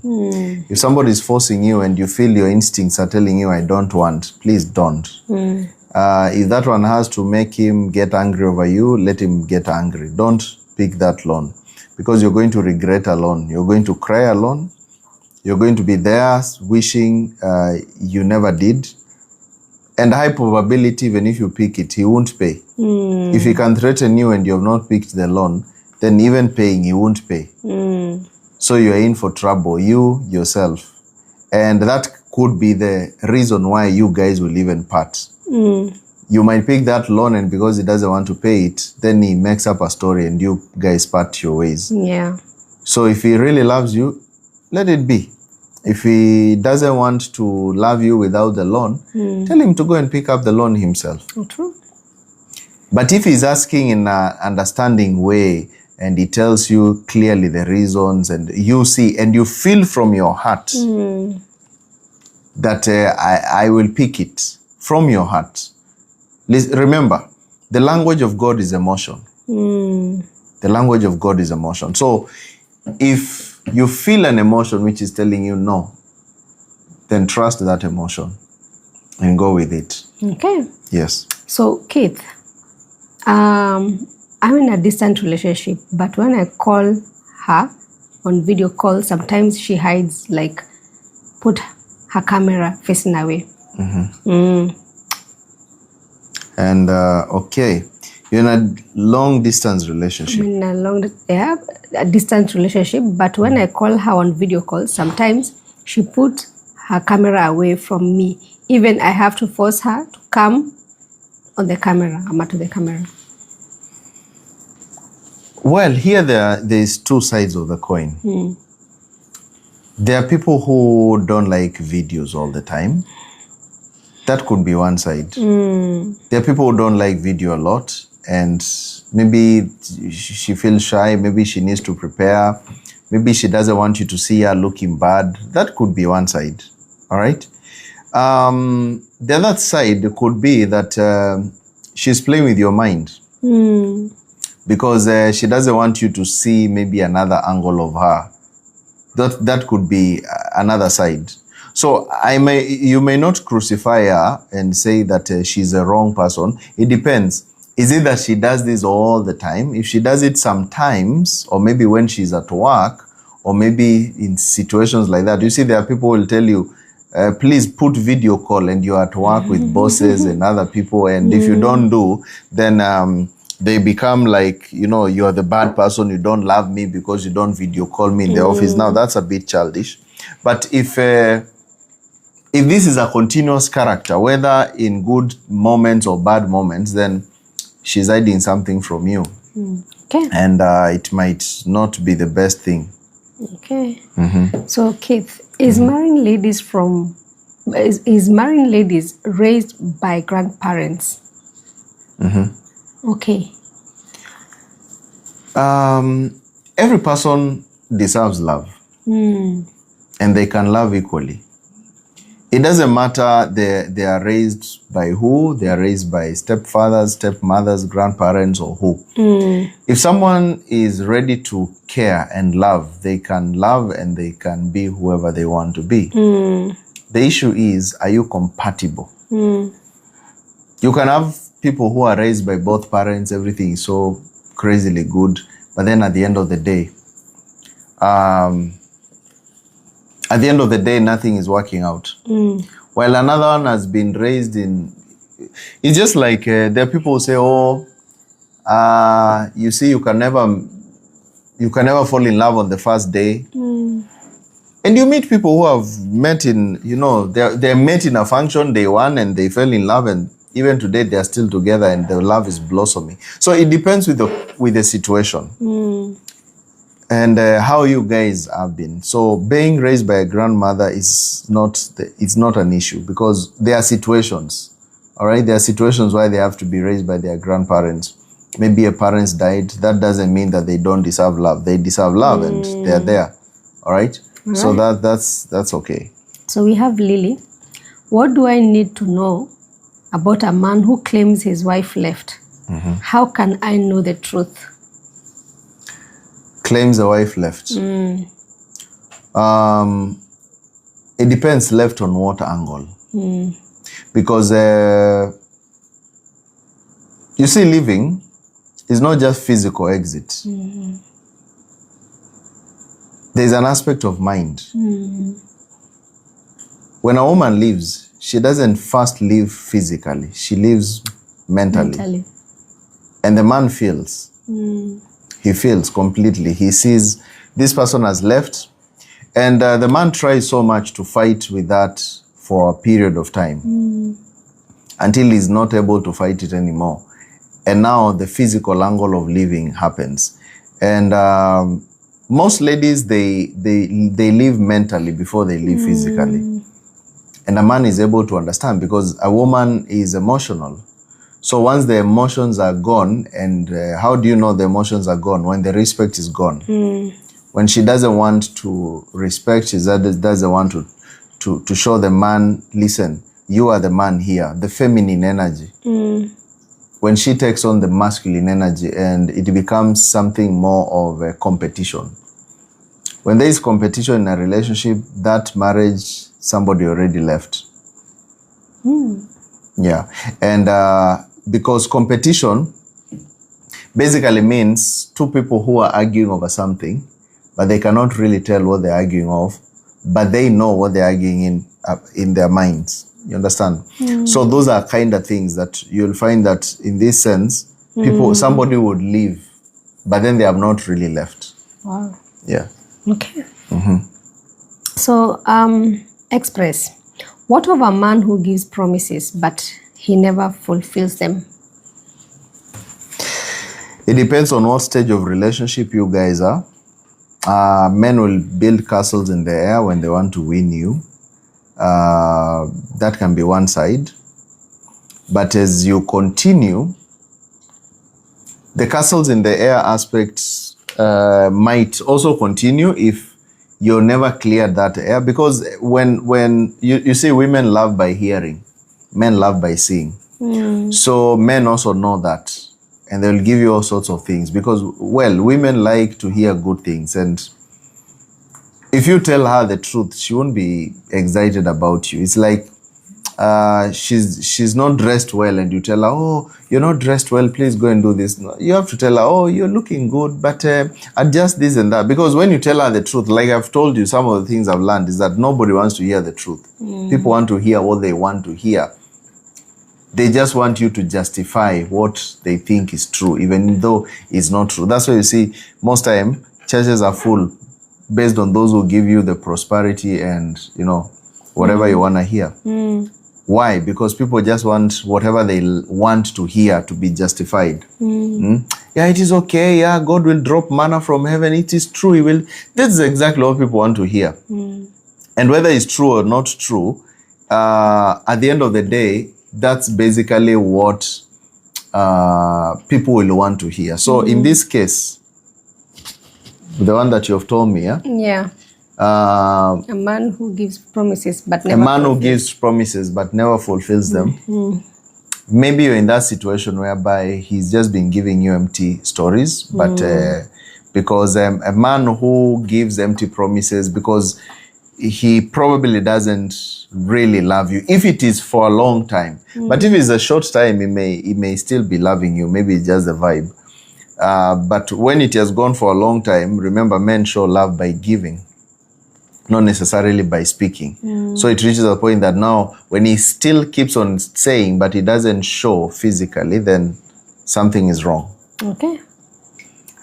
If somebody is forcing you and you feel your instincts are telling you, I don't want, please don't. If that one has to make him get angry over you, let him get angry. Don't pick that loan, because you're going to regret alone. You're going to cry alone. You're going to be there wishing you never did. And high probability, even if you pick it, he won't pay. If he can threaten you and you have not picked the loan, then even paying, he won't pay. So you're in for trouble, you, yourself. And that could be the reason why you guys will even part. You might pick that loan, and because he doesn't want to pay it, then he makes up a story and you guys part your ways. Yeah. So if he really loves you, let it be. If he doesn't want to love you without the loan, tell him to go and pick up the loan himself. True. But if he's asking in an understanding way and he tells you clearly the reasons and you see and you feel from your heart that I will pick it from your heart. Remember, the language of God is emotion. The language of God is emotion. So if you feel an emotion which is telling you no, then trust that emotion and go with it. Okay. Yes. So, Keith, I'm in a distant relationship, but when I call her on video call, sometimes she hides, like, put her camera facing away. And, okay. You're in a long-distance relationship. I'm in a distant relationship, but when I call her on video call, sometimes she put her camera away from me. Even I have to force her to come on the camera, to the camera. Well, here there's two sides of the coin. There are people who don't like videos all the time. That could be one side. There are people who don't like video a lot. And maybe she feels shy, maybe she needs to prepare, maybe she doesn't want you to see her looking bad. That could be one side, all right? The other side could be that she's playing with your mind. Because she doesn't want you to see maybe another angle of her. That could be another side. So you may not crucify her and say that she's a wrong person. It depends. Is it that she does this all the time? If she does it sometimes, or maybe when she's at work, or maybe in situations like that, you see, there are people who will tell you, please put video call, and you're at work with bosses and other people, and if you don't do, then they become like, you're the bad person, you don't love me because you don't video call me in the office. Now, that's a bit childish. But if this is a continuous character, whether in good moments or bad moments, then she's hiding something from you. Okay. And it might not be the best thing. Okay. So, Keith, is marrying ladies is marrying ladies raised by grandparents? Okay. Every person deserves love. And they can love equally. It doesn't matter they are raised by who, they are raised by stepfathers, stepmothers, grandparents, or who. If someone is ready to care and love, they can love and they can be whoever they want to be. The issue is, are you compatible? You can have people who are raised by both parents, everything is so crazily good, but then at the end of the day, nothing is working out. While another one has been raised in... It's just like there are people who say, you see, you can never fall in love on the first day. And you meet people who have met in, they met in a function day one and they fell in love, and even today they are still together and the love is blossoming. So it depends with the situation. And how you guys have been. So being raised by a grandmother is it's not an issue, because there are situations, all right? There are situations why they have to be raised by their grandparents. Maybe a parents died. That doesn't mean that they don't deserve love. They deserve love and they're there, all right? So that's okay. So we have Lily. What do I need to know about a man who claims his wife left? How can I know the truth? Claims the wife left. It depends, left on what angle. Because you see, leaving is not just physical exit. There's an aspect of mind. When a woman leaves, she doesn't first leave physically. She leaves mentally. And the man feels. He feels completely. He sees this person has left. And the man tries so much to fight with that for a period of time until he's not able to fight it anymore. And now the physical angle of leaving happens. And most ladies, they leave mentally before they leave physically. And a man is able to understand, because a woman is emotional. So once the emotions are gone, and how do you know the emotions are gone? When the respect is gone. When she doesn't want to respect, she doesn't want to show the man, listen, you are the man here, the feminine energy. When she takes on the masculine energy, and it becomes something more of a competition. When there is competition in a relationship, that marriage, somebody already left. Yeah. And because competition basically means two people who are arguing over something, but they cannot really tell what they're arguing of, but they know what they're arguing in their minds. You understand? So those are kind of things that you'll find that in this sense, somebody would leave, but then they have not really left. Wow. Yeah. Okay. So, Express, what of a man who gives promises, but he never fulfills them? It depends on what stage of relationship you guys are. Men will build castles in the air when they want to win you. That can be one side. But as you continue, the castles in the air aspects might also continue if you're never cleared that air, because when you see, women love by hearing, men love by seeing. So men also know that, and they'll give you all sorts of things, because, well, women like to hear good things, and if you tell her the truth, she won't be excited about you. It's like she's not dressed well, and you tell her, oh, you're not dressed well, please go and do this. No, you have to tell her, oh, you're looking good, but adjust this and that. Because when you tell her the truth, like I've told you, some of the things I've learned is that nobody wants to hear the truth. People want to hear what they want to hear. They just want you to justify what they think is true, even though it's not true. That's why you see, most time, churches are full based on those who give you the prosperity and, whatever you want to hear. Why? Because people just want whatever they want to hear to be justified. Yeah, it is okay. Yeah, God will drop manna from heaven. It is true. He will. That's exactly what people want to hear. And whether it's true or not true, at the end of the day, that's basically what people will want to hear. So in this case, the one that you have told me, yeah, a man who gives promises but never gives promises but never fulfills them. Maybe you're in that situation whereby he's just been giving you empty stories, but because a man who gives empty promises, because he probably doesn't really love you, if it is for a long time. But if it's a short time, he may still be loving you. Maybe it's just a vibe. But when it has gone for a long time, remember, men show love by giving, not necessarily by speaking. So it reaches a point that now, when he still keeps on saying, but he doesn't show physically, then something is wrong. Okay.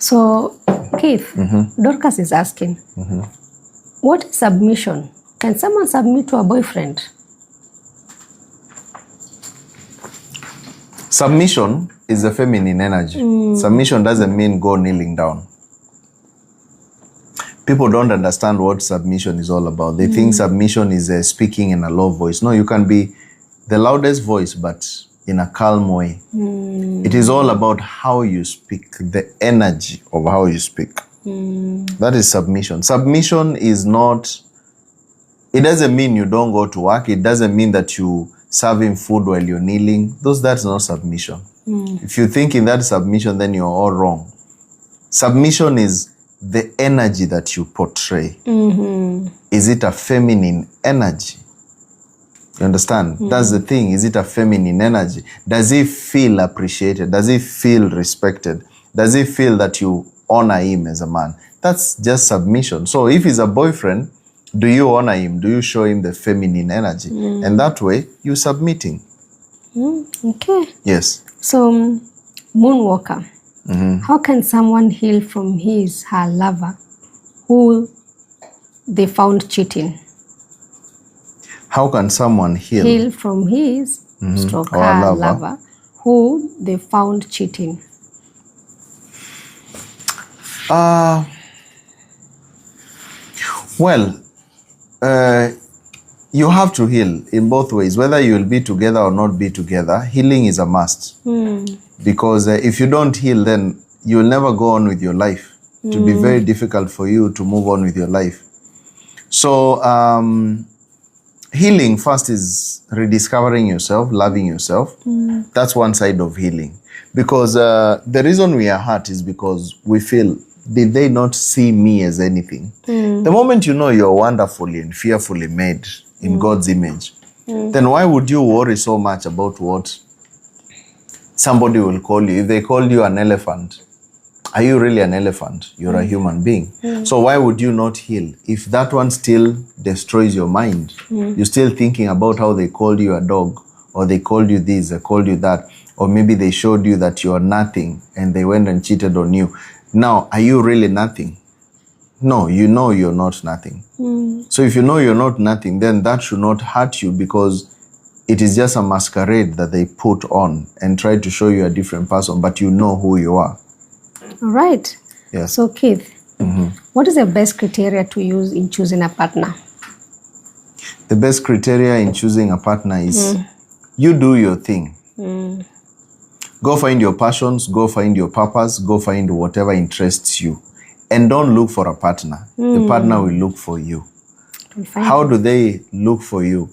So, Keith, Dorcas is asking, what is submission? Can someone submit to a boyfriend? Submission is a feminine energy. Submission doesn't mean go kneeling down. People don't understand what submission is all about. They think submission is speaking in a low voice. No, you can be the loudest voice, but in a calm way. It is all about how you speak, the energy of how you speak. That is submission. Submission is not, it doesn't mean you don't go to work. It doesn't mean that you serve him food while you're kneeling. That's not submission. If you think in that submission, then you're all wrong. Submission is the energy that you portray. Is it a feminine energy? You understand? That's the thing. Is it a feminine energy? Does he feel appreciated? Does he feel respected? Does he feel that you honor him as a man? That's just submission. So if he's a boyfriend, do you honor him? Do you show him the feminine energy? And that way, you're submitting. Okay. Yes. So, Moonwalker, how can someone heal from her lover who they found cheating? How can someone heal from his stroke or her lover who they found cheating? Well, you have to heal in both ways. Whether you will be together or not be together, healing is a must. Because if you don't heal, then you will never go on with your life. It will be very difficult for you to move on with your life. So, healing first is rediscovering yourself, loving yourself. That's one side of healing. Because the reason we are hurt is because we feel, did they not see me as anything? The moment you know you're wonderfully and fearfully made in God's image, then why would you worry so much about what somebody will call you? If they called you an elephant, are you really an elephant? You're a human being. So why would you not heal? If that one still destroys your mind, you're still thinking about how they called you a dog, or they called you this, they called you that, or maybe they showed you that you are nothing and they went and cheated on you. Now, are you really nothing? No, you know you're not nothing. So if you know you're not nothing, then that should not hurt you, because it is just a masquerade that they put on and try to show you a different person, but you know who you are. All right. Yes. So, Keith, what is the best criteria to use in choosing a partner? The best criteria in choosing a partner is you do your thing. Go find your passions, go find your purpose, go find whatever interests you. and don't look for a partner. The partner will look for you. How do they look for you?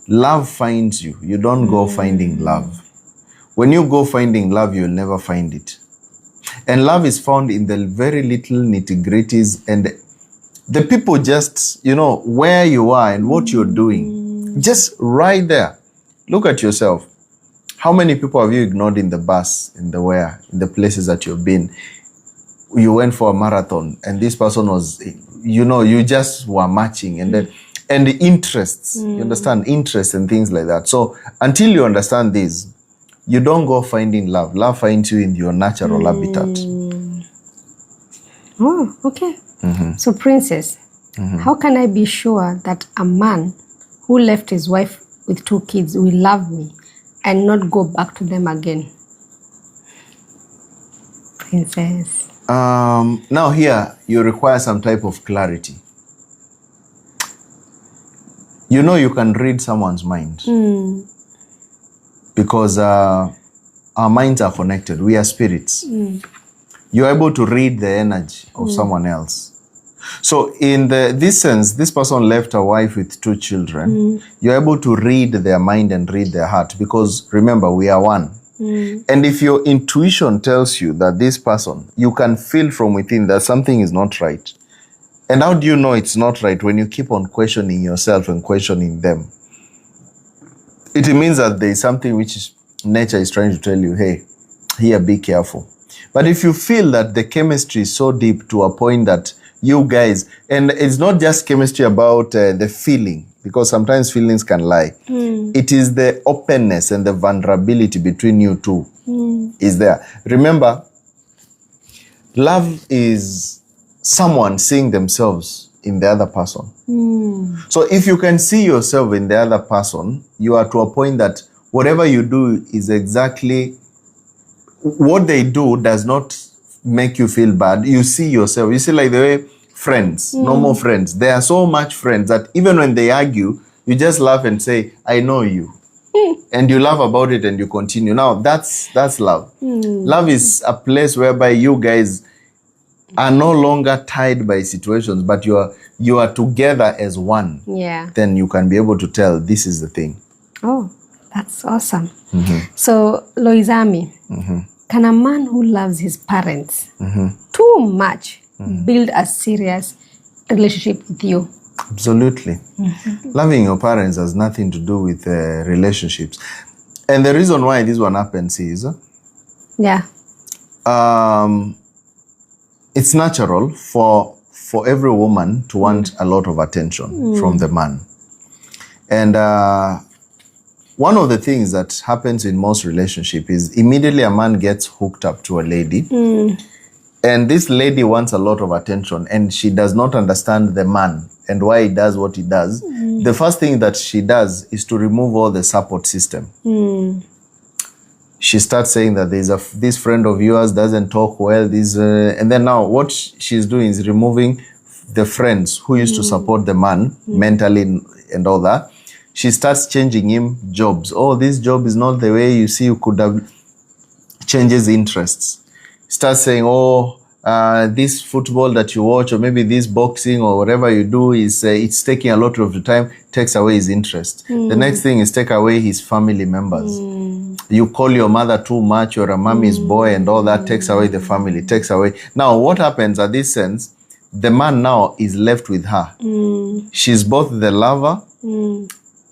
Love finds you. You don't go finding love. When you go finding love, you'll never find it. And love is found in the very little nitty-gritties, and the people just, where you are and what you're doing. Just right there. Look at yourself. How many people have you ignored in the bus, in the places that you've been? You went for a marathon and this person was, you just were matching, and then, and the interests, you understand, interests and things like that. So until you understand this, you don't go finding love. Love finds you in your natural habitat. Oh, okay. So, Princess, how can I be sure that a man who left his wife with 2 kids will love me and not go back to them again? Princess. Now here, you require some type of clarity. You can read someone's mind. Because our minds are connected. We are spirits. You're able to read the energy of someone else. So in this sense, this person left a wife with 2 children. You're able to read their mind and read their heart, because remember, we are one. And if your intuition tells you that this person, you can feel from within that something is not right. And how do you know it's not right? When you keep on questioning yourself and questioning them. It means that there is something which nature is trying to tell you, hey, here, be careful. But if you feel that the chemistry is so deep to a point that you guys, and it's not just chemistry about the feeling, because sometimes feelings can lie. It is the openness and the vulnerability between you two is there. Remember, love is someone seeing themselves in the other person. So if you can see yourself in the other person, you are to a point that whatever you do is exactly what they do does not make you feel bad. You see yourself. You see, like the way friends, normal friends, they are so much friends that even when they argue, you just laugh and say, I know you. And you laugh about it and you continue. Now, that's love. Love is a place whereby you guys are no longer tied by situations, but you are together as one. Yeah. Then you can be able to tell this is the thing. Oh, that's awesome. So, Loizami, can a man who loves his parents too much build a serious relationship with you? Absolutely. Loving your parents has nothing to do with relationships. And the reason why this one happens is, it's natural for every woman to want a lot of attention from the man. And one of the things that happens in most relationships is immediately a man gets hooked up to a lady. And this lady wants a lot of attention, and she does not understand the man and why he does what he does. The first thing that she does is to remove all the support system. She starts saying that there's this friend of yours doesn't talk well. And then now what she's doing is removing the friends who used to support the man mentally and all that. She starts changing him jobs. Oh, this job is not the way you see you could have. Changes interests. Starts saying, oh, this football that you watch, or maybe this boxing or whatever you do is it's taking a lot of the time, takes away his interest. The next thing is take away his family members. You call your mother too much, you're a mommy's boy and all that, takes away the family, takes away. Now, what happens at this sense, the man now is left with her. She's both the lover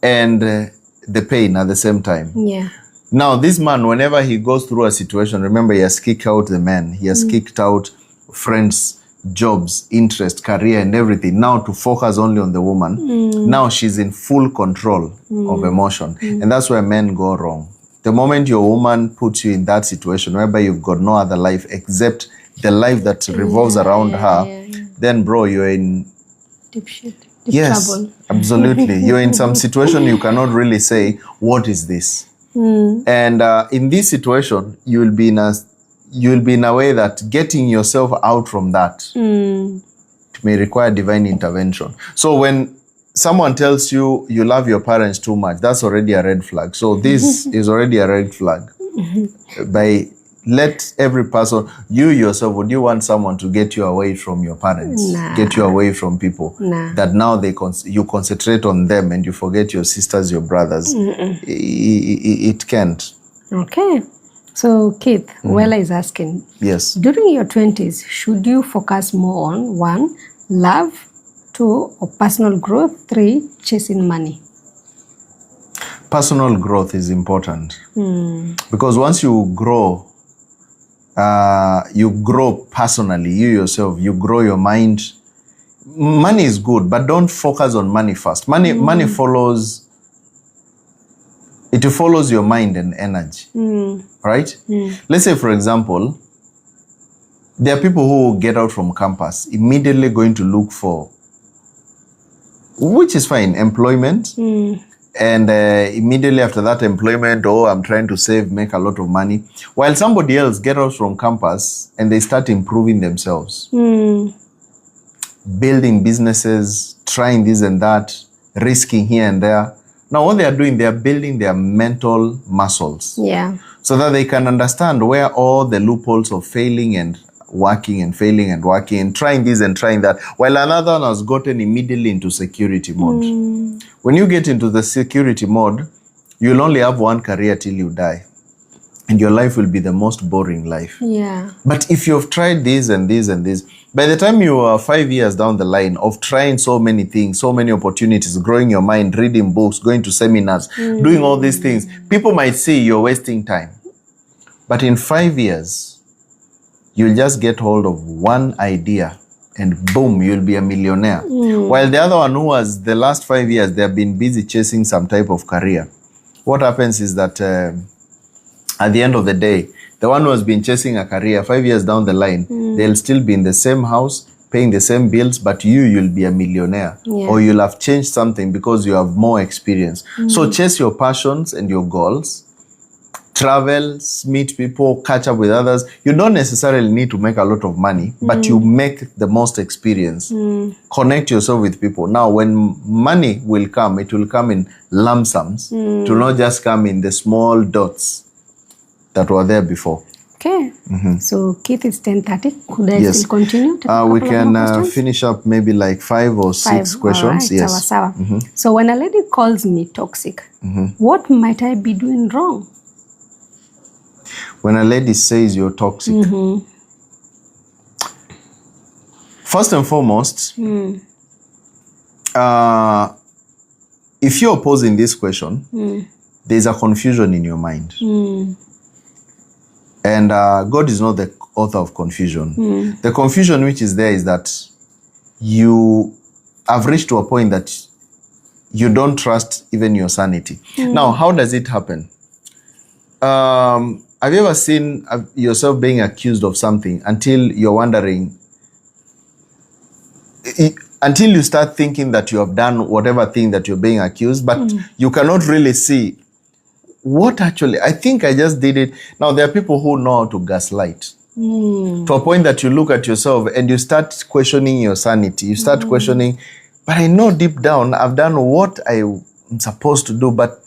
and the pain at the same time. Yeah. Now, this man, whenever he goes through a situation, remember, he has kicked out the man. He has kicked out friends, jobs, interest, career, and everything. Now to focus only on the woman. Now she's in full control of emotion. And that's where men go wrong. The moment your woman puts you in that situation whereby you've got no other life except the life that revolves around her, then, bro, you're in deep shit. Yes, trouble. Absolutely. You're in some situation you cannot really say, what is this? And in this situation, you'll be in a way that getting yourself out from that may require divine intervention. So when someone tells you you love your parents too much, that's already a red flag. So this is already a red flag. By Let every person, you yourself, would you want someone to get you away from your parents? Nah. Get you away from people? Nah. That now you concentrate on them and you forget your sisters, your brothers? It can't. Okay. So, Keith, Wella is asking, Yes. during your 20s, should you focus more on 1, love, 2, or personal growth, 3, chasing money? Personal growth is important. Because once you grow personally, you yourself, you grow your mind. Money is good, but don't focus on money first. Money follows your mind and energy, right? Let's say, for example, there are people who get out from campus immediately going to look for, which is fine, employment. And immediately after that employment, I'm trying to save, make a lot of money. While somebody else get out from campus and they start improving themselves. Building businesses, trying this and that, risking here and there. Now what they are doing, they are building their mental muscles. Yeah. So that they can understand where all the loopholes of failing and working and failing and working and trying this and trying that, while another one has gotten immediately into security mode. When you get into the security mode, you'll only have one career till you die. And your life will be the most boring life. Yeah. But if you've tried this and this and this, by the time you are 5 years down the line of trying so many things, so many opportunities, growing your mind, reading books, going to seminars, doing all these things, people might say you're wasting time. But in 5 years, you'll just get hold of one idea and boom, you'll be a millionaire. While the other one who was the last 5 years, they have been busy chasing some type of career. What happens is that at the end of the day, the one who has been chasing a career 5 years down the line, they'll still be in the same house, paying the same bills, but you'll be a millionaire. Yeah. Or you'll have changed something because you have more experience. So chase your passions and your goals. Travel, meet people, catch up with others. You don't necessarily need to make a lot of money, but you make the most experience. Connect yourself with people. Now, when money will come, it will come in lump sums. It will not just come in the small dots that were there before. Okay. So, Keith, it's 10:30. Could I still continue? We can finish up maybe like 5 or 6 questions. Right. Yes. Sawa. So, when a lady calls me toxic, what might I be doing wrong? When a lady says you're toxic, first and foremost, if you're posing this question, there's a confusion in your mind. And God is not the author of confusion. The confusion which is there is that you have reached to a point that you don't trust even your sanity. Now, how does it happen? Have you ever seen yourself being accused of something until you're wondering, until you start thinking that you have done whatever thing that you're being accused, but you cannot really see what actually, I think I just did it. Now, there are people who know how to gaslight to a point that you look at yourself and you start questioning your sanity. You start questioning, but I know deep down I've done what I'm supposed to do, but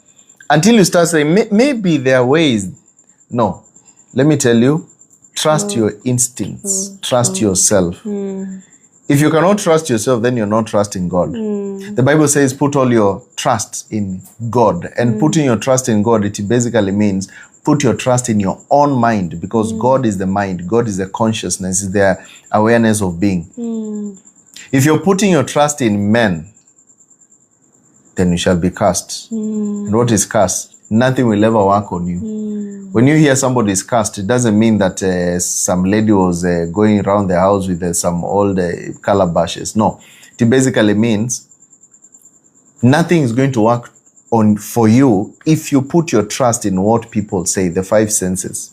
until you start saying, maybe there are ways. No, let me tell you, trust your instincts, trust yourself. If you cannot trust yourself, then you're not trusting God. The Bible says put all your trust in God. And putting your trust in God, it basically means put your trust in your own mind, because God is the mind, God is the consciousness, is the awareness of being. If you're putting your trust in men, then you shall be cursed. And what is cursed? Nothing will ever work on you. When you hear somebody is cursed, it doesn't mean that some lady was going around the house with some old calabashes. No, it basically means nothing is going to work for you if you put your trust in what people say, the 5 senses.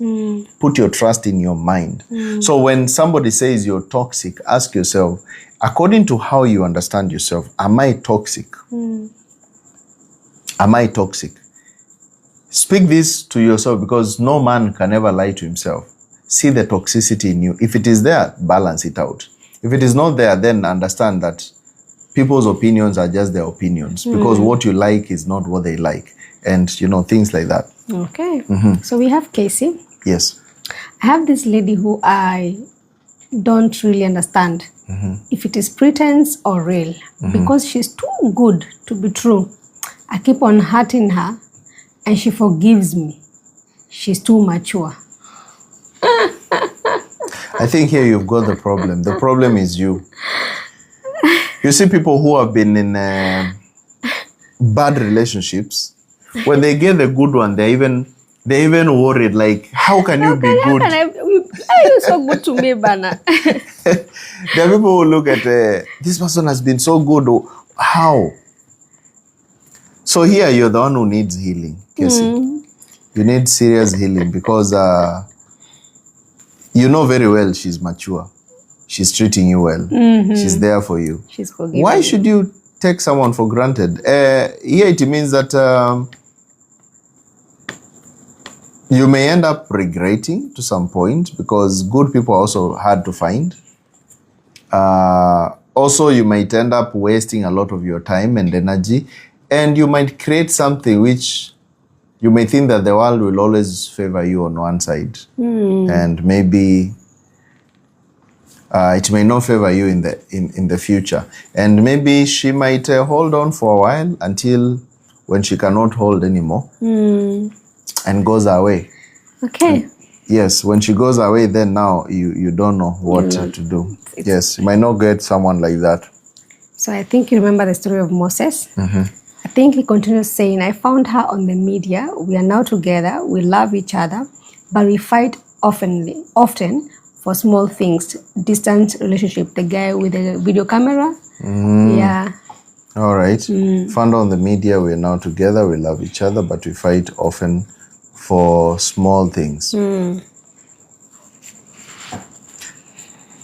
Put your trust in your mind. So when somebody says you're toxic, ask yourself, according to how you understand yourself, am I toxic? Am I toxic? Speak this to yourself, because no man can ever lie to himself. See the toxicity in you. If it is there, balance it out. If it is not there, then understand that people's opinions are just their opinions, because what you like is not what they like. And, things like that. Okay. So we have Casey. Yes. I have this lady who I don't really understand if it is pretense or real, because she's too good to be true. I keep on hurting her and she forgives me. She's too mature. I think here you've got the problem. The problem is you. You see people who have been in bad relationships, when they get the good one, they even worried, like, how can you be good? Are you so good to me, Bana? There are people who look at, this person has been so good. How? So here you're the one who needs healing, Casey. You need serious healing because you know very well she's mature. She's treating you well. She's there for you. She's forgiving. Why should you take someone for granted? Here it means that you may end up regretting to some point, because good people are also hard to find. Also, you might end up wasting a lot of your time and energy, and you might create something which you may think that the world will always favor you on one side, and maybe it may not favor you in the future. And maybe she might hold on for a while until when she cannot hold anymore and goes away. Okay. Yes, when she goes away, then now you don't know what to do. Yes, you might not get someone like that. So I think you remember the story of Moses. I think he continues saying, I found her on the media. We are now together. We love each other, but we fight often for small things. Distant relationship. The guy with the video camera. Yeah. All right. Found on the media. We are now together. We love each other, but we fight often for small things.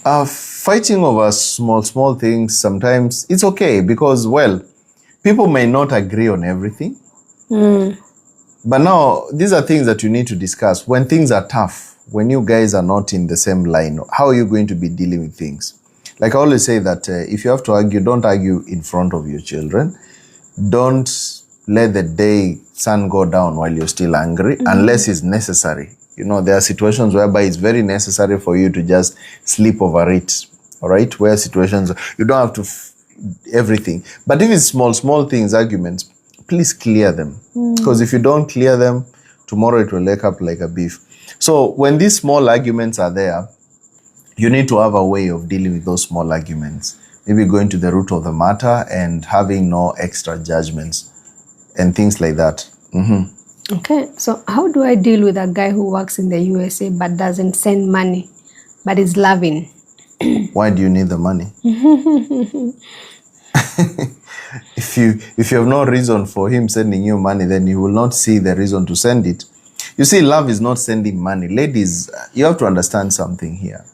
Fighting over small things, sometimes it's okay because, well, people may not agree on everything. But now, these are things that you need to discuss. When things are tough, when you guys are not in the same line, how are you going to be dealing with things? Like I always say that if you have to argue, don't argue in front of your children. Don't let the sun go down while you're still angry, unless it's necessary. You know, there are situations whereby it's very necessary for you to just sleep over it. All right? Where situations, you don't have to everything. But if it's small things, arguments, please clear them. Because if you don't clear them, tomorrow it will wake up like a beef. So when these small arguments are there, you need to have a way of dealing with those small arguments. Maybe going to the root of the matter and having no extra judgments and things like that. Okay, so how do I deal with a guy who works in the USA but doesn't send money, but is loving? Why do you need the money? If you have no reason for him sending you money, then you will not see the reason to send it. You see, love is not sending money. Ladies, you have to understand something here.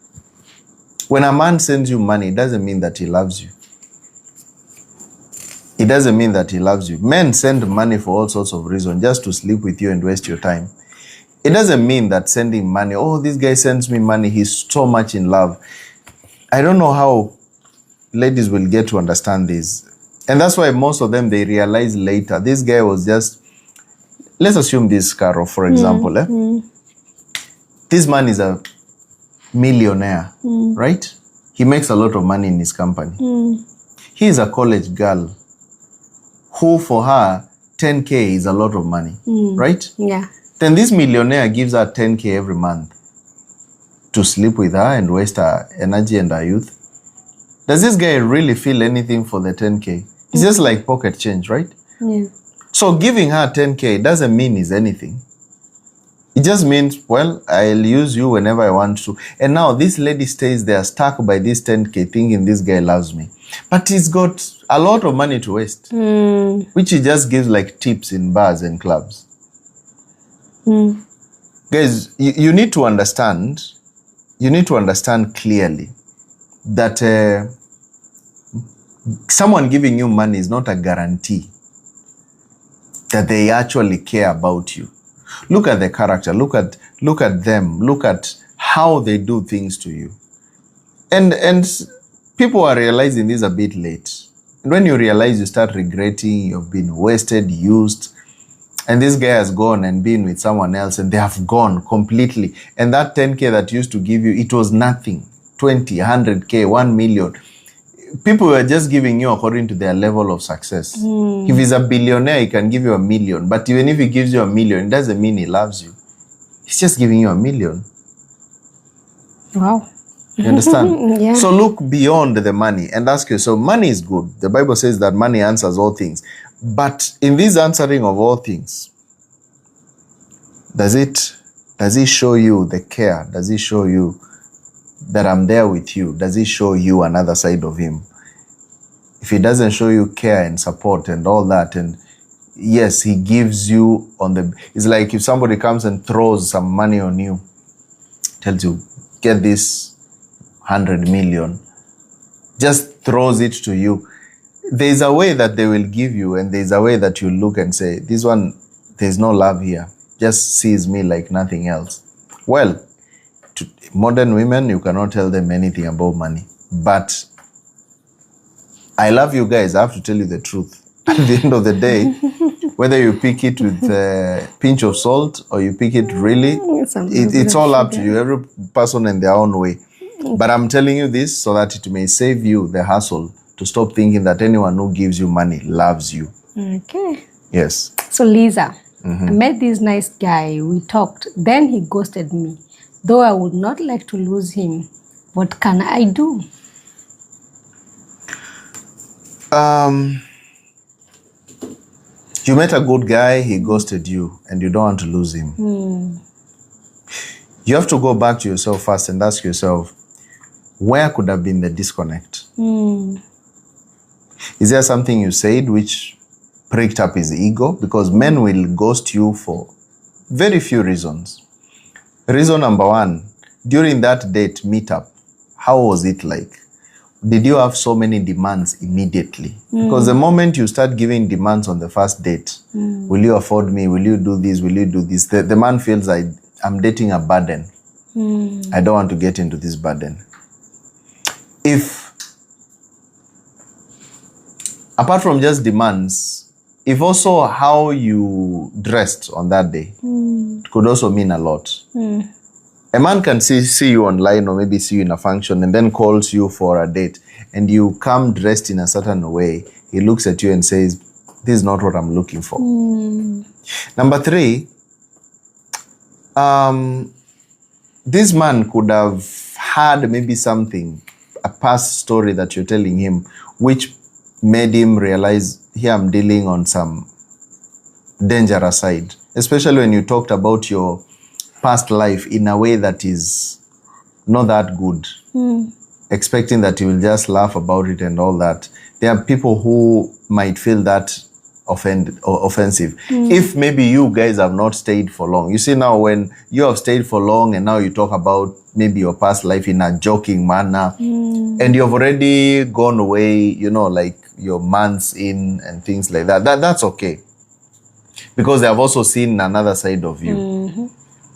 When a man sends you money, it doesn't mean that he loves you. It doesn't mean that he loves you. Men send money for all sorts of reasons, just to sleep with you and waste your time. It doesn't mean that sending money, oh, this guy sends me money, he's so much in love. I don't know how ladies will get to understand this. And that's why most of them, they realize later, this guy was just, let's assume this Caro, for example. This man is a millionaire, right? He makes a lot of money in his company. He is a college girl who, for her, 10K is a lot of money, right? Yeah. Then this millionaire gives her 10K every month to sleep with her and waste her energy and her youth. Does this guy really feel anything for the 10K? It's just like pocket change, right? Yeah. So giving her 10K doesn't mean it's anything. It just means, well, I'll use you whenever I want to. And now this lady stays there stuck by this 10K thinking this guy loves me. But he's got a lot of money to waste, which he just gives like tips in bars and clubs. Guys, you need to understand clearly that someone giving you money is not a guarantee that they actually care about you. Look at the character, look at them, look at how they do things to you. And people are realizing this a bit late. And when you realize, you start regretting, you've been wasted, used. And this guy has gone and been with someone else, and they have gone completely. And that 10K that used to give you, it was nothing. 20, 100K, 1 million. People were just giving you according to their level of success. If he's a billionaire, he can give you 1 million. But even if he gives you 1 million, it doesn't mean he loves you. He's just giving you 1 million. Wow. You understand? Yeah. So look beyond the money and ask yourself, money is good. The Bible says that money answers all things. But in this answering of all things, does it show you the care? Does it show you that I'm there with you? Does it show you another side of him? If he doesn't show you care and support and all that, and yes, he gives you it's like if somebody comes and throws some money on you, tells you, get this 100 million, just throws it to you. There's a way that they will give you, and there's a way that you look and say, this one, there's no love here. Just sees me like nothing else. Well, to modern women, you cannot tell them anything about money. But I love you guys. I have to tell you the truth. At the end of the day, whether you pick it with a pinch of salt or you pick it really, it's all up to you. Every person in their own way. But I'm telling you this so that it may save you the hassle to stop thinking that anyone who gives you money loves you. Okay. Yes. So Lisa, I met this nice guy. We talked. Then he ghosted me. Though I would not like to lose him, what can I do? You met a good guy, he ghosted you, and you don't want to lose him. You have to go back to yourself first and ask yourself, where could have been the disconnect? Is there something you said which pricked up his ego? Because men will ghost you for very few reasons. Reason number one, during that date meetup, how was it like? Did you have so many demands immediately? Because the moment you start giving demands on the first date, will you afford me? Will you do this? Will you do this? The man feels like, I'm dating a burden. I don't want to get into this burden. If, apart from just demands, if also how you dressed on that day could also mean a lot. A man can see you online or maybe see you in a function and then calls you for a date and you come dressed in a certain way. He looks at you and says, this is not what I'm looking for. Number three, this man could have had maybe something, a past story that you're telling him, which made him realize, here I'm dealing on some dangerous side. Especially when you talked about your past life in a way that is not that good, expecting that you will just laugh about it and all that. There are people who might feel that offensive. If maybe you guys have not stayed for long. You see now when you have stayed for long and now you talk about maybe your past life in a joking manner and you've already gone away, you know, like your months in and things like that. That's okay. Because they have also seen another side of you.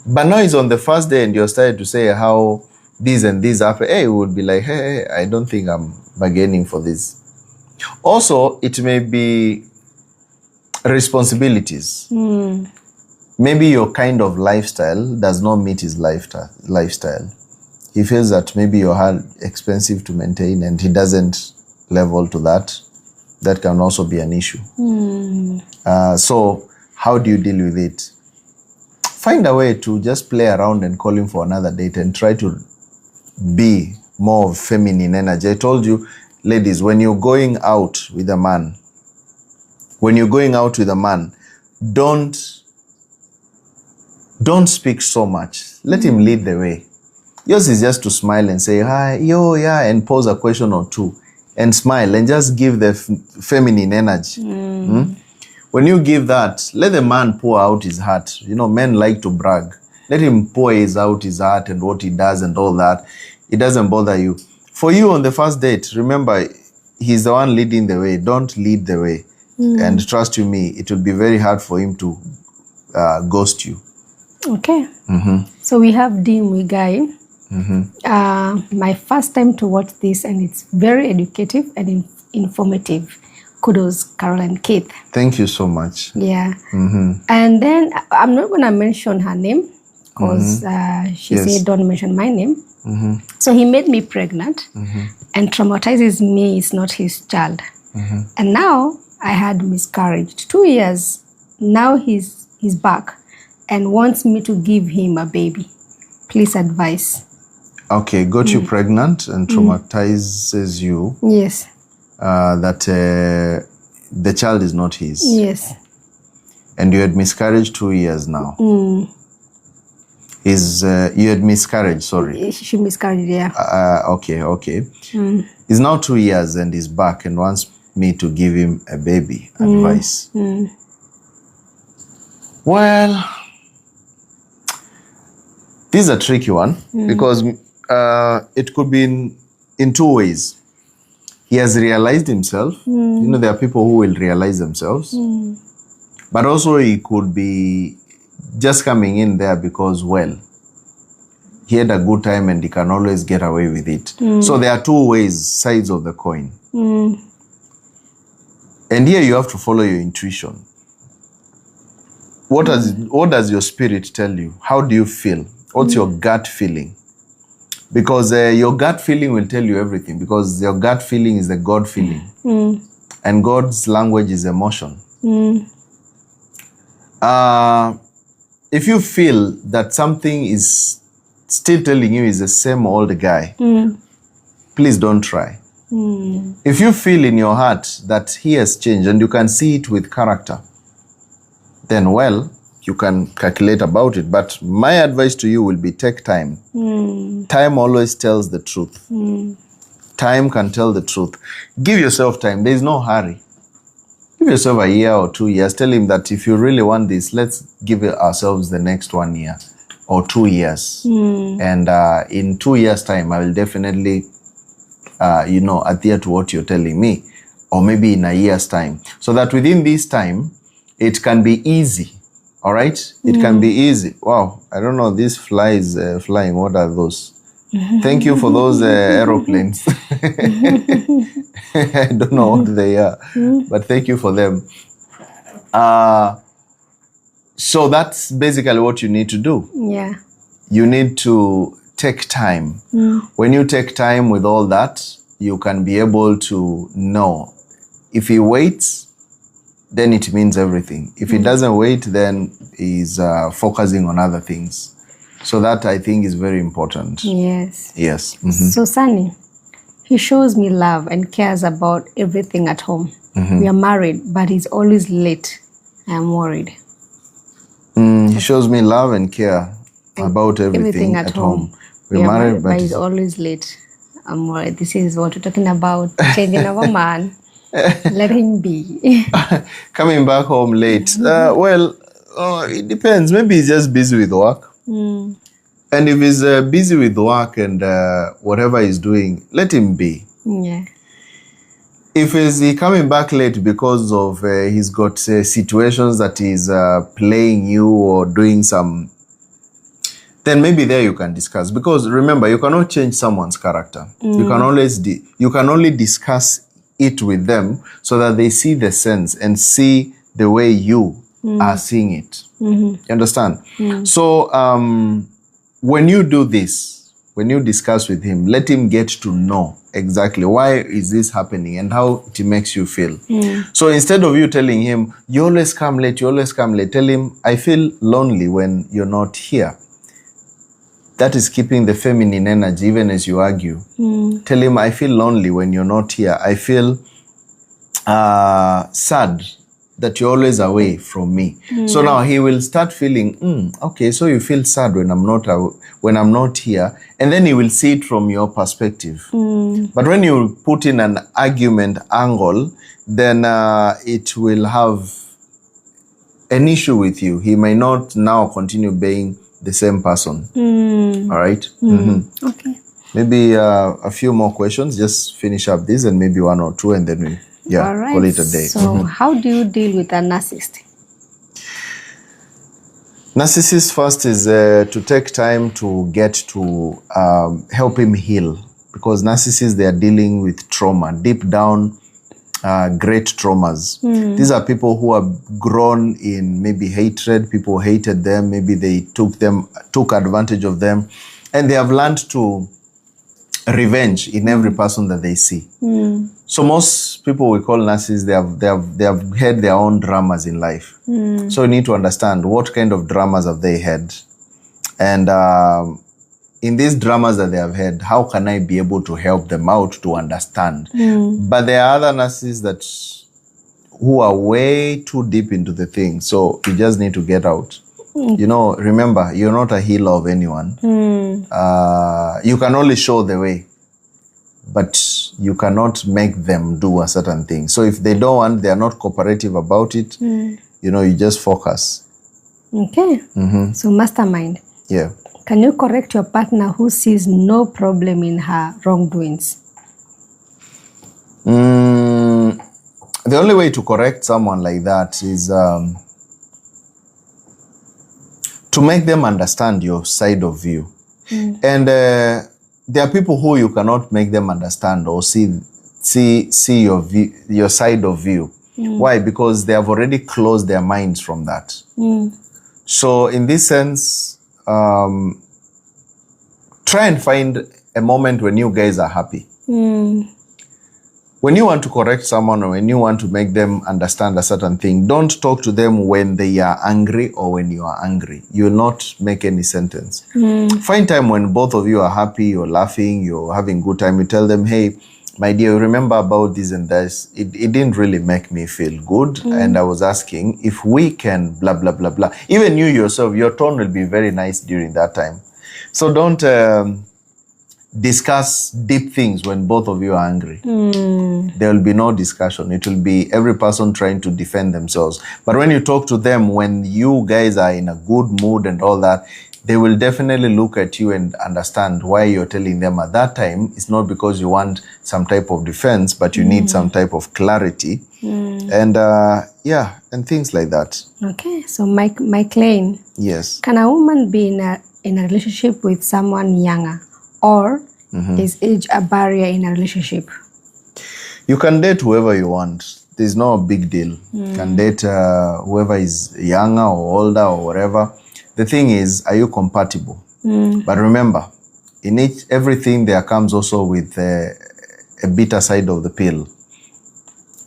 But now it's on the first day and you're starting to say how this and this happen. Hey, it would be like, hey, I don't think I'm bargaining for this. Also, it may be responsibilities. Maybe your kind of lifestyle does not meet his lifestyle. He feels that maybe you're expensive to maintain and he doesn't level to that. That can also be an issue. So how do you deal with it? Find a way to just play around and call him for another date and try to be more of feminine energy. I told you, ladies, when you're going out with a man, don't speak so much. Let him lead the way. Yours is just to smile and say, hi, yo, yeah, and pose a question or two and smile and just give the feminine energy. When you give that, let the man pour out his heart. You know, men like to brag. Let him pour out his heart and what he does and all that. It doesn't bother you. For you on the first date, remember, he's the one leading the way. Don't lead the way. And trust you me, it will be very hard for him to ghost you. Okay. So we have Dim Guy. My first time to watch this, and it's very educative and informative. kudos, Carol and Keith. Thank you so much. Yeah. And then I'm not going to mention her name because she said don't mention my name. So he made me pregnant and traumatizes me. It's not his child. And now I had miscarriage. 2 years. Now he's back and wants me to give him a baby. Please advise. Okay, got you pregnant and traumatizes you. Yes. That the child is not his. Yes. And you had miscarriage 2 years now. You had miscarriage, sorry. She miscarried, yeah. Okay. He's now 2 years and he's back and wants me to give him a baby. Advice. Well, this is a tricky one because it could be in two ways. He has realized himself. You know, there are people who will realize themselves. But also he could be just coming in there because, well, he had a good time and he can always get away with it. So there are two sides of the coin. And here you have to follow your intuition. What does your spirit tell you? How do you feel? What's your gut feeling? Because your gut feeling will tell you everything, because your gut feeling is the God feeling. And God's language is emotion. If you feel that something is still telling you is the same old guy, please don't try. If you feel in your heart that he has changed and you can see it with character, then well, you can calculate about it. But my advice to you will be take time. Time always tells the truth. Time can tell the truth. Give yourself time. There is no hurry. Give yourself a year or 2 years. Tell him that if you really want this, let's give ourselves the next 1 year or 2 years. And in 2 years' time, I will definitely, adhere to what you're telling me. Or maybe in a year's time. So that within this time, it can be easy. All right? It can be easy. Wow. I don't know. These flies flying. What are those? Thank you for those aeroplanes. I don't know what they are, but thank you for them. So that's basically what you need to do. Yeah. You need to take time. When you take time with all that, you can be able to know. If he waits, then it means everything. If he doesn't wait, then he's focusing on other things. So that, I think, is very important. Yes. Yes. So, Sunny, he shows me love and cares about everything at home. We are married, but he's always late. I'm worried. He shows me love and care about everything at home. We are married, but he's always late. I'm worried. This is what we're talking about. Changing our man. Let him be. Coming back home late. It depends. Maybe he's just busy with work. And if he's busy with work and whatever he's doing, let him be. Yeah. If he's coming back late because of he's got situations that he's playing you or doing some, then maybe there you can discuss. Because remember, you cannot change someone's character. You can only discuss it with them so that they see the sense and see the way you are seeing it. You understand? So when you do this, when you discuss with him, let him get to know exactly why is this happening and how it makes you feel. So instead of you telling him, you always come late, tell him, I feel lonely when you're not here. That is keeping the feminine energy even as you argue. Tell him, I feel lonely when you're not here. I feel sad that you're always away from me. So now he will start feeling, okay, so you feel sad when I'm not here, and then he will see it from your perspective. But when you put in an argument angle, then it will have an issue with you. He may not now continue being the same person. All right? Okay. Maybe a few more questions. Just finish up this and maybe one or two, and then we all right. call it a day. So how do you deal with a narcissist? Narcissist first is to take time to get to help him heal, because narcissists, they are dealing with trauma. Deep down, great traumas. These are people who have grown in maybe hatred. People hated them. Maybe they took advantage of them, and they have learned to revenge in every person that they see. So most people we call narcissists, they have had their own dramas in life. So you need to understand what kind of dramas have they had, and in these dramas that they have had, how can I be able to help them out to understand? But there are other narcissists who are way too deep into the thing. So you just need to get out. Remember, you're not a healer of anyone. You can only show the way, but you cannot make them do a certain thing. So if they don't want, they are not cooperative about it, you just focus. Okay. So mastermind. Yeah. Can you correct your partner who sees no problem in her wrongdoings? The only way to correct someone like that is to make them understand your side of view. And there are people who you cannot make them understand or see your side of view. Why? Because they have already closed their minds from that. So in this sense, try and find a moment when you guys are happy. When you want to correct someone or when you want to make them understand a certain thing, don't talk to them when they are angry or when you are angry. You will not make any sentence. Find time when both of you are happy, you're laughing, you're having good time. You tell them, hey, my dear, you remember about this and this. It didn't really make me feel good. And I was asking if we can blah, blah, blah, blah. Even you yourself, your tone will be very nice during that time. So don't discuss deep things when both of you are angry. There will be no discussion. It will be every person trying to defend themselves. But when you talk to them, when you guys are in a good mood and all that, they will definitely look at you and understand why you're telling them at that time. It's not because you want some type of defense, but you need some type of clarity. And and things like that. Okay, so Mike Lane. Yes. Can a woman be in a relationship with someone younger, or is age a barrier in a relationship? You can date whoever you want. There's no big deal. You can date whoever is younger or older or whatever. The thing is, are you compatible? But remember, in everything there comes also with a bitter side of the pill.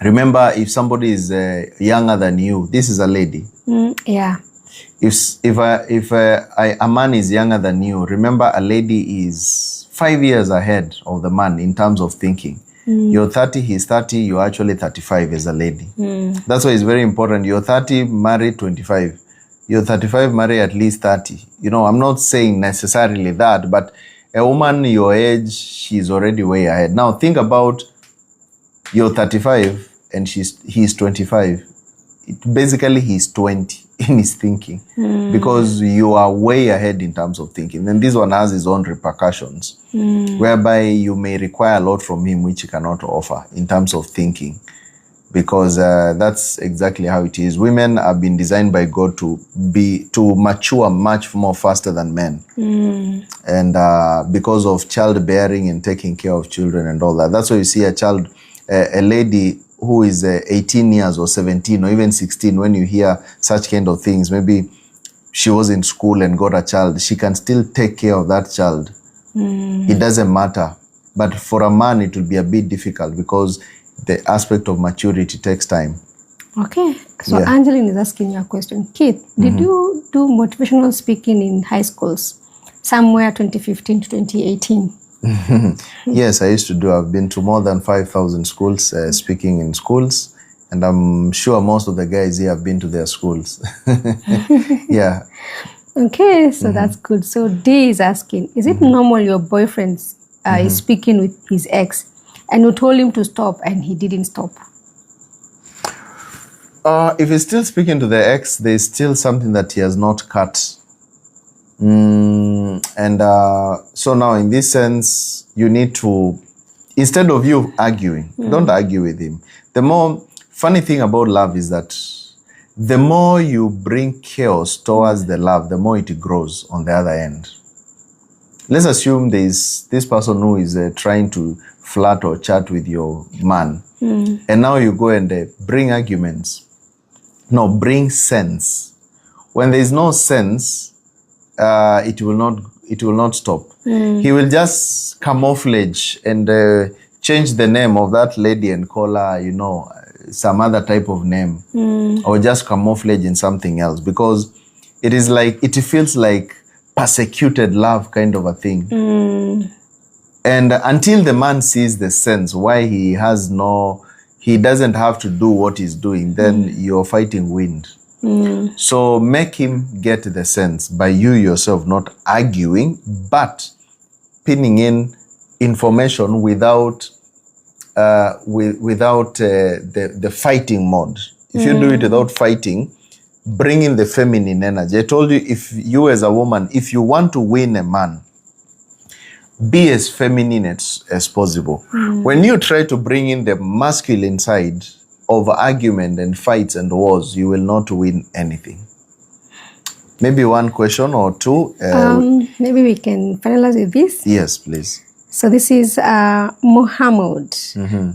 Remember, if somebody is younger than you, this is a lady. Yeah. If a man is younger than you, remember a lady is 5 years ahead of the man in terms of thinking. You're 30, he's 30, you're actually 35 as a lady. That's why it's very important. You're 30, married 25. You're 35, marry at least 30. I'm not saying necessarily that, but a woman your age, she's already way ahead. Now think about you're 35 and he's 25. Basically, he's 20 in his thinking because you are way ahead in terms of thinking. And this one has its own repercussions, whereby you may require a lot from him which he cannot offer in terms of thinking. Because that's exactly how it is. Women have been designed by God to mature much more faster than men. And because of childbearing and taking care of children and all that. That's why you see a lady who is 18 years or 17 or even 16, when you hear such kind of things, maybe she was in school and got a child, she can still take care of that child. It doesn't matter. But for a man, it will be a bit difficult because the aspect of maturity takes time. Okay. So Angeline is asking you a question. Keith, did you do motivational speaking in high schools somewhere 2015 to 2018? Yes, I used to do. I've been to more than 5,000 schools, speaking in schools. And I'm sure most of the guys here have been to their schools. Yeah. Okay, so that's good. So D is asking, is it normal your boyfriend is speaking with his ex and you told him to stop and he didn't stop? If he's still speaking to the ex, there's still something that he has not cut. So now in this sense, you need to, instead of you arguing, don't argue with him. The more funny thing about love is that the more you bring chaos towards the love, the more it grows on the other end. Let's assume there's this person who is trying to flirt or chat with your man. And now you go and bring arguments. No, bring sense. When there is no sense, it will not stop. He will just camouflage and change the name of that lady and call her, some other type of name, or just camouflage in something else, because it feels like persecuted love kind of a thing. And until the man sees the sense why he doesn't have to do what he's doing, then you're fighting wind. So make him get the sense by you yourself not arguing, but pinning in information without the fighting mode. If you do it without fighting, bring in the feminine energy. I told you, if you as a woman, if you want to win a man, be as feminine as possible. When you try to bring in the masculine side of argument and fights and wars, you will not win anything. Maybe one question or two. Maybe we can finalize with this. Yes, please. So this is Mohammed.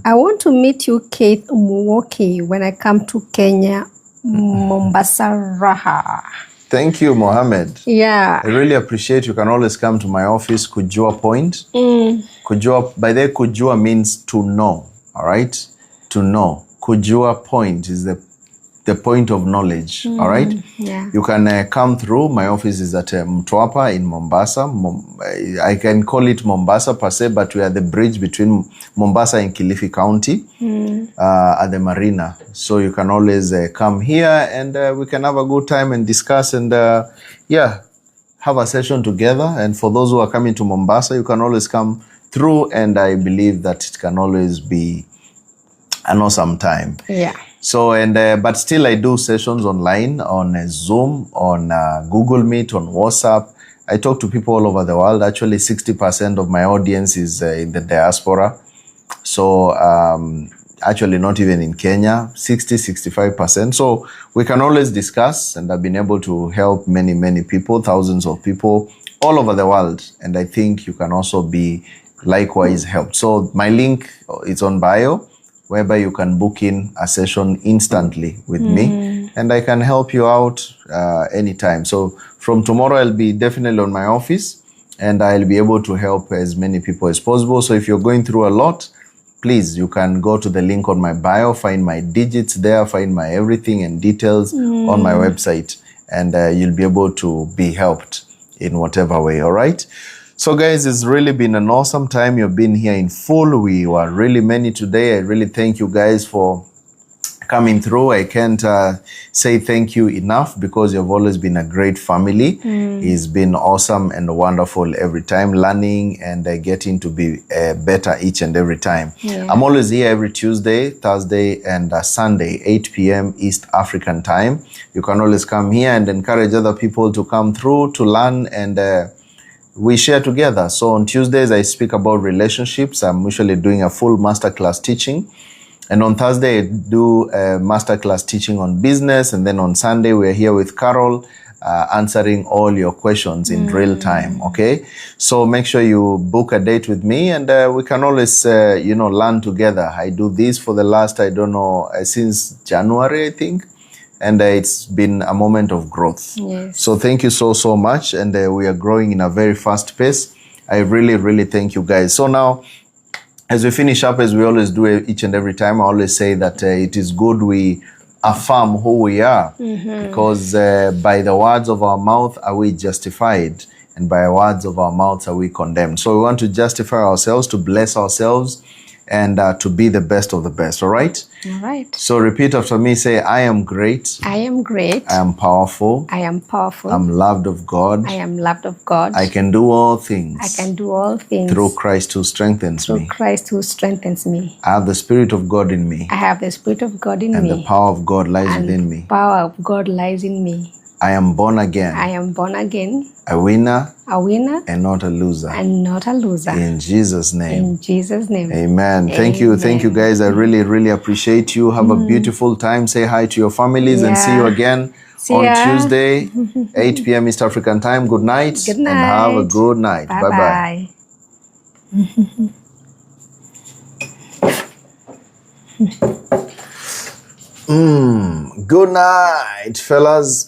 I want to meet you, Kate Muwoki, when I come to Kenya, Mombasa, Raha. Thank you, Mohammed. Yeah. I really appreciate. You can always come to my office, Kujua Point. Kujua, by the way, Kujua means to know, all right? To know. Kujua Point is the point of knowledge, all right? Yeah. You can come through. My office is at Mtwapa in Mombasa. I can call it Mombasa per se, but we are the bridge between Mombasa and Kilifi County at the marina. So you can always come here and we can have a good time and discuss and have a session together. And for those who are coming to Mombasa, you can always come through, and I believe that it can always be an awesome time. Yeah. So, but still I do sessions online, on Zoom, on Google Meet, on WhatsApp. I talk to people all over the world. Actually, 60% of my audience is in the diaspora. So, actually not even in Kenya, 65%. So we can always discuss, and I've been able to help many, many people, thousands of people all over the world. And I think you can also be likewise helped. So my link is on bio, whereby you can book in a session instantly with me, and I can help you out anytime. So from tomorrow, I'll be definitely on my office, and I'll be able to help as many people as possible. So if you're going through a lot, please, you can go to the link on my bio, find my digits there, find my everything and details on my website, and you'll be able to be helped in whatever way, all right? So guys, it's really been an awesome time. You've been here in full. We were really many today. I really thank you guys for coming through. I can't say thank you enough, because you've always been a great family. It's been awesome and wonderful every time, learning and getting to be better each and every time. Yeah. I'm always here every Tuesday, Thursday, and Sunday, 8 p.m. East African time. You can always come here and encourage other people to come through to learn, and we share together. So on Tuesdays, I speak about relationships. I'm usually doing a full masterclass teaching. And on Thursday, I do a masterclass teaching on business. And then on Sunday, we're here with Carol, answering all your questions in real time, okay? So make sure you book a date with me, and we can always, learn together. I do this for the last, since January, I think. And it's been a moment of growth. Yes. So thank you so much. And we are growing in a very fast pace. I really, really thank you guys. So now, as we finish up, as we always do each and every time, I always say that it is good we affirm who we are. Because by the words of our mouth are we justified, and by the words of our mouths are we condemned. So we want to justify ourselves, to bless ourselves, and to be the best of the best, all right? All right. So repeat after me, say, I am great. I am great. I am powerful. I am powerful. I'm loved of God. I am loved of God. I can do all things. I can do all things. Through Christ who strengthens me. Through Christ who strengthens me. I have the Spirit of God in me. I have the Spirit of God in me. And the power of God lies and within me. The power of God lies in me. I am born again. I am born again. A winner. A winner. And not a loser. And not a loser. In Jesus' name. In Jesus' name. Amen. Thank you. Thank you guys. I really, really appreciate you. Have a beautiful time. Say hi to your families and see you again on Tuesday, 8 p.m. East African time. Good night. Good night. And have a good night. Bye-bye. Good night, fellas.